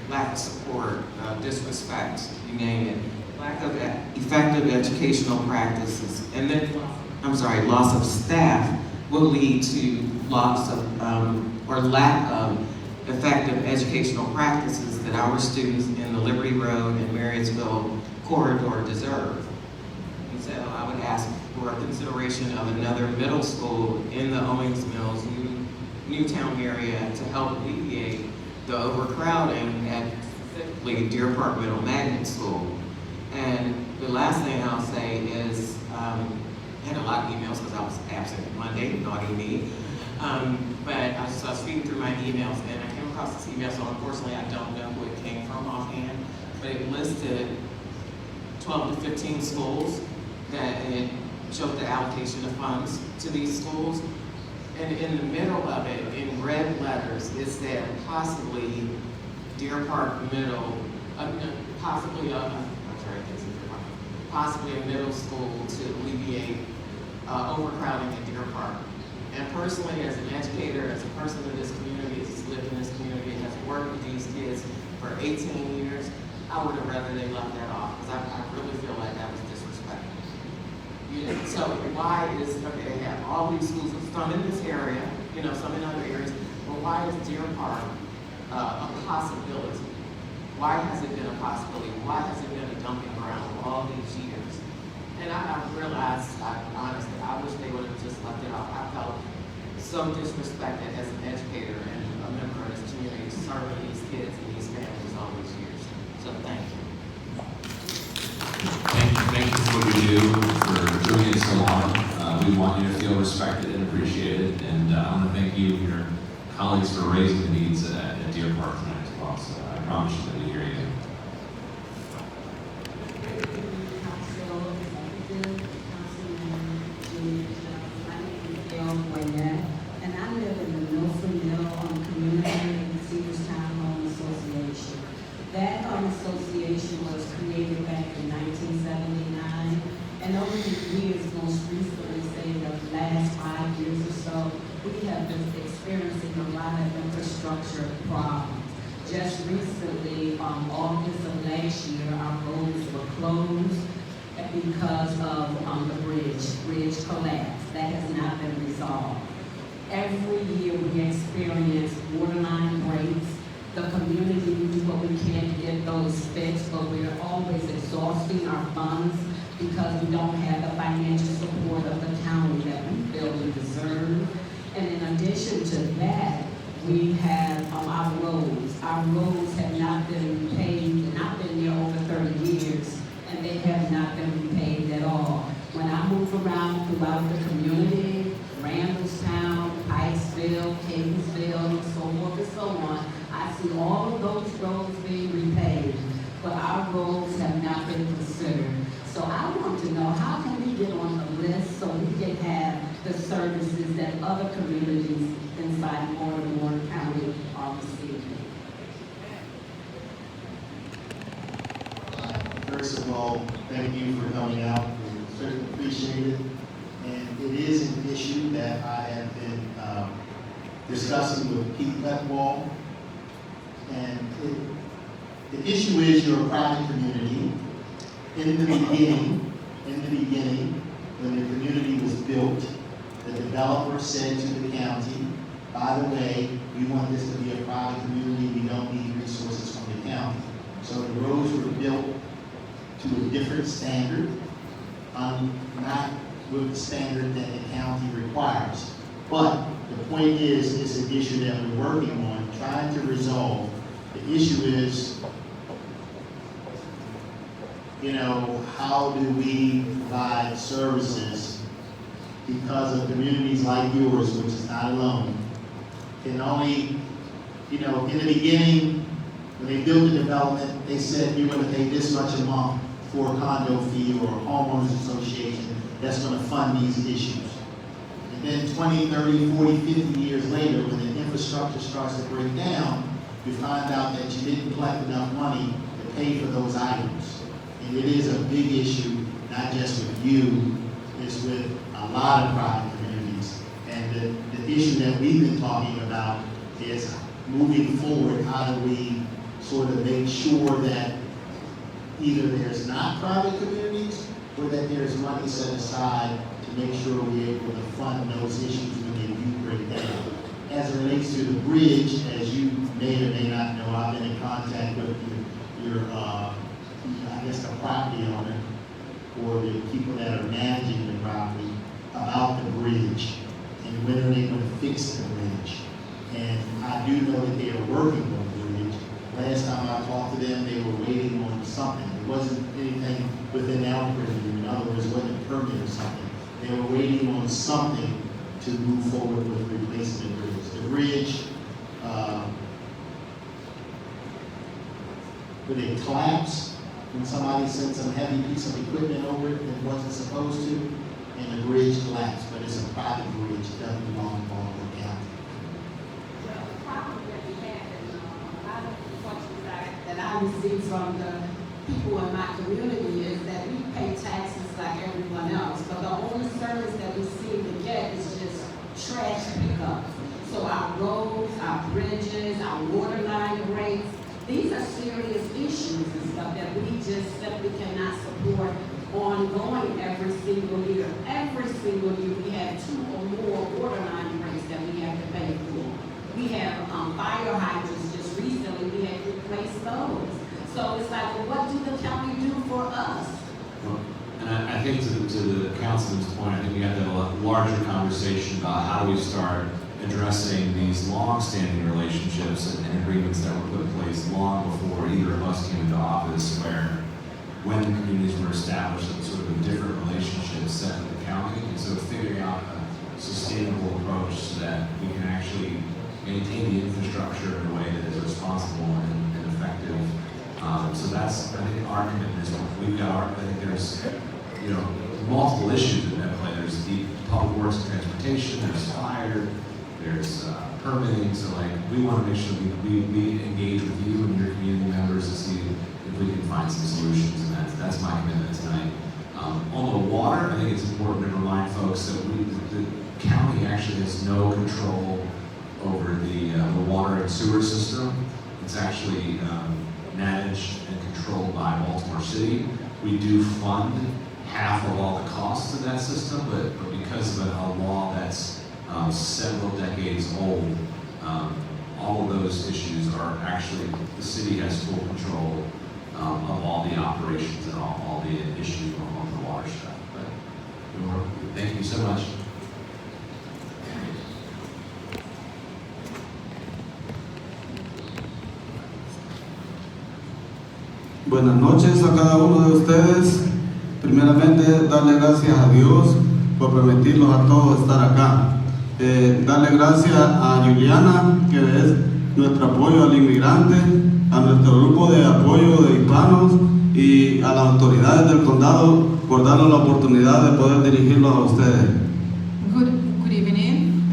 [SPEAKER 17] lack of support, disrespect, you name it. Lack of effective educational practices, and then, loss of staff will lead to loss of, or lack of effective educational practices that our students in the Liberty Road and Marriottsville corridor deserve. And so I would ask for consideration of another middle school in the Owings Mills, Newtown area to help alleviate the overcrowding at specifically Deer Park Middle Magnet School. And the last thing I'll say is, I had a lot of emails because I was absent Monday, naughty me. But I was reading through my emails and I came across this email, so unfortunately I don't know who it came from offhand, but it listed 12 to 15 schools that it showed the allocation of funds to these schools. And in the middle of it, in red letters, it said possibly Deer Park Middle, possibly a middle school to alleviate overcrowding in Deer Park. And personally, as an educator, as a person in this community, has lived in this community, has worked with these kids for 18 years, I would have rather they left that off, because I really feel like that was disrespectful. So why is, okay, they have all these schools, some in this area, some in other areas, but why is Deer Park a possibility? Why has it been a possibility? Why has it been a dumping ground all these years? And I realized, honestly, I wish they would have just left it off. I felt so disrespected as an educator and a member of this community serving these kids and these families all these years. So thank you.
[SPEAKER 3] Thank you for what you do, for doing it so long. We want you to feel respected and appreciated, and I want to thank you and your colleagues for raising the needs at Deer Park tonight as well. So I promise you that we hear you.
[SPEAKER 15] And I live in the Milford Mill Community Seaverstown Home Association. That association was created back in 1979, and over the years, most recently, say the last 5 years or so, we have been experiencing a lot of infrastructure problems. Just recently, August of last year, our roads were closed because of the bridge collapse. That has not been resolved. Every year we experience waterline breaks. The community does what we can to get those fixed, but we're always exhausting our funds because we don't have the financial support of the county that we feel we deserve. And in addition to that, we have our roads. Our roads have not been repaved, and I've been there over 30 years, and they have not been repaved at all. When I move around throughout the community, Randallstown, Pikesville, Cablesville, and so forth and so on, I see all of those roads being repaved, but our roads have not been considered. So I want to know, how can we get on the list so we can have the services that other communities inside Baltimore County are receiving?
[SPEAKER 4] First of all, thank you for coming out. We certainly appreciate it. And it is an issue that I have been discussing with Pete Letwall. And the issue is you're a private community. In the beginning, when the community was built, the developer said to the county, by the way, we want this to be a private community, we don't need resources from the county. So the roads were built to a different standard, not with the standard that the county requires. But the point is, it's an issue that we're working on, trying to resolve. The issue is, how do we provide services, because of communities like yours, which is not alone, can only, in the beginning, when they built the development, they said you're going to pay this much a month for a condo fee or a homeowners association that's going to fund these issues. And then 20, 30, 40, 50 years later, when the infrastructure starts to break down, you find out that you didn't collect enough money to pay for those items. And it is a big issue, not just with you, it's with a lot of private communities. And the issue that we've been talking about is moving forward, how do we sort of make sure that either there's not private communities or that there's money set aside to make sure we're able to fund those issues when they do break down. As it relates to the bridge, as you may or may not know, I've been in contact with your I guess the property owner or the people that are managing the property about the bridge and when are they going to fix the bridge. And I do know that they are working on the bridge. Last time I talked to them, they were waiting on something. It wasn't anything within our purview. In other words, it wasn't a permit or something. They were waiting on something to move forward with replacing the bridge. The bridge, would it collapse when somebody sent some heavy piece of equipment over it that wasn't supposed to, and the bridge collapsed, but it's a private bridge, it doesn't belong to Baltimore County.
[SPEAKER 8] Well, the problem that we have, and a lot of the questions that I receive from the people in my community is that we pay taxes like everyone else, but the only service that we seem to get is just trash pickup. So our roads, our bridges, our water line breaks, these are serious issues and stuff that we just simply cannot support ongoing every single year. Every single year we have 2 or more water line breaks that we have to pay for. We have fire hydrants just recently, we had to replace those. So it's like, well, what do the county do for us?
[SPEAKER 3] Well, and I think to the councilman's point, I think we have to have a larger conversation about how do we start addressing these long-standing relationships and agreements that were put in place long before either of us came into office, where when the communities were established, it was sort of a different relationship set with the county. And so figuring out a sustainable approach so that we can actually maintain the infrastructure in a way that is responsible and effective. So that's, I think, our commitment is we've got I think there's, multiple issues at play. There's the public works and transportation, there's fire, there's permitting. So we want to make sure we engage with you and your community members to see if we can find some solutions, and that's my commitment tonight. On the water, I think it's important to remind folks that the county actually has no control over the water and sewer system. It's actually managed and controlled by Baltimore City. We do fund half of all the costs of that system, but because of a law that's several decades old, all of those issues are actually, the city has full control of all the operations and all the issues on the water stuff. But thank you so much.
[SPEAKER 1] Buenas noches a cada uno de ustedes. Primeramente, darle gracias a Dios por permitirnos a todos estar acá. Darle gracias a Juliana, que es nuestro apoyo al inmigrante, a nuestro grupo de apoyo de hispanos y a las autoridades del condado por darnos la oportunidad de poder dirigirlos a ustedes.
[SPEAKER 20] Good evening.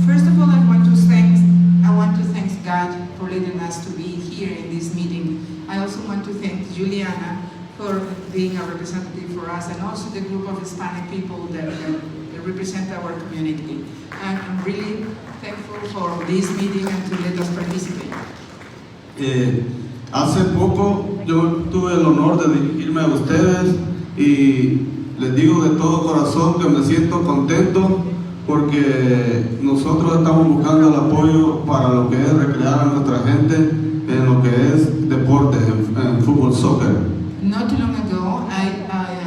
[SPEAKER 20] First of all, I want to thank God for letting us to be here in this meeting. I also want to thank Juliana for being a representative for us, and also the group of Hispanic people that represent our community. I'm really thankful for this meeting and to let us participate.
[SPEAKER 1] Hace poco yo tuve el honor de dirigirme a ustedes y les digo de todo corazón que me siento contento porque nosotros estamos buscando el apoyo para lo que es recrear a nuestra gente en lo que es deporte, en fútbol, soccer.
[SPEAKER 20] Not too long ago, I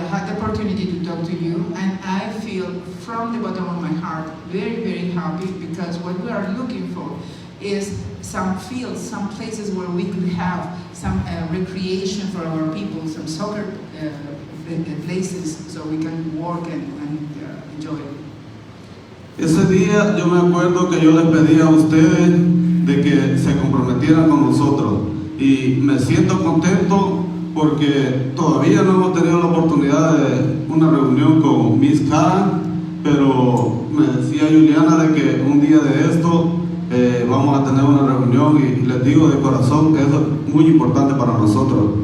[SPEAKER 20] had the opportunity to talk to you, and I feel from the bottom of my heart very, very happy, because what we are looking for is some fields, some places where we could have some recreation for our people, some soccer places, so we can work and enjoy.
[SPEAKER 1] Ese día yo me acuerdo que yo les pedí a ustedes de que se comprometieran con nosotros, y me siento contento porque todavía no hemos tenido la oportunidad de una reunión con Miss Karen, pero me decía Juliana de que un día de esto vamos a tener una reunión y les digo de corazón, eso es muy importante para nosotros.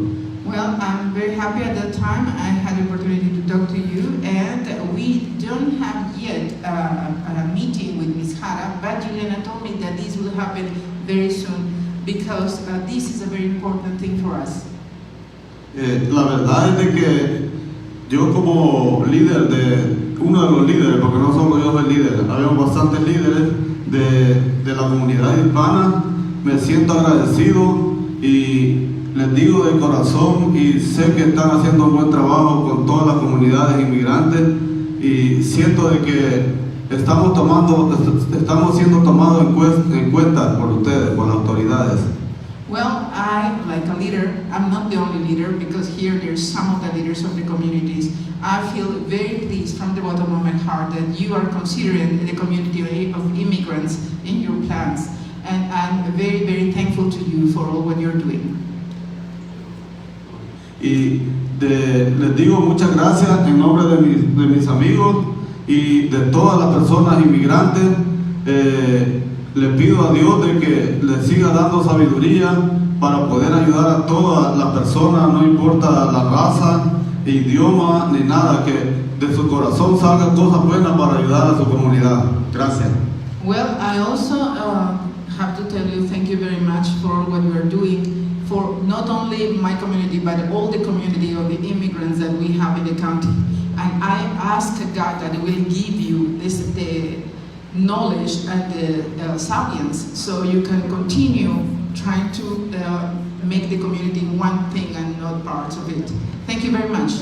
[SPEAKER 20] Well, I'm very happy at that time I had the opportunity to talk to you, and we don't have yet a meeting with Ms. Jara, but Juliana told me that this will happen very soon because this is a very important thing for us.
[SPEAKER 1] La verdad es de que yo como líder uno de los líderes, porque no solo yo soy líder, habemos bastantes líderes de la comunidad hispana, me siento agradecido y les digo de corazón y sé que están haciendo un buen trabajo con todas las comunidades inmigrantes y siento de que estamos siendo tomados en cuenta por ustedes, por las autoridades.
[SPEAKER 20] Well, I, like a leader, I'm not the only leader because here there's some of the leaders of the communities. I feel very pleased from the bottom of my heart that you are considering the community of immigrants in your plans. And I'm very, very thankful to you for all what you're doing.
[SPEAKER 1] Y les digo muchas gracias en nombre de mis amigos y de todas las personas inmigrantes. Le pido a Dios de que le siga dando sabiduría para poder ayudar a todas las personas, no importa la raza, idioma ni nada, que de su corazón salgan cosas buenas para ayudar a su comunidad. Gracias.
[SPEAKER 20] Well, I also have to tell you thank you very much for what you are doing for not only my community but all the community of the immigrants that we have in the county. And I ask God that He will give you the knowledge and the science so you can continue trying to make the community one thing and not parts of it. Thank you very much.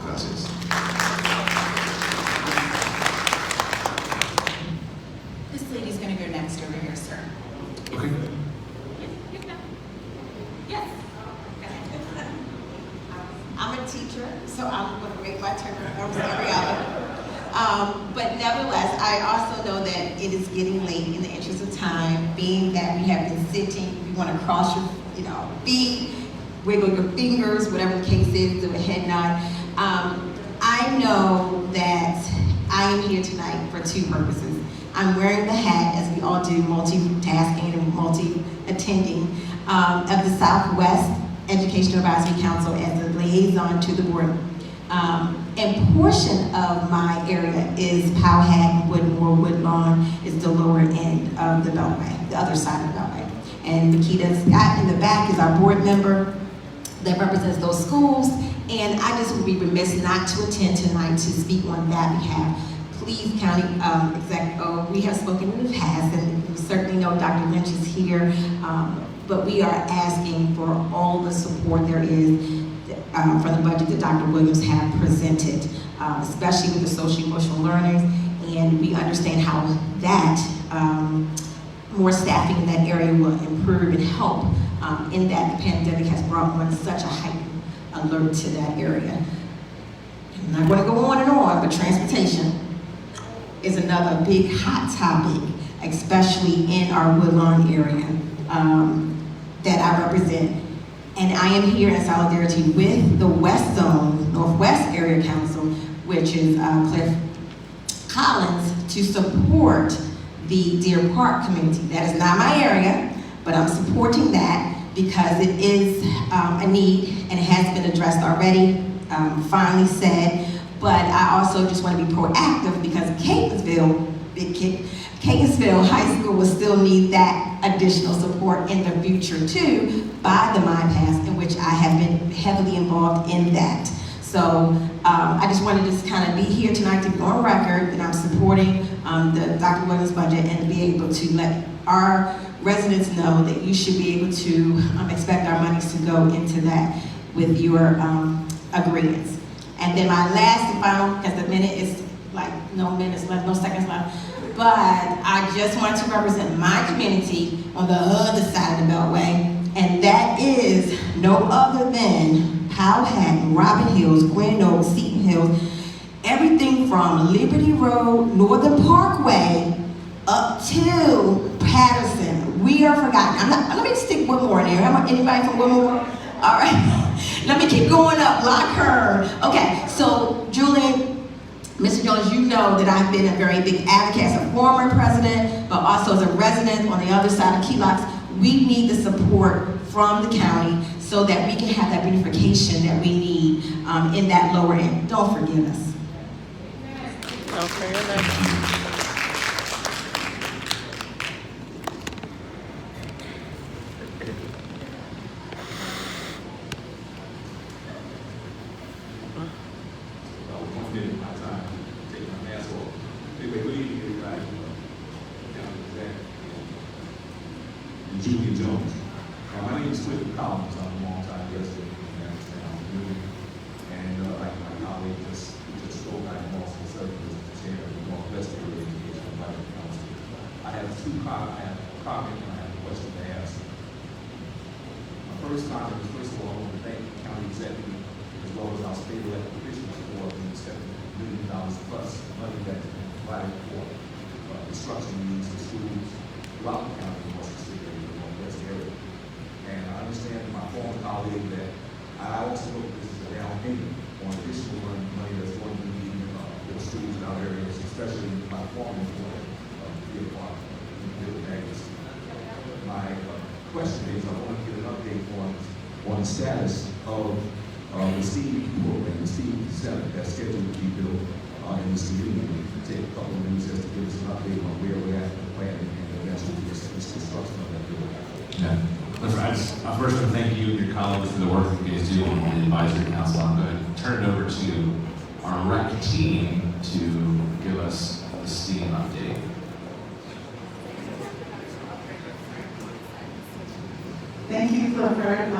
[SPEAKER 3] Gracias.
[SPEAKER 19] This lady's going to go next over here, sir.
[SPEAKER 3] Okay.
[SPEAKER 19] Yes. I'm a teacher, so I'm going to make my turn almost every other. But nevertheless, I also know that it is getting late in the interest of time, being that we have been sitting, you want to cross your feet, wiggle your fingers, whatever the case is, do a head nod. I know that I am here tonight for two purposes. I'm wearing the hat, as we all do, multitasking and multi-attending, of the Southwest Educational Advisory Council as a liaison to the board. And portion of my area is Powhatan, Woodmore, Woodlawn is the lower end of the Beltway, the other side of the Beltway. And Nikita Scott in the back is our board member that represents those schools. And I just would be remiss not to attend tonight to speak on that behalf. Please, County Exec, we have spoken in the past, and we certainly know Dr. Lynch is here, but we are asking for all the support there is from the budget that Dr. Williams have presented, especially with the social emotional learners, and we understand how that more staffing in that area will improve and help in that the pandemic has brought on such a heightened alert to that area. I'm not going to go on and on, but transportation is another big hot topic, especially in our Woodlawn area that I represent. And I am here in solidarity with the West Zone, Northwest Area Council, which is Cliff Collins, to support the Deer Park community. That is not my area, but I'm supporting that because it is a need and it has been addressed already, finally said. But I also just want to be proactive because Catonsville, Catonsville High School will still need that additional support in the future too by the MyPass, in which I have been heavily involved in that. So I just wanted to just kind of be here tonight to be on record that I'm supporting the Dr. Williams budget and to be able to let our residents know that you should be able to expect our monies to go into that with your agreements. And then my last and final, because the minute is like no minutes left, no seconds left, but I just want to represent my community on the other side of the Beltway, and that is no other than Powhatan, Robin Hills, Glen Oaks, Seton Hills, everything from Liberty Road, Northern Parkway, up to Patterson. We are forgotten. Let me stick one more in there. Anybody from Woodmore? All right. Let me keep going up. Lock her. Okay, so Julian, Mr. Jones, you know that I've been a very big advocate as a former president, but also as a resident on the other side of Key Locks. We need the support from the county so that we can have that beautification that we need in that lower end. Don't forget us.
[SPEAKER 11] Okay, next.
[SPEAKER 2] Julian Jones. My name is Clifford Collins. I'm a long-time resident in the community. And like my colleague just spoke, I'm also serving as the chair of the Northwest Area Education Advisory Council. I have a comment and I have a question to ask. My first comment is, first of all, I want to thank the county executive as well as our state elected officials for the $7 million plus money that has been provided for construction needs for schools throughout the county. And I understand from my former colleague that I also hope this is a down payment on additional money that's going to be needed for schools in our areas, especially my former employer, My question is, I want to get an update on the status of the STEAM program, the STEAM Center that's scheduled to be built in this community. Take a couple of minutes just to give us an update on where we're at in the planning and eventually this construction of that building.
[SPEAKER 3] Yeah. I first want to thank you and your colleagues for the work that you guys do on the advisory council. I'm going to turn it over to our rec team to give us the STEAM update.
[SPEAKER 6] Thank you, Clifford.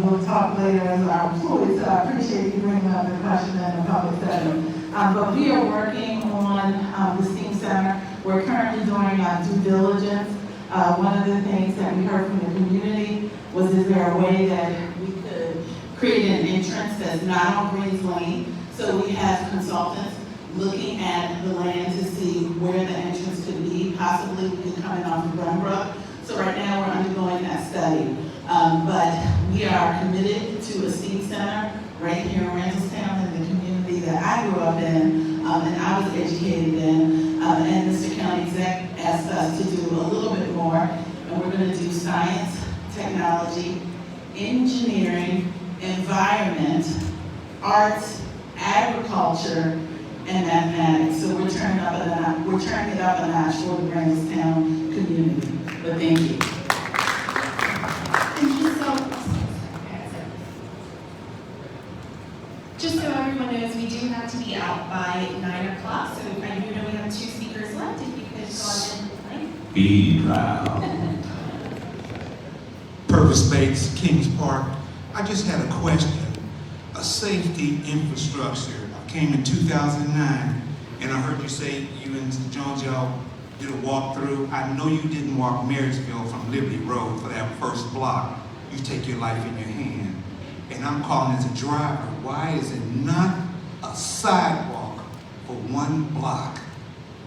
[SPEAKER 6] We'll talk later as our employees, so I appreciate you bringing up the question in the public setting. But we are working on the STEAM Center. We're currently doing due diligence. One of the things that we heard from the community was, is there a way that we could create an entrance that's not on Greens Lane? So we have consultants looking at the land to see where the entrance could be. Possibly we could come in off of Glenbrook. So right now we're undergoing that study. But we are committed to a STEAM center right here in Randallstown, in the community that I grew up in and I was educated in. And Mr. County Exec asked us to do a little bit more, and we're going to do science, technology, engineering, environment, arts, agriculture, and mathematics. So we're turning it up a notch for the Randallstown community. But thank you.
[SPEAKER 13] Thank you so much. Just so everyone knows, we do have to be out by 9 o'clock. So I do know we have 2 speakers left. If you could go ahead and play.
[SPEAKER 2] Be proud.
[SPEAKER 21] Purpose Space, Kings Park. I just had a question. A safety infrastructure. I came in 2009, and I heard you say you and Mr. Jones, y'all did a walkthrough. I know you didn't walk Marysville from Liberty Road for that first block. You take your life in your hand. And I'm calling as a driver. Why is it not a sidewalk for 1 block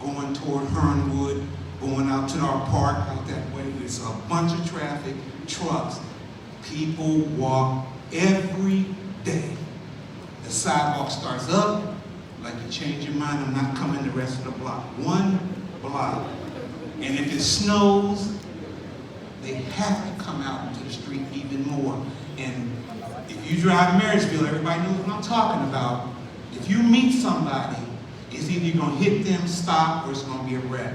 [SPEAKER 21] going toward Hernwood, going out to our park out that way? There's a bunch of traffic, trucks. People walk every day. The sidewalk starts up, like you change your mind, I'm not coming the rest of the block. 1 block. And if it snows, they have to come out into the street even more. And if you drive Marysville, everybody knows what I'm talking about. If you meet somebody, it's either you're going to hit them, stop, or it's going to be a wreck.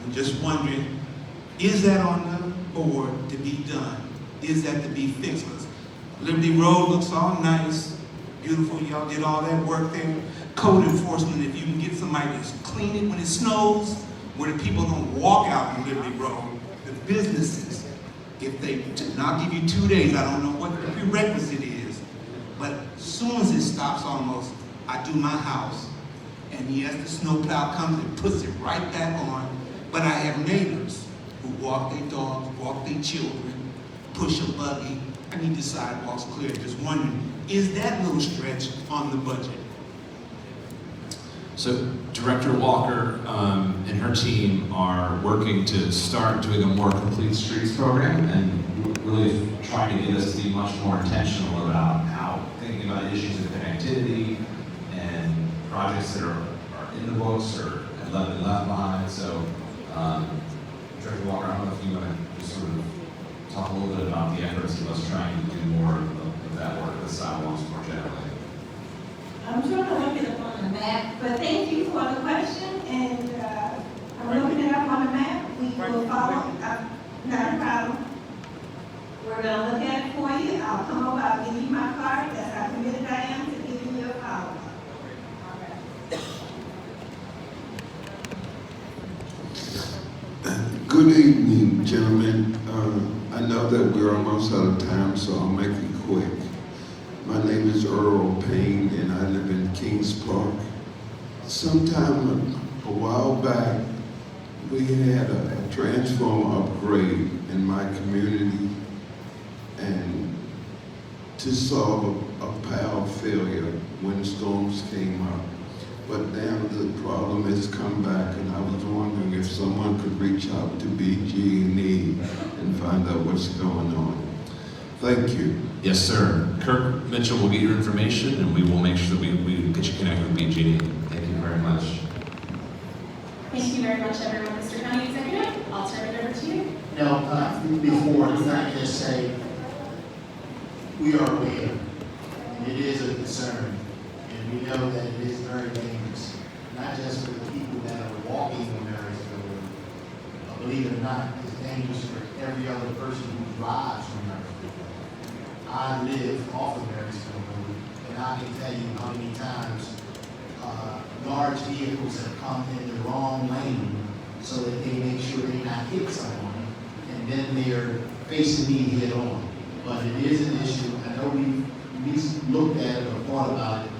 [SPEAKER 21] I'm just wondering, is that on the board to be done? Is that to be fixed? Liberty Road looks all nice, beautiful. Y'all did all that work there. Code enforcement, if you can get somebody to clean it when it snows, where the people don't walk out on Liberty Road, the businesses, if they not give you 2 days, I don't know what the prerequisite is, but as soon as it stops almost, I do my house, and yes, the snowplow comes and puts it right back on, but I have neighbors who walk their dogs, walk their children, push a buggy. I need the sidewalks clear. Just wondering, is that little stretch on the budget?
[SPEAKER 3] So Director Walker and her team are working to start doing a more complete streets program and really trying to get us to be much more intentional about how thinking about issues of connectivity and projects that are in the books or been left behind. So, Director Walker, I don't know if you want to just sort of talk a little bit about the efforts of us trying to do more of that work with sidewalks more generally.
[SPEAKER 13] I'm trying to look it up on the map, but thank you for the question, and I'm looking it up on the map. We will follow, not a problem. We're gonna look at it for you. I'll come over, I'll give you my card. That's how committed I am to giving you a follow-up.
[SPEAKER 5] Good evening, gentlemen. I know that we're almost out of time, so I'll make it quick. My name is Earl Payne, and I live in Kings Park. Sometime a while back, we had a transformer upgrade in my community, and to solve a power failure when storms came up. But now the problem has come back, and I was wondering if someone could reach out to BG&E and find out what's going on. Thank you.
[SPEAKER 3] Yes, sir. Kirk Mitchell will get your information, and we will make sure that we get you connected with BG&E. Thank you very much.
[SPEAKER 7] Thank you very much, everyone. Mr. County Executive, I'll turn it over to you.
[SPEAKER 4] Now, before, can I just say, we are aware, and it is a concern, and we know that it is very dangerous, not just for the people that are walking on Marysville Road. Believe it or not, it's dangerous for every other person who drives on Marysville Road. I live off of Marysville Road, and I can tell you how many times large vehicles have come in the wrong lane so that they make sure they not hit someone, and then they're facing me head on. But it is an issue. I know we looked at it or thought about it.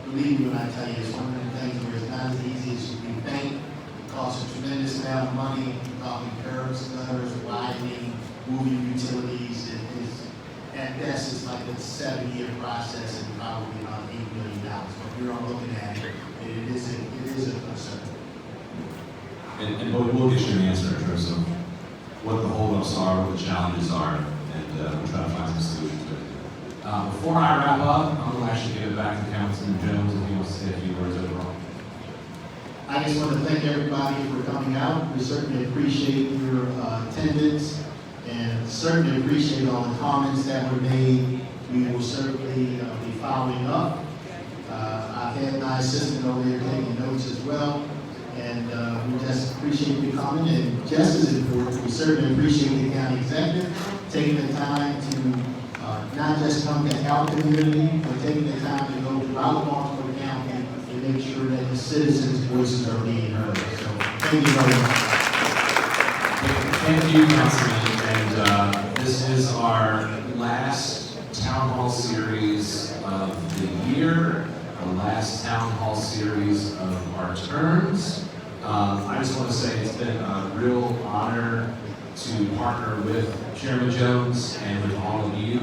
[SPEAKER 4] Believe me when I tell you, it's one of the things where it's not as easy as we think. It costs a tremendous amount of money. We're talking curbs, gutters, widening, moving utilities. At best, it's like a 7-year process and probably about $8 million. But we're all looking at it. It is a concern.
[SPEAKER 3] And we'll get you an answer in terms of what the holdups are, what the challenges are, and we'll try to find some solutions to it. Before I wrap up, I'm going to actually give it back to Councilman Jones if he wants to say a few words overall.
[SPEAKER 4] I just want to thank everybody for coming out. We certainly appreciate your attendance and certainly appreciate all the comments that were made. We will certainly be following up. I've had my assistant over there taking notes as well, and we just appreciate you coming. And just as important, we certainly appreciate the county executive taking the time to not just come to our community, but taking the time to go throughout Baltimore County to make sure that the citizens' voices are being heard. So thank you very much.
[SPEAKER 3] Thank you, Councilman. And this is our last town hall series of the year, the last town hall series of our terms. I just want to say it's been a real honor to partner with Chairman Jones and with all of you.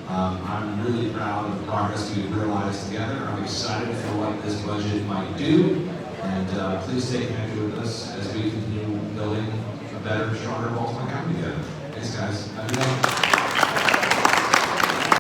[SPEAKER 3] I'm really proud of the progress we've realized together. I'm excited for what this budget might do. And please stay connected with us as we continue building a better, stronger Baltimore County together. Thanks, guys. Have a good night.